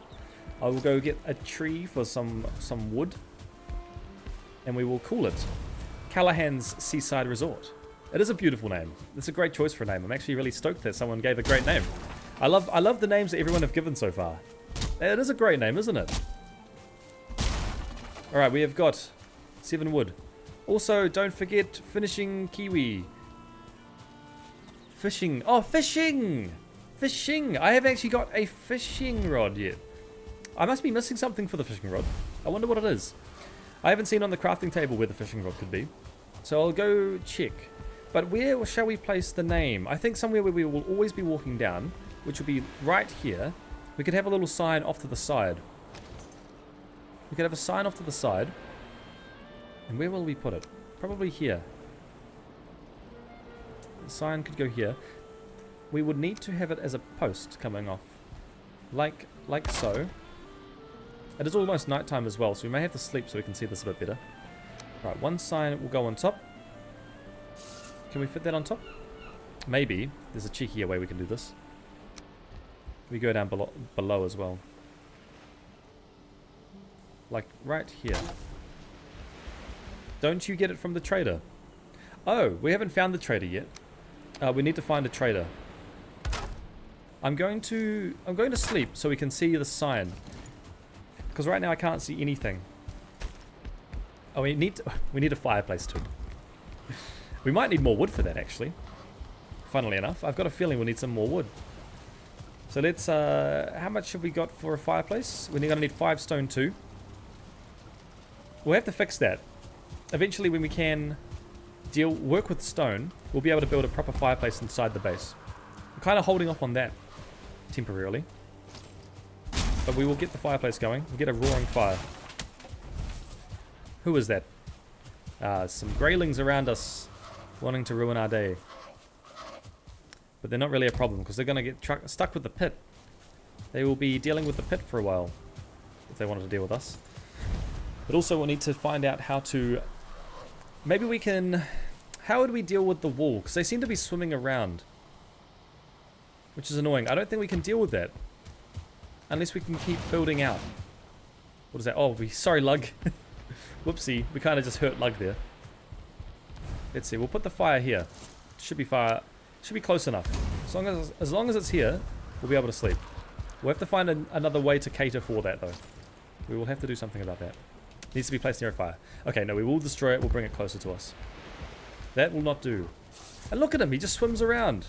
I will go get a tree for some wood. And we will call it Callahan's Seaside Resort. It is a beautiful name. It's a great choice for a name. I'm actually really stoked that someone gave a great name. I love the names that everyone have given so far. It is a great name, isn't it? Alright, we have got 7 wood. Also, don't forget finishing kiwi. Fishing. Oh, fishing! Fishing! I haven't actually got a fishing rod yet. I must be missing something for the fishing rod. I wonder what it is. I haven't seen on the crafting table where the fishing rod could be. So I'll go check. But where shall we place the name? I think somewhere where we will always be walking down, which will be right here. We could have a little sign off to the side. We could have a sign off to the side. And where will we put it? Probably here. The sign could go here. We would need to have it as a post coming off. Like so. It is almost nighttime as well, so we may have to sleep so we can see this a bit better. Right, one sign will go on top. Can we fit that on top? Maybe. There's a cheekier way we can do this. We go down below as well. Like right here. Don't you get it from the trader? Oh, we haven't found the trader yet. We need to find a trader. I'm going to sleep so we can see the sign. Because right now I can't see anything. Oh, we need a fireplace too. We might need more wood for that, actually. Funnily enough, I've got a feeling we'll need some more wood. So let's, how much have we got for a fireplace? We're going to need 5 stone too. We'll have to fix that. Eventually, when we can work with stone, we'll be able to build a proper fireplace inside the base. We're kind of holding off on that temporarily. But we will get the fireplace going. We'll get a roaring fire. Who is that? Some greylings around us wanting to ruin our day. But they're not really a problem because they're going to get stuck with the pit. They will be dealing with the pit for a while if they wanted to deal with us. But also we'll need to find out how to... Maybe we can... How would we deal with the wall? Because they seem to be swimming around. Which is annoying. I don't think we can deal with that. Unless we can keep building out. What is that? Oh, sorry, Lug. Whoopsie. We kind of just hurt Lug there. Let's see. We'll put the fire here. Should be fire. Should be close enough. As long as it's here, we'll be able to sleep. We'll have to find another way to cater for that, though. We will have to do something about that. It needs to be placed near a fire. Okay, no, we will destroy it. We'll bring it closer to us. That will not do. And look at him. He just swims around.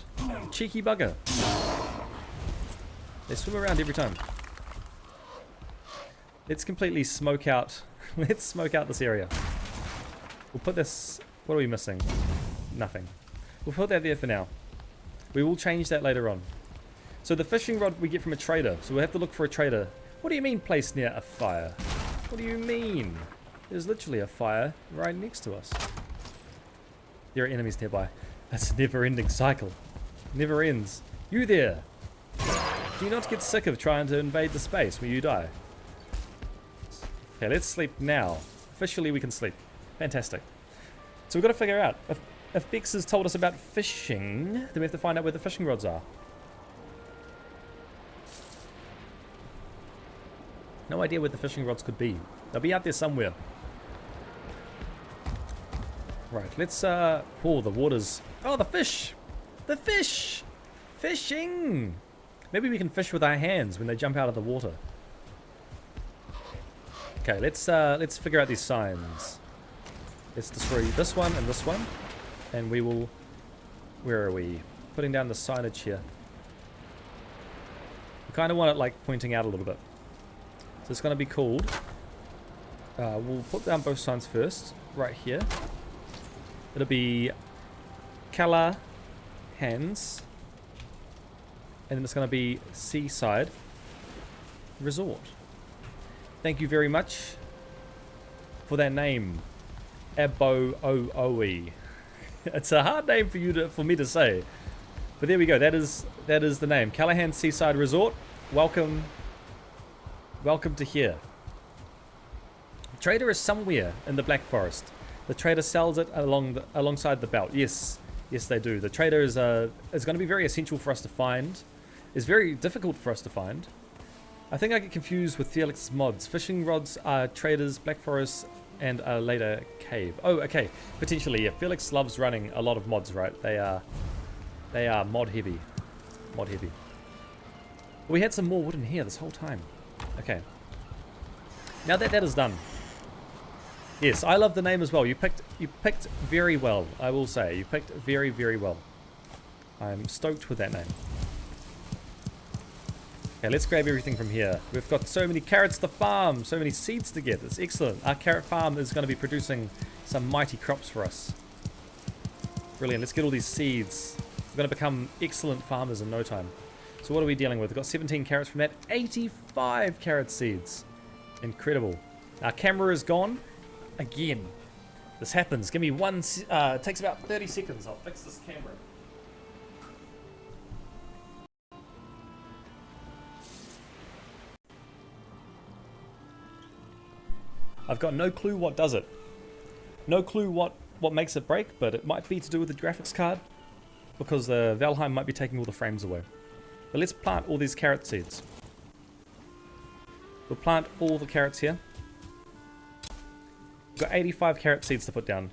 Cheeky bugger. They swim around every time. Let's completely smoke out. Let's smoke out this area. We'll put this... What are we missing? Nothing. We'll put that there for now. We will change that later on. So the fishing rod we get from a trader. So we'll have to look for a trader. What do you mean placed near a fire? What do you mean? There's literally a fire right next to us. There are enemies nearby. That's a never-ending cycle. Never ends. You there! Do you not get sick of trying to invade the space where you die? Okay, let's sleep now. Officially we can sleep. Fantastic. So we've got to figure out. If Bex has told us about fishing, then we have to find out where the fishing rods are. No idea where the fishing rods could be. They'll be out there somewhere. Right, let's, oh, the water's... Oh, the fish! The fish! Fishing! Maybe we can fish with our hands when they jump out of the water. Okay, let's figure out these signs. Let's destroy this one and this one. And we will... Where are we? Putting down the signage here. We kind of want it, like, pointing out a little bit. So it's going to be called... we'll put down both signs first. Right here. It'll be... Kala Hands. And then it's going to be Seaside Resort. Thank you very much for that name. Abo-o-o-e. It's a hard name for me to say. But there we go. That is the name. Callahan Seaside Resort. Welcome to here. The trader is somewhere in the Black Forest. The trader sells it alongside the belt. Yes, they do. The trader is going to be very essential for us to find. It's very difficult for us to find. I think I get confused with Felix's mods. Fishing rods are traders, Black Forest, and a later cave. Oh, okay. Potentially, yeah. Felix loves running a lot of mods, right? They are mod heavy. Mod heavy. We had some more wood in here this whole time. Okay. Now that is done. Yes, I love the name as well. You picked very well, I will say. You picked very, very well. I'm stoked with that name. Okay, let's grab everything from here. We've got so many carrots to farm, so many seeds to get. It's excellent. Our carrot farm is going to be producing some mighty crops for us. Brilliant. Let's get all these seeds. We're going to become excellent farmers in no time. So what are we dealing with? We've got 17 carrots from that. 85 carrot seeds. Incredible. Our camera is gone. Again. This happens. Give me one... it takes about 30 seconds. I'll fix this camera. I've got no clue what does it. No clue what makes it break, but it might be to do with the graphics card. Because the Valheim might be taking all the frames away. But let's plant all these carrot seeds. We'll plant all the carrots here. We've got 85 carrot seeds to put down.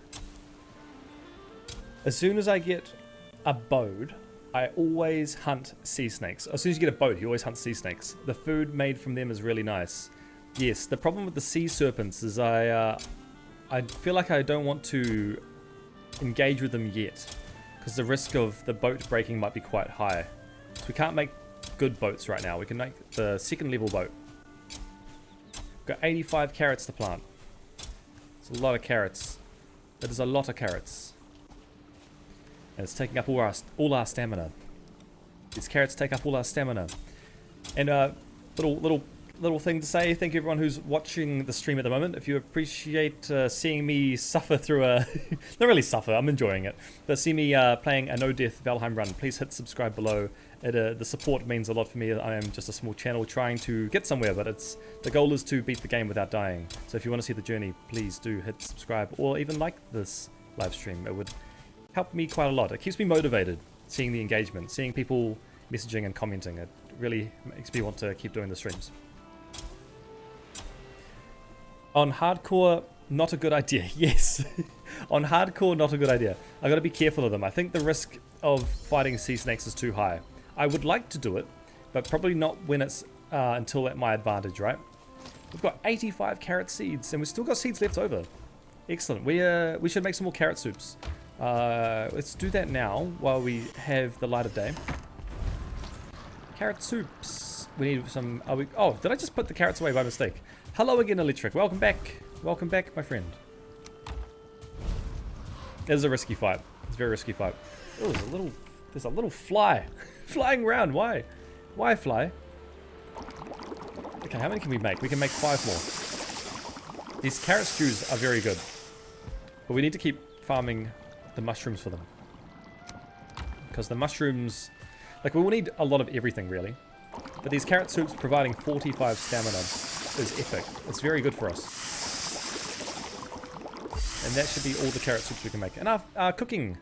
As soon as I get a boat, I always hunt sea snakes. As soon as you get a boat, you always hunt sea snakes. The food made from them is really nice. Yes, the problem with the sea serpents is I feel like I don't want to engage with them yet. Because the risk of the boat breaking might be quite high. So we can't make good boats right now. We can make the second level boat. We've got 85 carrots to plant. It's a lot of carrots. That is a lot of carrots. And it's taking up all our stamina. These carrots take up all our stamina. And little thing to say, thank you everyone who's watching the stream at the moment. If you appreciate seeing me suffer through a... not really suffer, I'm enjoying it. But see me playing a no-death Valheim run, please hit subscribe below The support means a lot for me. I am just a small channel trying to get somewhere, but the goal is to beat the game without dying. So if you want to see the journey, please do hit subscribe or even like this live stream. It would help me quite a lot. It keeps me motivated, seeing the engagement, seeing people messaging and commenting. It really makes me want to keep doing the streams. On hardcore, not a good idea. Yes. On hardcore, not a good idea. I gotta be careful of them. I think the risk of fighting sea snakes is too high. I would like to do it, but probably not when it's until at my advantage, right? We've got 85 carrot seeds, and we've still got seeds left over. Excellent. We should make some more carrot soups. Let's do that now while we have the light of day. Carrot soups. We need some. Oh, did I just put the carrots away by mistake? Hello again, Electric. Welcome back. Welcome back, my friend. This is a risky fight. It's a very risky fight. Oh, there's a little fly flying around. Why? Why fly? Okay, how many can we make? We can make 5 more. These carrot stews are very good, but we need to keep farming the mushrooms for them, because the mushrooms, like, we will need a lot of everything really, but these carrot soups providing 45 stamina is epic. It's very good for us. And that should be all the carrot soups we can make. And our cooking.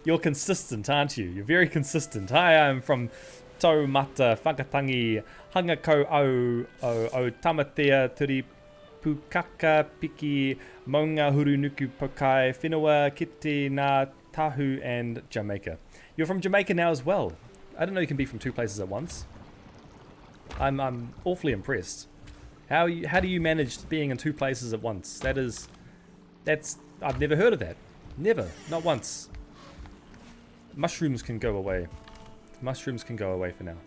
You're consistent, aren't you? You're very consistent. Hi, I'm from Taumata, Whakatangi, Hangako o Tamatea, Turi Pukaka, Piki, Maunga, Hurunuku, Pokai, Whenua, Kite, Ngā Tahu, and Jamaica. You're from Jamaica now as well. I didn't know you can be from 2 places at once. I'm awfully impressed. How do you manage being in 2 places at once? I've never heard of that. Never, not once. Mushrooms can go away. Mushrooms can go away for now.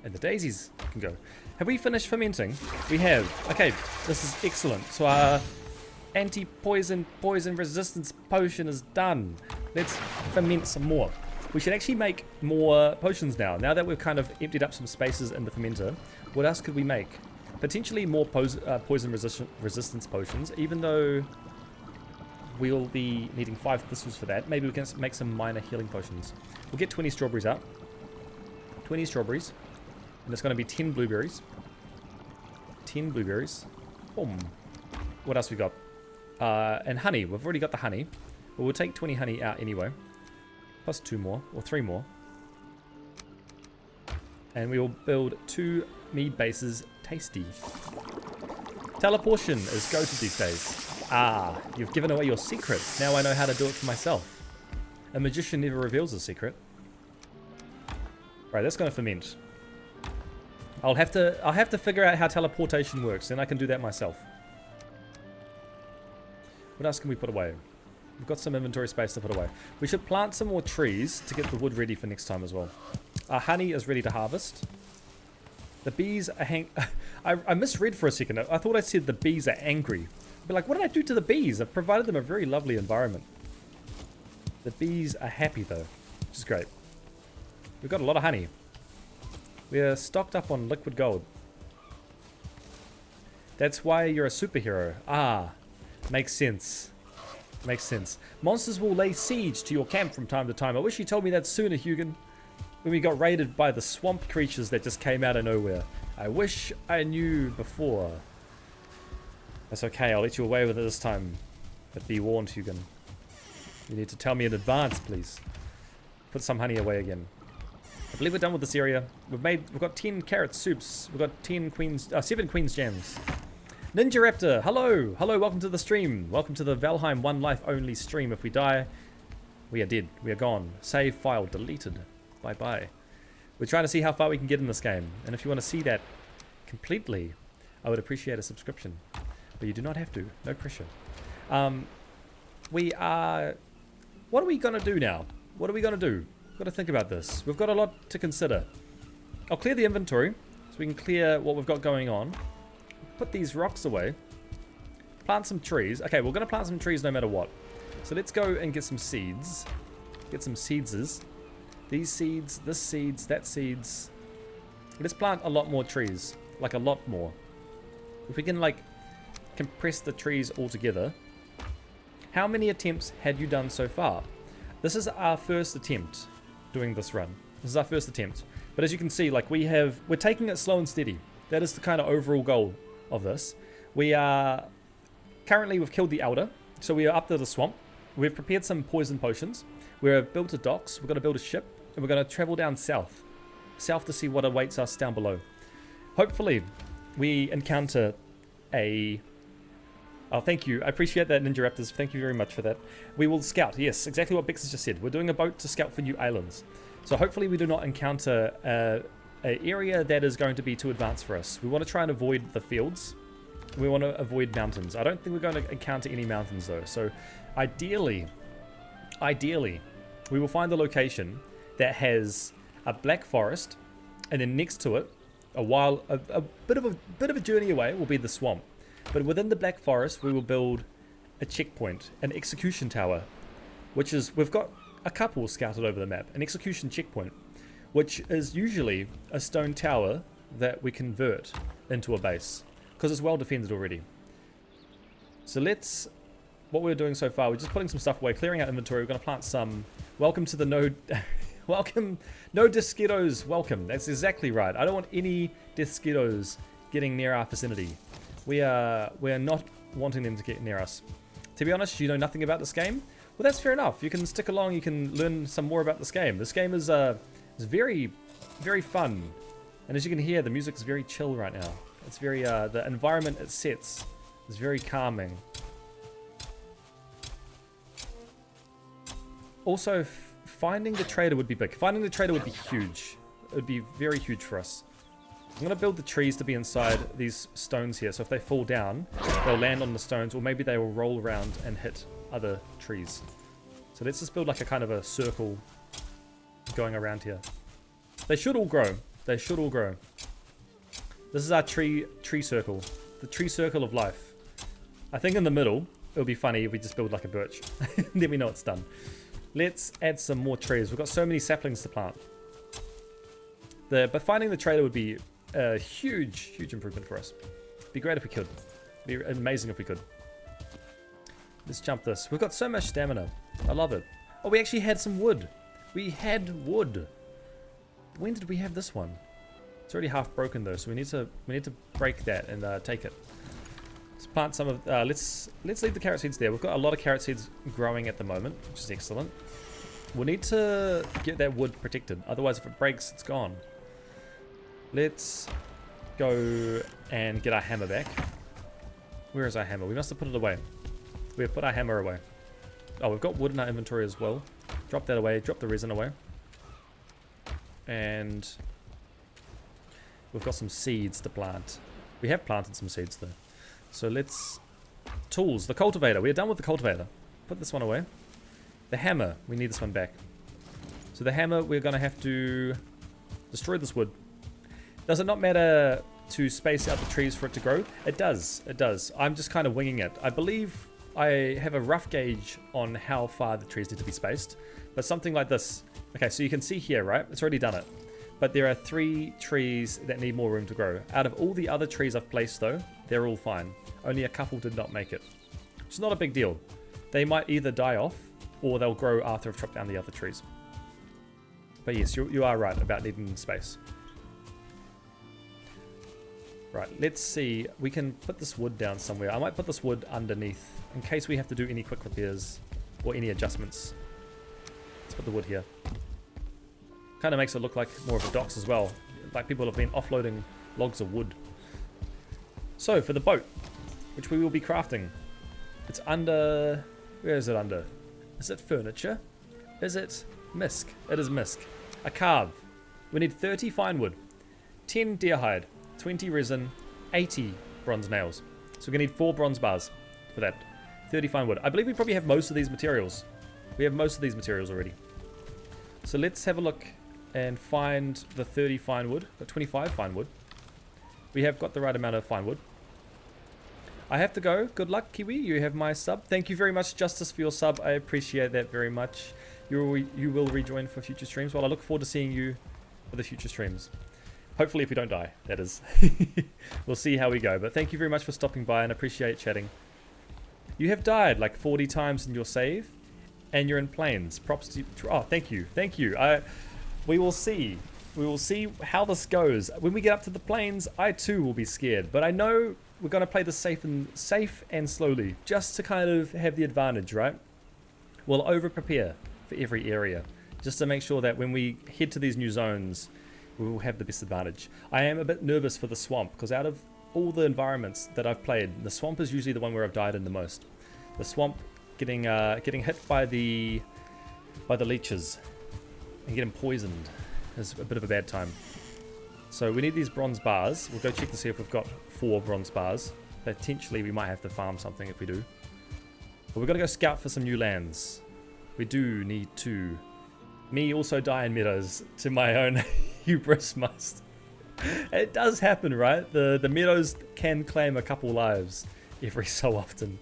And the daisies can go. Have we finished fermenting? We have. Okay, this is excellent. So our anti-poison resistance potion is done. Let's ferment some more. We should actually make more potions now. Now that we've kind of emptied up some spaces in the fermenter, what else could we make? Potentially more poison resistance potions, even though we'll be needing 5 thistles for that. Maybe we can make some minor healing potions. We'll get 20 strawberries out. 20 strawberries. And it's going to be 10 blueberries. 10 blueberries. Boom. What else we got? And honey. We've already got the honey. But we'll take 20 honey out anyway. Plus 2 more. Or 3 more. And we will build 2 mead bases. Tasty. Teleportation is go-to these days. Ah, you've given away your secret. Now I know how to do it for myself. A magician never reveals a secret. Right, that's going to ferment. I'll have to figure out how teleportation works, then I can do that myself. What else can we put away? We've got some inventory space to put away. We should plant some more trees to get the wood ready for next time as well. Our honey is ready to harvest. The bees are I misread for a second. I thought I said the bees are angry. But like, what did I do to the bees? I've provided them a very lovely environment. The bees are happy though, which is great. We've got a lot of honey. We're stocked up on liquid gold. That's why you're a superhero. Ah, makes sense. Makes sense. Monsters will lay siege to your camp from time to time. I wish you told me that sooner, Hugin. When we got raided by the swamp creatures that just came out of nowhere. I wish I knew before. That's okay, I'll let you away with it this time. But be warned, Hugin. You need to tell me in advance, please. Put some honey away again. I believe we're done with this area. We've got 10 carrot soups. We've got 7 queen's gems. Ninja Raptor, hello! Hello, welcome to the stream. Welcome to the Valheim One Life Only stream. If we die, we are dead. We are gone. Save file deleted. Bye-bye. We're trying to see how far we can get in this game. And if you want to see that completely, I would appreciate a subscription. But you do not have to. No pressure. What are we going to do now? What are we going to do? We've got to think about this. We've got a lot to consider. I'll clear the inventory so we can clear what we've got going on. Put these rocks away. Plant some trees. Okay, we're going to plant some trees no matter what. So let's go and get some seeds. Get some seedses. These seeds, this seeds, that seeds. Let's plant a lot more trees. Like a lot more. If we can like compress the trees all together. How many attempts had you done so far? This is our first attempt doing this run. This is our first attempt. But as you can see, like we're taking it slow and steady. That is the kind of overall goal of this. We've killed the Elder, so we are up to the swamp. We've prepared some poison potions. We've built a docks. We're going to build a ship, and we're going to travel down south to see what awaits us down below. Hopefully, we encounter a... Oh, thank you. I appreciate that, Ninja Raptors. Thank you very much for that. We will scout. Yes, exactly what Bex has just said. We're doing a boat to scout for new islands. So hopefully we do not encounter an area that is going to be too advanced for us. We want to try and avoid the fields. We want to avoid mountains. I don't think we're going to encounter any mountains though. So ideally, we will find the location that has a black forest, and then next to it, a bit of a journey away will be the swamp. But within the black forest, we will build a checkpoint, an execution tower, which is, we've got a couple scouted over the map, an execution checkpoint, which is usually a stone tower that we convert into a base, because it's well defended already. So what we're doing so far, we're just putting some stuff away, clearing out inventory. We're going to plant some. Welcome to the node. Welcome, no Desquittos, welcome. That's exactly right. I don't want any Desquittos getting near our vicinity. We are not wanting them to get near us. To be honest, you know nothing about this game? Well, that's fair enough. You can stick along, you can learn some more about this game. This game is very, very fun. And as you can hear, the music's very chill right now. It's very, the environment it sets is very calming. Also, finding the trader would be big. Finding the trader would be huge. It would be very huge for us. I'm going to build the trees to be inside these stones here, so if they fall down, they'll land on the stones, or maybe they will roll around and hit other trees. So let's just build like a kind of a circle going around here. They should all grow. They should all grow. This is our tree circle. The tree circle of life. I think in the middle, it'll be funny if we just build like a birch. Then we know it's done. Let's add some more trees. We've got so many saplings to plant. But finding the trader would be a huge improvement for us. It'd be great if we could. It'd be amazing if we could. Let's jump this. We've got so much stamina. I love it. Oh, we actually had some wood. We had wood. When did we have this one? It's already half broken though, so we need to break that and take it. Let's plant some of. Let's leave the carrot seeds there. We've got a lot of carrot seeds growing at the moment, which is excellent. We'll need to get that wood protected. Otherwise, if it breaks, it's gone. Let's go and get our hammer back. Where is our hammer? We must have put it away. We have put our hammer away. Oh, we've got wood in our inventory as well. Drop that away. Drop the resin away. And we've got some seeds to plant. We have planted some seeds though. So let's... Tools. The cultivator. We are done with the cultivator. Put this one away. The hammer. We need this one back. So the hammer, we're going to have to destroy this wood. Does it not matter to space out the trees for it to grow? It does. It does. I'm just kind of winging it. I believe I have a rough gauge on how far the trees need to be spaced. But something like this. Okay, so you can see here, right? It's already done it. But there are 3 trees that need more room to grow. Out of all the other trees I've placed though, they're all fine. Only a couple did not make it. It's not a big deal. They might either die off or they'll grow after I've chopped down the other trees. But yes, you are right about needing space. Right, let's see. We can put this wood down somewhere. I might put this wood underneath in case we have to do any quick repairs or any adjustments. Let's put the wood here. Kind of makes it look like more of a docks as well. Like people have been offloading logs of wood. So for the boat, which we will be crafting, it's under... Where is it under? Is it furniture? Is it misc? It is misc. A carve. We need 30 fine wood, 10 deer hide, 20 resin, 80 bronze nails. So we're going to need 4 bronze bars for that. 30 fine wood. I believe we probably have most of these materials. We have most of these materials already. So let's have a look and find the 30 fine wood. Got 25 fine wood. We have got the right amount of fine wood. I have to go. Good luck, Kiwi. You have my sub. Thank you very much, Justice, for your sub. I appreciate that very much. You will rejoin for future streams. Well, I look forward to seeing you for the future streams. Hopefully if we don't die, that is. We'll see how we go. But thank you very much for stopping by and appreciate chatting. You have died like 40 times in your save. and you're in plains. Props to you. Oh, thank you. Thank you. We will see. We will see how this goes. When we get up to the plains, I too will be scared. But I know we're going to play this safe and slowly, just to kind of have the advantage, right? We'll over-prepare for every area, just to make sure that when we head to these new zones, we will have the best advantage. I am a bit nervous for the swamp, because out of all the environments that I've played, the swamp is usually the one where I've died in the most. The swamp getting hit by the leeches and getting poisoned is a bit of a bad time. So we need these bronze bars. We'll go check to see if we've got 4 bronze bars. Potentially we might have to farm something if we do. But we've got to go scout for some new lands. We do need to. Me also die in meadows to my own hubris must. It does happen, right? The meadows can claim a couple lives every so often.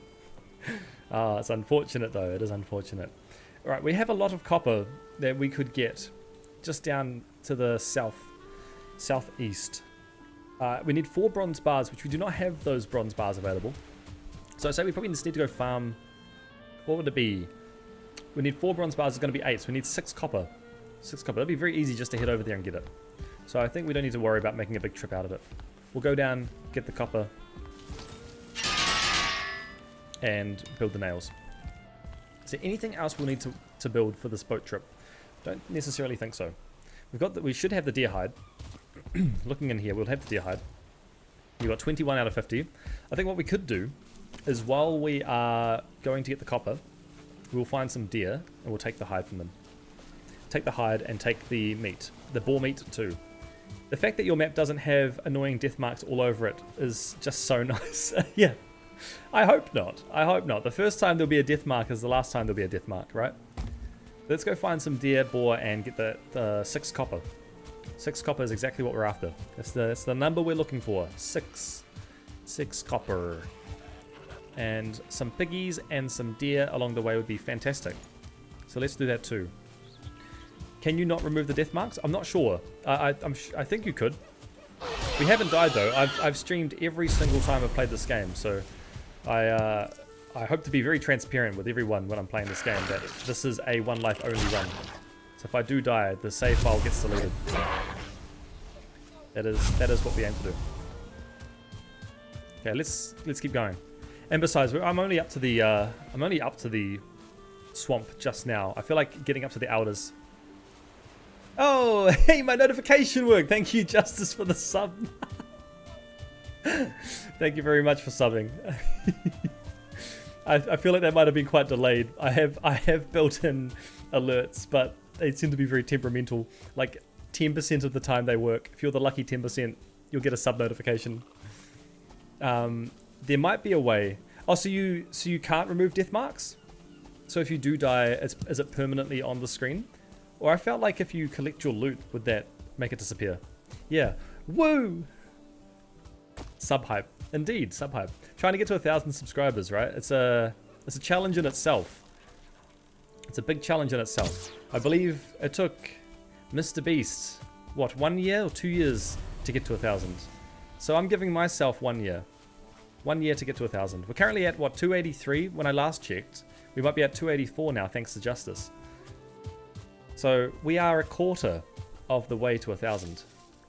It's unfortunate though, it is unfortunate. Alright, we have a lot of copper that we could get just down to the southeast. We need 4 bronze bars, which we do not have those bronze bars available. So I say we probably just need to go farm. What would it be? We need 4 bronze bars, it's going to be 8, so we need 6 copper. 6 copper, that'd be very easy just to head over there and get it. So I think we don't need to worry about making a big trip out of it. We'll go down, get the copper, and build the nails. Is there anything else we'll need to build for this boat trip? Don't necessarily think so. We should have the deer hide. Looking in here, we'll have the deer hide. You've got 21 out of 50. I think what we could do is while we are going to get the copper, we'll find some deer and we'll take the hide from them. Take the hide and take the meat. The boar meat too. The fact that your map doesn't have annoying death marks all over it is just so nice. Yeah. I hope not. I hope not. The first time there'll be a death mark is the last time there'll be a death mark, right? Let's go find some deer, boar, and get the 6 copper. 6 copper is exactly what we're after. That's the number we're looking for. 6 copper. And some piggies and some deer along the way would be fantastic. So let's do that too. Can you not remove the death marks? I'm not sure. I think you could. We haven't died though. I've streamed every single time I've played this game, so I hope to be very transparent with everyone when I'm playing this game that this is a one life only run. So if I do die, the save file gets deleted. That is what we aim to do. Okay, let's keep going. And besides, I'm only up to the swamp just now. I feel like getting up to the elders. Oh, hey, my notification worked. Thank you, Justice, for the sub. Thank you very much for subbing. I feel like that might have been quite delayed. I have built-in alerts, but they seem to be very temperamental. Like 10% of the time they work. If you're the lucky 10%, you'll get a sub notification. There might be a way. Oh, so you can't remove death marks? So if you do die, is it permanently on the screen? Or I felt like if you collect your loot, would that make it disappear? Yeah. Woo! Sub hype. Indeed, sub hype. Trying to get to 1,000 subscribers, right? It's a challenge in itself. It's a big challenge in itself. I believe it took Mr. Beast, what, 1 year or 2 years to get to 1,000. So I'm giving myself 1 year. 1 year to get to 1,000. We're currently at, what, 283 when I last checked. We might be at 284 now, thanks to Justice. So we are a quarter of the way to 1,000,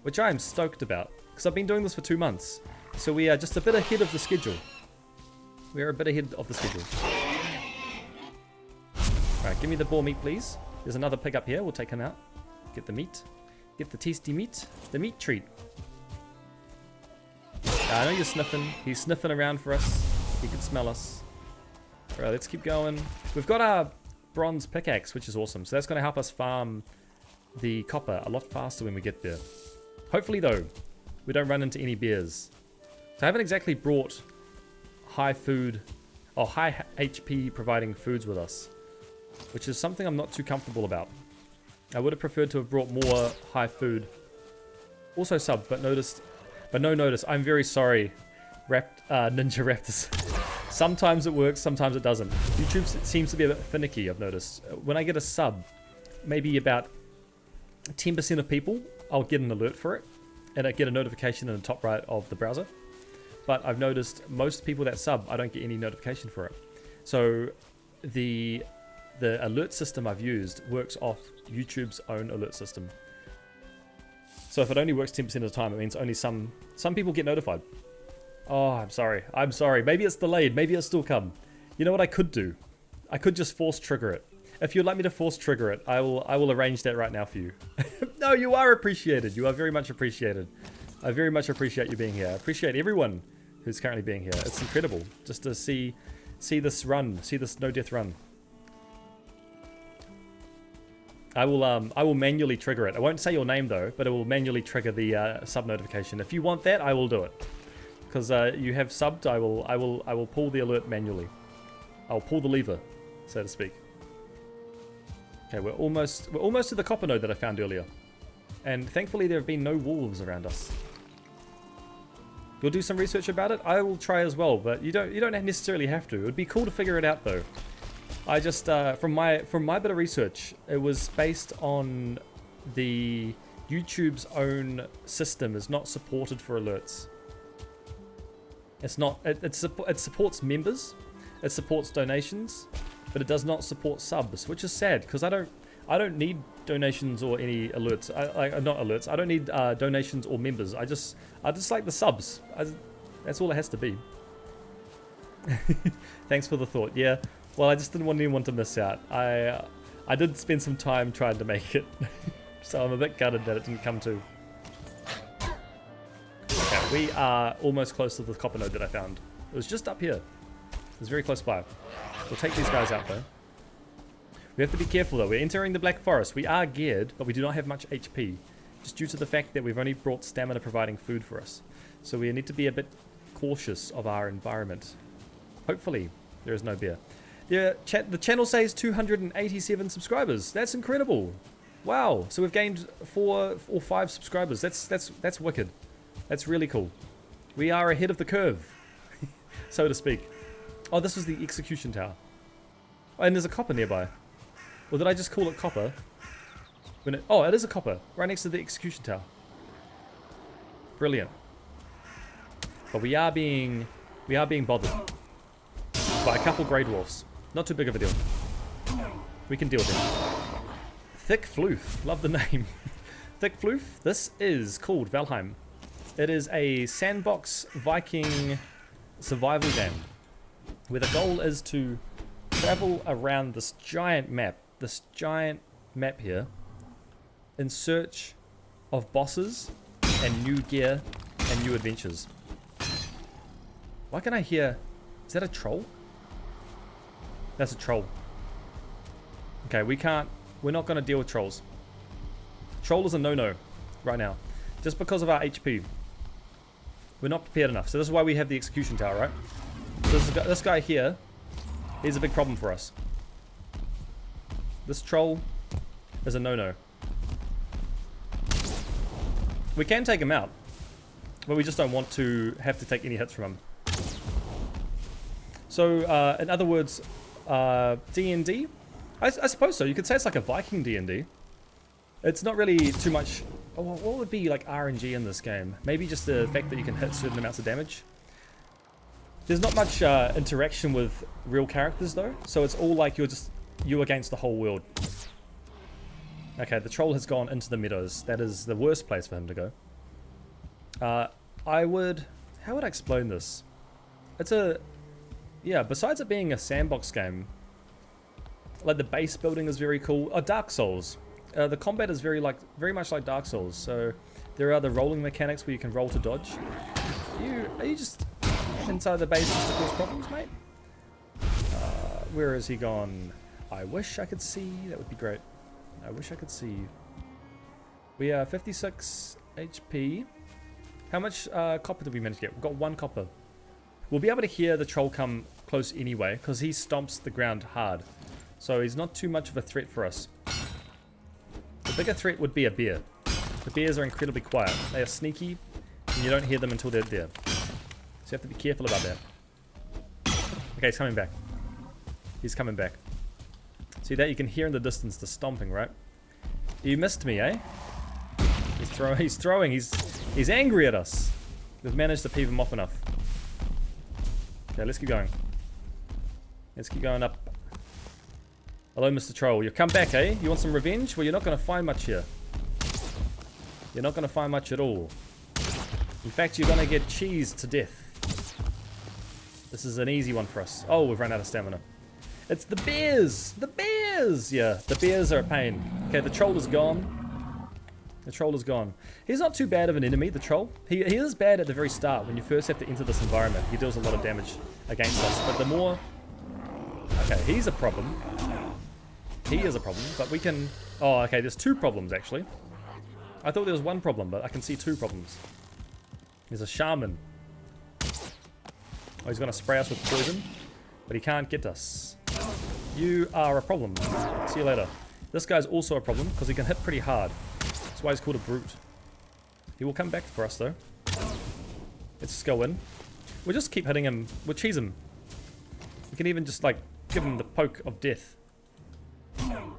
which I am stoked about, because I've been doing this for 2 months. So we are just a bit ahead of the schedule. We are a bit ahead of the schedule. Alright, give me the boar meat, please. There's another pig up here. We'll take him out. Get the meat. Get the tasty meat. The meat treat. I know you're sniffing. He's sniffing around for us. He can smell us. Alright, let's keep going. We've got our bronze pickaxe, which is awesome. So that's going to help us farm the copper a lot faster when we get there. Hopefully, though, we don't run into any bears. So I haven't exactly brought high food or high HP providing foods with us, which is something I'm not too comfortable about. I would have preferred to have brought more high food. Also sub, but no notice. I'm very sorry, Ninja Raptors. Sometimes it works, sometimes it doesn't. YouTube seems to be a bit finicky, I've noticed. When I get a sub, maybe about 10% of people, I'll get an alert for it, and I get a notification in the top right of the browser. But I've noticed most people that sub, I don't get any notification for it. So the the alert system I've used works off YouTube's own alert system. So if it only works 10% of the time, it means only some people get notified. Oh, I'm sorry. I'm sorry. Maybe it's delayed. Maybe it'll still come. You know what I could do? I could just force trigger it. If you'd like me to force trigger it, I will arrange that right now for you. No, you are appreciated. You are very much appreciated. I very much appreciate you being here. I appreciate everyone who's currently being here. It's incredible just to see this run, see this no death run. I will manually trigger it. I won't say your name though, but it will manually trigger the sub notification. If you want that, I will do it. Because you have subbed, I will pull the alert manually. I'll pull the lever, so to speak. Okay, we're almost to the copper node that I found earlier. And thankfully there have been no wolves around us. You'll do some research about it? I will try as well, but you don't necessarily have to. It would be cool to figure it out though. I just from my bit of research, it was based on the YouTube's own system is not supported for alerts. It's not it supports members, it supports donations, but it does not support subs, which is sad because I don't need donations or any alerts. Not alerts. I don't need donations or members. I just like the subs. That's all it has to be. Thanks for the thought. Yeah. Well, I just didn't want anyone to miss out. I did spend some time trying to make it, so I'm a bit gutted that it didn't come to. Okay, we are almost close to the copper node that I found. It was just up here. It was very close by. We'll take these guys out though. We have to be careful though. We're entering the Black Forest. We are geared, but we do not have much HP, just due to the fact that we've only brought stamina providing food for us. So we need to be a bit cautious of our environment. Hopefully, there is no bear. The channel says 287 subscribers. That's incredible. Wow. So we've gained 4 or 5 subscribers. That's wicked. That's really cool. We are ahead of the curve, so to speak. Oh, this was the execution tower. Oh, and there's a copper nearby. Or did I just call it copper? Oh, it is a copper. Right next to the execution tower. Brilliant. But we are being bothered by a couple grey dwarfs. Not too big of a deal. We can deal with them. Thick Floof. Love the name. Thick Floof. This is called Valheim. It is a sandbox Viking survival game where the goal is to travel around this giant map here in search of bosses and new gear and new adventures. Why can I hear... Is that a troll? That's a troll. Okay, we're not going to deal with trolls. Troll is a no-no right now. Just because of our HP. We're not prepared enough. So this is why we have the execution tower, right? So this guy here is a big problem for us. This troll is a no-no. We can take him out, but we just don't want to have to take any hits from him. So, in other words, D&D? I suppose so. You could say it's like a Viking D&D. It's not really too much... Oh, what would be like RNG in this game? Maybe just the fact that you can hit certain amounts of damage. There's not much interaction with real characters though, so it's all like you against the whole world. Okay, the troll has gone into the meadows. That is the worst place for him to go. How would I explain this? Yeah, besides it being a sandbox game, like the base building is very cool. Oh, Dark Souls. The combat is very much like Dark Souls. So there are the rolling mechanics where you can roll to dodge. Are you just inside the base just to cause problems, mate? Where has he gone? I wish I could see. That would be great. I wish I could see. We are 56 HP. How much copper did we manage to get? We've got 1 copper. We'll be able to hear the troll come close anyway, because he stomps the ground hard. So he's not too much of a threat for us. The bigger threat would be a bear. The bears are incredibly quiet. They are sneaky, and you don't hear them until they're there. So you have to be careful about that. Okay, he's coming back. He's coming back. See that? You can hear in the distance the stomping, right? You missed me, eh? He's throwing. He's angry at us. We've managed to peeve him off enough. Okay, let's keep going. Let's keep going up. Hello, Mr. Troll. You come back, eh? You want some revenge? Well, you're not going to find much here. You're not going to find much at all. In fact, you're going to get cheesed to death. This is an easy one for us. Oh, we've run out of stamina. It's the bears! The bears! Yeah, the bears are a pain. Okay, the troll is gone. The troll is gone. He's not too bad of an enemy, the troll. He is bad at the very start. When you first have to enter this environment, he deals a lot of damage against us. But the more... Okay, he's a problem. He is a problem, but we can... Oh, okay, there's 2 problems, actually. I thought there was 1 problem, but I can see 2 problems. There's a shaman. Oh, he's going to spray us with poison, but he can't get us. You are a problem. See you later. This guy's also a problem, because he can hit pretty hard. That's why he's called a brute. He will come back for us, though. Let's just go in. We'll just keep hitting him. We'll cheese him. We can even just, like, give him the poke of death.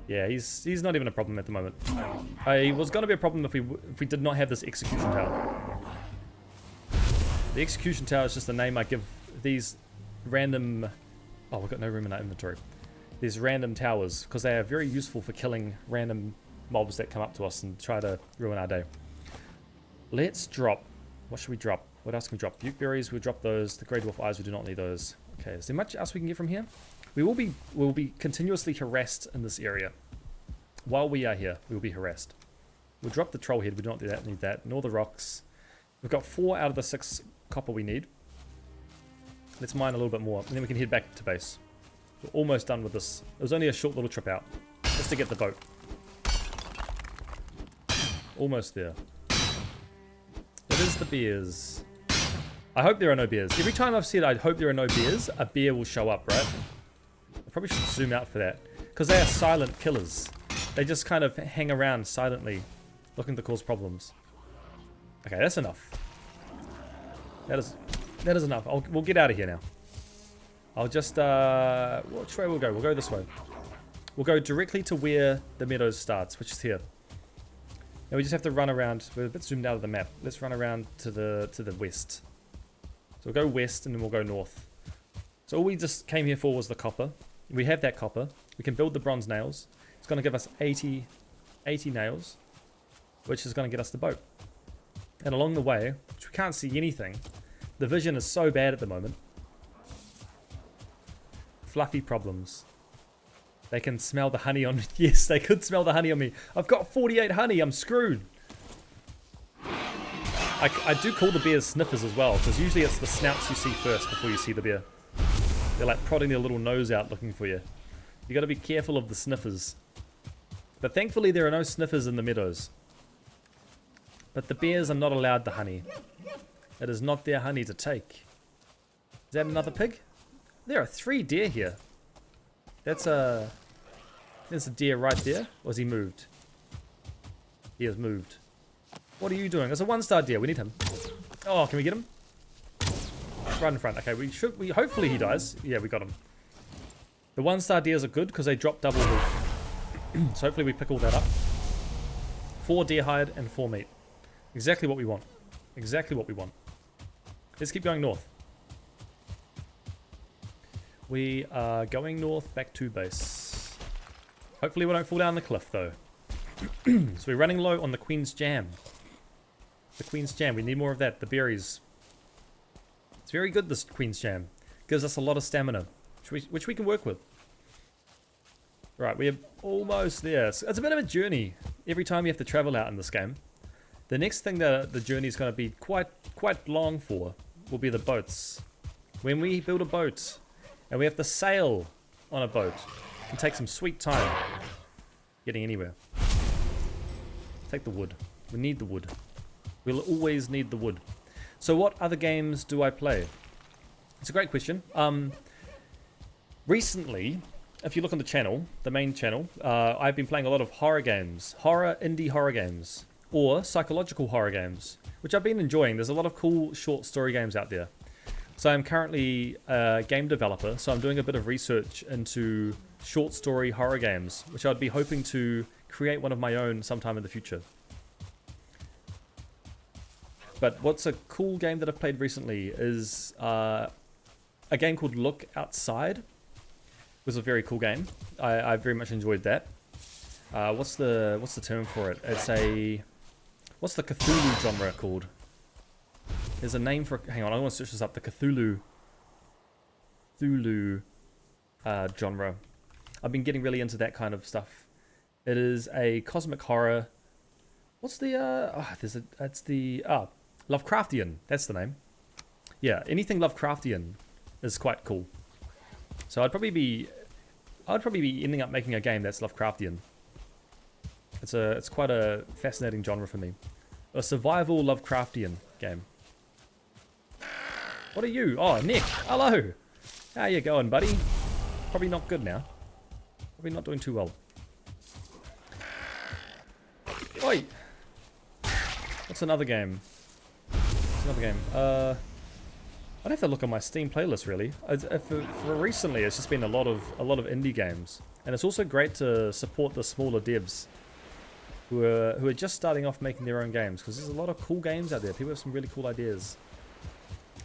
Yeah, he's not even a problem at the moment. He was going to be a problem if we did not have this execution tower. The execution tower is just the name I give these random... Oh, we've got no room in our inventory. These random towers, because they are very useful for killing random mobs that come up to us and try to ruin our day. Let's drop... What should we drop? What else can we drop? Buke berries, we'll drop those. The Grey Dwarf Eyes, we do not need those. Okay, is there much else we can get from here? We'll be continuously harassed in this area. While we are here, we'll be harassed. We'll drop the troll head, we do not need that, nor the rocks. We've got 4 out of the 6 copper we need. Let's mine a little bit more, and then we can head back to base. We're almost done with this. It was only a short little trip out, just to get the boat. Almost there. It is the bears. I hope there are no bears. Every time I've said I hope there are no bears, a bear will show up, right? I probably should zoom out for that. Because they are silent killers. They just kind of hang around silently, looking to cause problems. Okay, that's enough. That is enough. We'll get out of here now. I'll just, which way we'll go? We'll go this way. We'll go directly to where the meadows starts, which is here. And we just have to run around. We're a bit zoomed out of the map. Let's run around to the west. So we'll go west and then we'll go north. So all we just came here for was the copper. We have that copper. We can build the bronze nails. It's going to give us 80 nails, which is going to get us the boat. And along the way, which we can't see anything, the vision is so bad at the moment. Fluffy problems. They can smell the honey on me. Yes, they could smell the honey on me. I've got 48 honey. I'm screwed. I do call the bears sniffers as well, because usually it's the snouts you see first before you see the bear. They're like prodding their little nose out looking for you. You got to be careful of the sniffers. But thankfully there are no sniffers in the meadows. But the bears are not allowed the honey. It is not their honey to take. Is that another pig? There are 3 deer here. There's a deer right there. Or has he moved? He has moved. What are you doing? There's a 1-star deer. We need him. Oh, can we get him? Right in front. Okay, hopefully he dies. Yeah, we got him. The 1-star deers are good because they drop double loot. So hopefully we pick all that up. 4 deer hide and 4 meat. Exactly what we want. Exactly what we want. Let's keep going north. We are going north back to base. Hopefully we don't fall down the cliff though. So we're running low on the Queen's Jam. The Queen's Jam, we need more of that. The berries. It's very good, this Queen's Jam. Gives us a lot of stamina, which we can work with. Right, we're almost there. So it's a bit of a journey every time you have to travel out in this game. The next thing that the journey is going to be quite long for will be the boats. When we build a boat and we have to sail on a boat, it can take some sweet time getting anywhere. Take the wood. We need the wood. We'll always need the wood. So what other games do I play? It's a great question. Recently, if you look on the channel, the main channel, I've been playing a lot of horror games. Indie horror games. Or psychological horror games, which I've been enjoying. There's a lot of cool short story games out there. So I'm currently a game developer, so I'm doing a bit of research into short story horror games, which I'd be hoping to create one of my own sometime in the future. But what's a cool game that I've played recently is a game called Look Outside. was a very cool game. I very much enjoyed that. What's the term for it? It's a... What's the Cthulhu genre called? There's a name for... Hang on, I want to search this up. The Cthulhu genre. I've been getting really into that kind of stuff. It is a cosmic horror. What's the... Lovecraftian. That's the name. Yeah, anything Lovecraftian is quite cool. So I'd probably be ending up making a game that's Lovecraftian. It's quite a fascinating genre for me. A survival Lovecraftian game. What are you? Oh, Nick. Hello. How you going, buddy? Probably not good now. Probably not doing too well. Oi. What's another game? I'd have to look on my Steam playlist, really. For recently, it's just been a lot of indie games, and it's also great to support the smaller devs who are just starting off making their own games, because there's a lot of cool games out there. People have some really cool ideas,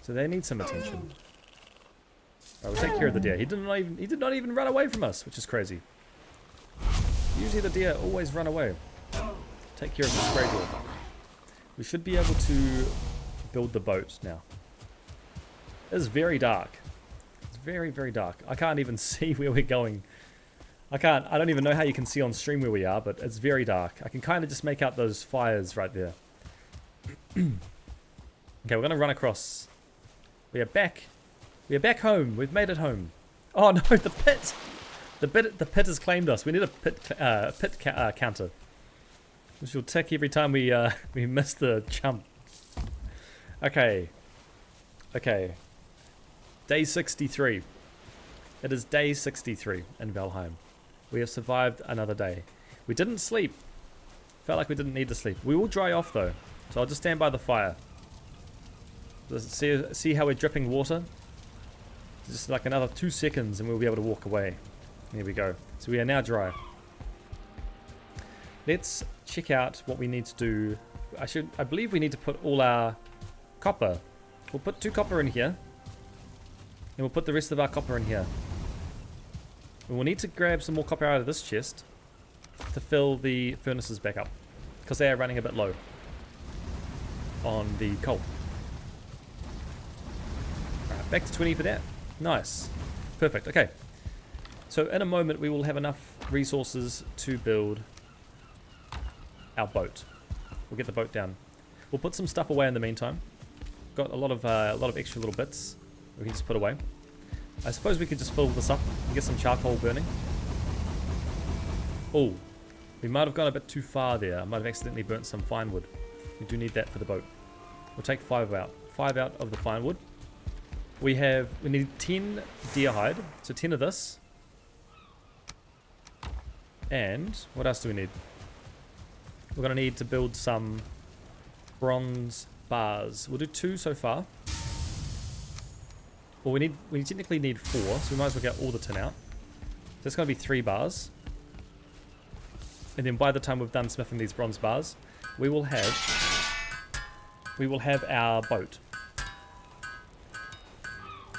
so they need some attention. Alright, we'll take care of the deer. He did not even run away from us, which is crazy. Usually the deer always run away. Take care of the spray dwarf. We should be able to build the boat now. It is very dark. It's very, very dark. I can't even see where we're going. I don't even know how you can see on stream where we are, but it's very dark. I can kind of just make out those fires right there. Okay, we're going to run across. We are back. We are back home. We've made it home. Oh no, the pit! The pit has claimed us. We need a pit counter, which will tick every time we miss the jump. Okay. Okay. Day 63. It is day 63 in Valheim. We have survived another day. We didn't sleep. Felt like we didn't need to sleep. We will dry off though, so I'll just stand by the fire. See how we're dripping water? Just like another 2 seconds and we'll be able to walk away. There we go. So we are now dry. Let's check out what we need to do. I believe we need to put all our copper. We'll put 2 copper in here. And we'll put the rest of our copper in here. And we'll need to grab some more copper out of this chest to fill the furnaces back up, because they are running a bit low on the coal. Alright, back to 20 for that. Nice. Perfect. Okay. So in a moment we will have enough resources to build our boat. We'll get the boat down. We'll put some stuff away in the meantime. Got a lot of extra little bits we can just put away. I suppose we could just fill this up and get some charcoal burning. Oh, we might have gone a bit too far there. I might have accidentally burnt some fine wood. We do need that for the boat. We'll take 5 out. 5 out of the fine wood. We need 10 deer hide, so 10 of this. And what else do we need? We're going to need to build some bronze bars. We'll do 2 so far. Well, we technically need 4, so we might as well get all the tin out. So it's going to be 3 bars. And then by the time we've done smithing these bronze bars, we will have our boat.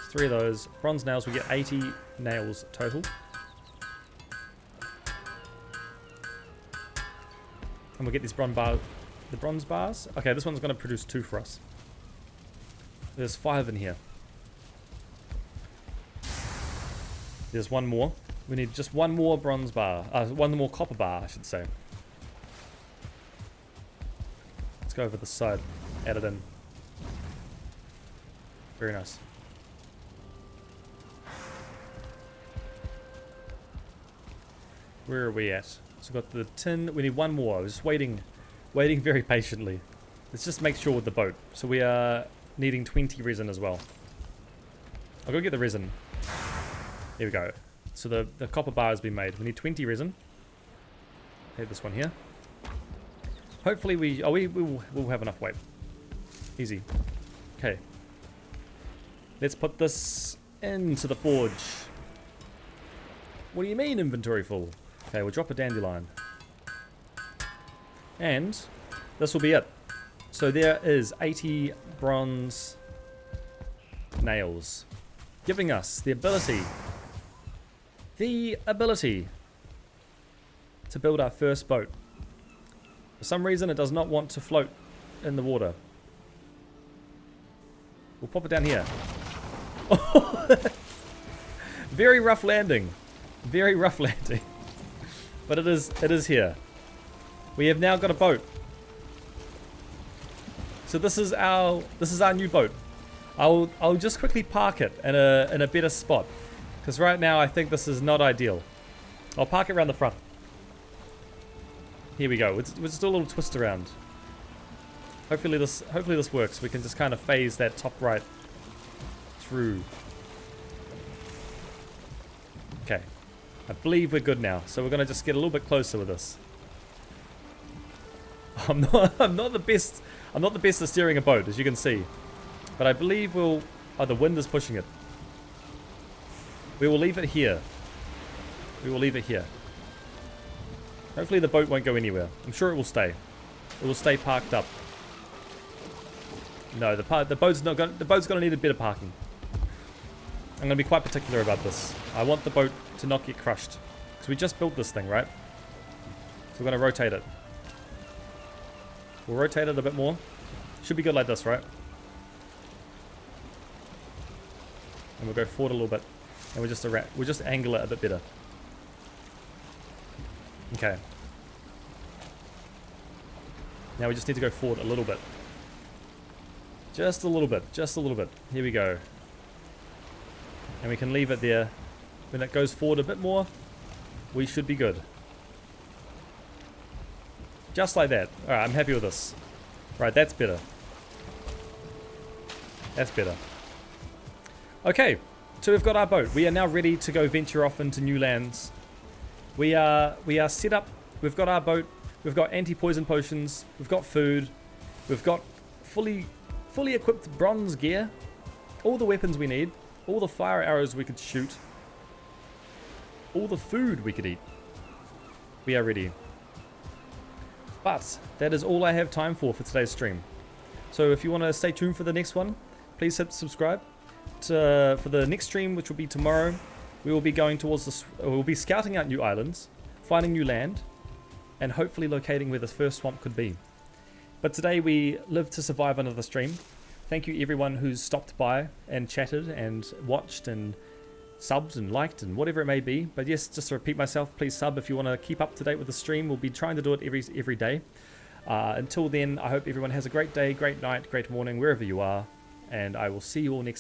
3 of those bronze nails. We get 80 nails total. And we'll get these bronze bars. Okay, this one's going to produce 2 for us. There's 5 in here. There's 1 more. We need just 1 more bronze bar. 1 more copper bar, I should say. Let's go over the side. Add it in. Very nice. Where are we at? So we've got the tin. We need 1 more. I was just waiting very patiently. Let's just make sure with the boat. So we are needing 20 resin as well. I'll go get the resin. Here we go. So the copper bar has been made. We need 20 resin. Hit this one here. Hopefully we'll have enough weight. Easy. Okay. Let's put this into the forge. What do you mean inventory full? Okay, we'll drop a dandelion. And this will be it. So there is 80 bronze nails, giving us the ability the ability to build our first boat. For some reason, it does not want to float in the water. We'll pop it down here. Very rough landing. Very rough landing. But it is here. We have now got a boat. So this is our new boat. I'll just quickly park it in a better spot, because right now I think this is not ideal. I'll park it around the front. Here we go. We'll just do a little twist around. Hopefully this works. We can just kind of phase that top right through. Okay. I believe we're good now. So we're gonna just get a little bit closer with this. I'm not the best at steering a boat, as you can see. But I believe we'll... Oh, the wind is pushing it. We will leave it here. We will leave it here. Hopefully the boat won't go anywhere. I'm sure it will stay. It will stay parked up. No, the boat's gonna need a bit of parking. I'm gonna be quite particular about this. I want the boat to not get crushed, because we just built this thing, right? So we're gonna rotate it. We'll rotate it a bit more. Should be good like this, right? And we'll go forward a little bit, and we'll just angle it a bit better. Okay. Now we just need to go forward a little bit. Just a little bit. Just a little bit. Here we go. And we can leave it there. When it goes forward a bit more, we should be good. Just like that. Alright, I'm happy with this. Right, that's better. That's better. Okay, so we've got our boat. We are now ready to go venture off into new lands. We are set up. We've got our boat. We've got anti-poison potions. We've got food. We've got fully equipped bronze gear. All the weapons we need. All the fire arrows we could shoot. All the food we could eat. We are ready. But that is all I have time for today's stream. So if you want to stay tuned for the next one, please hit subscribe. For the next stream, which will be tomorrow, we will be going towards this. We'll be scouting out new islands, finding new land, and hopefully locating where the first swamp could be. But today we live to survive another stream. Thank you everyone who's stopped by and chatted and watched and subbed and liked and whatever it may be. But yes, just to repeat myself, please sub if you want to keep up to date with the stream. We'll be trying to do it every day. Until then, I hope everyone has a great day, great night, great morning, wherever you are. And I will see you all next time.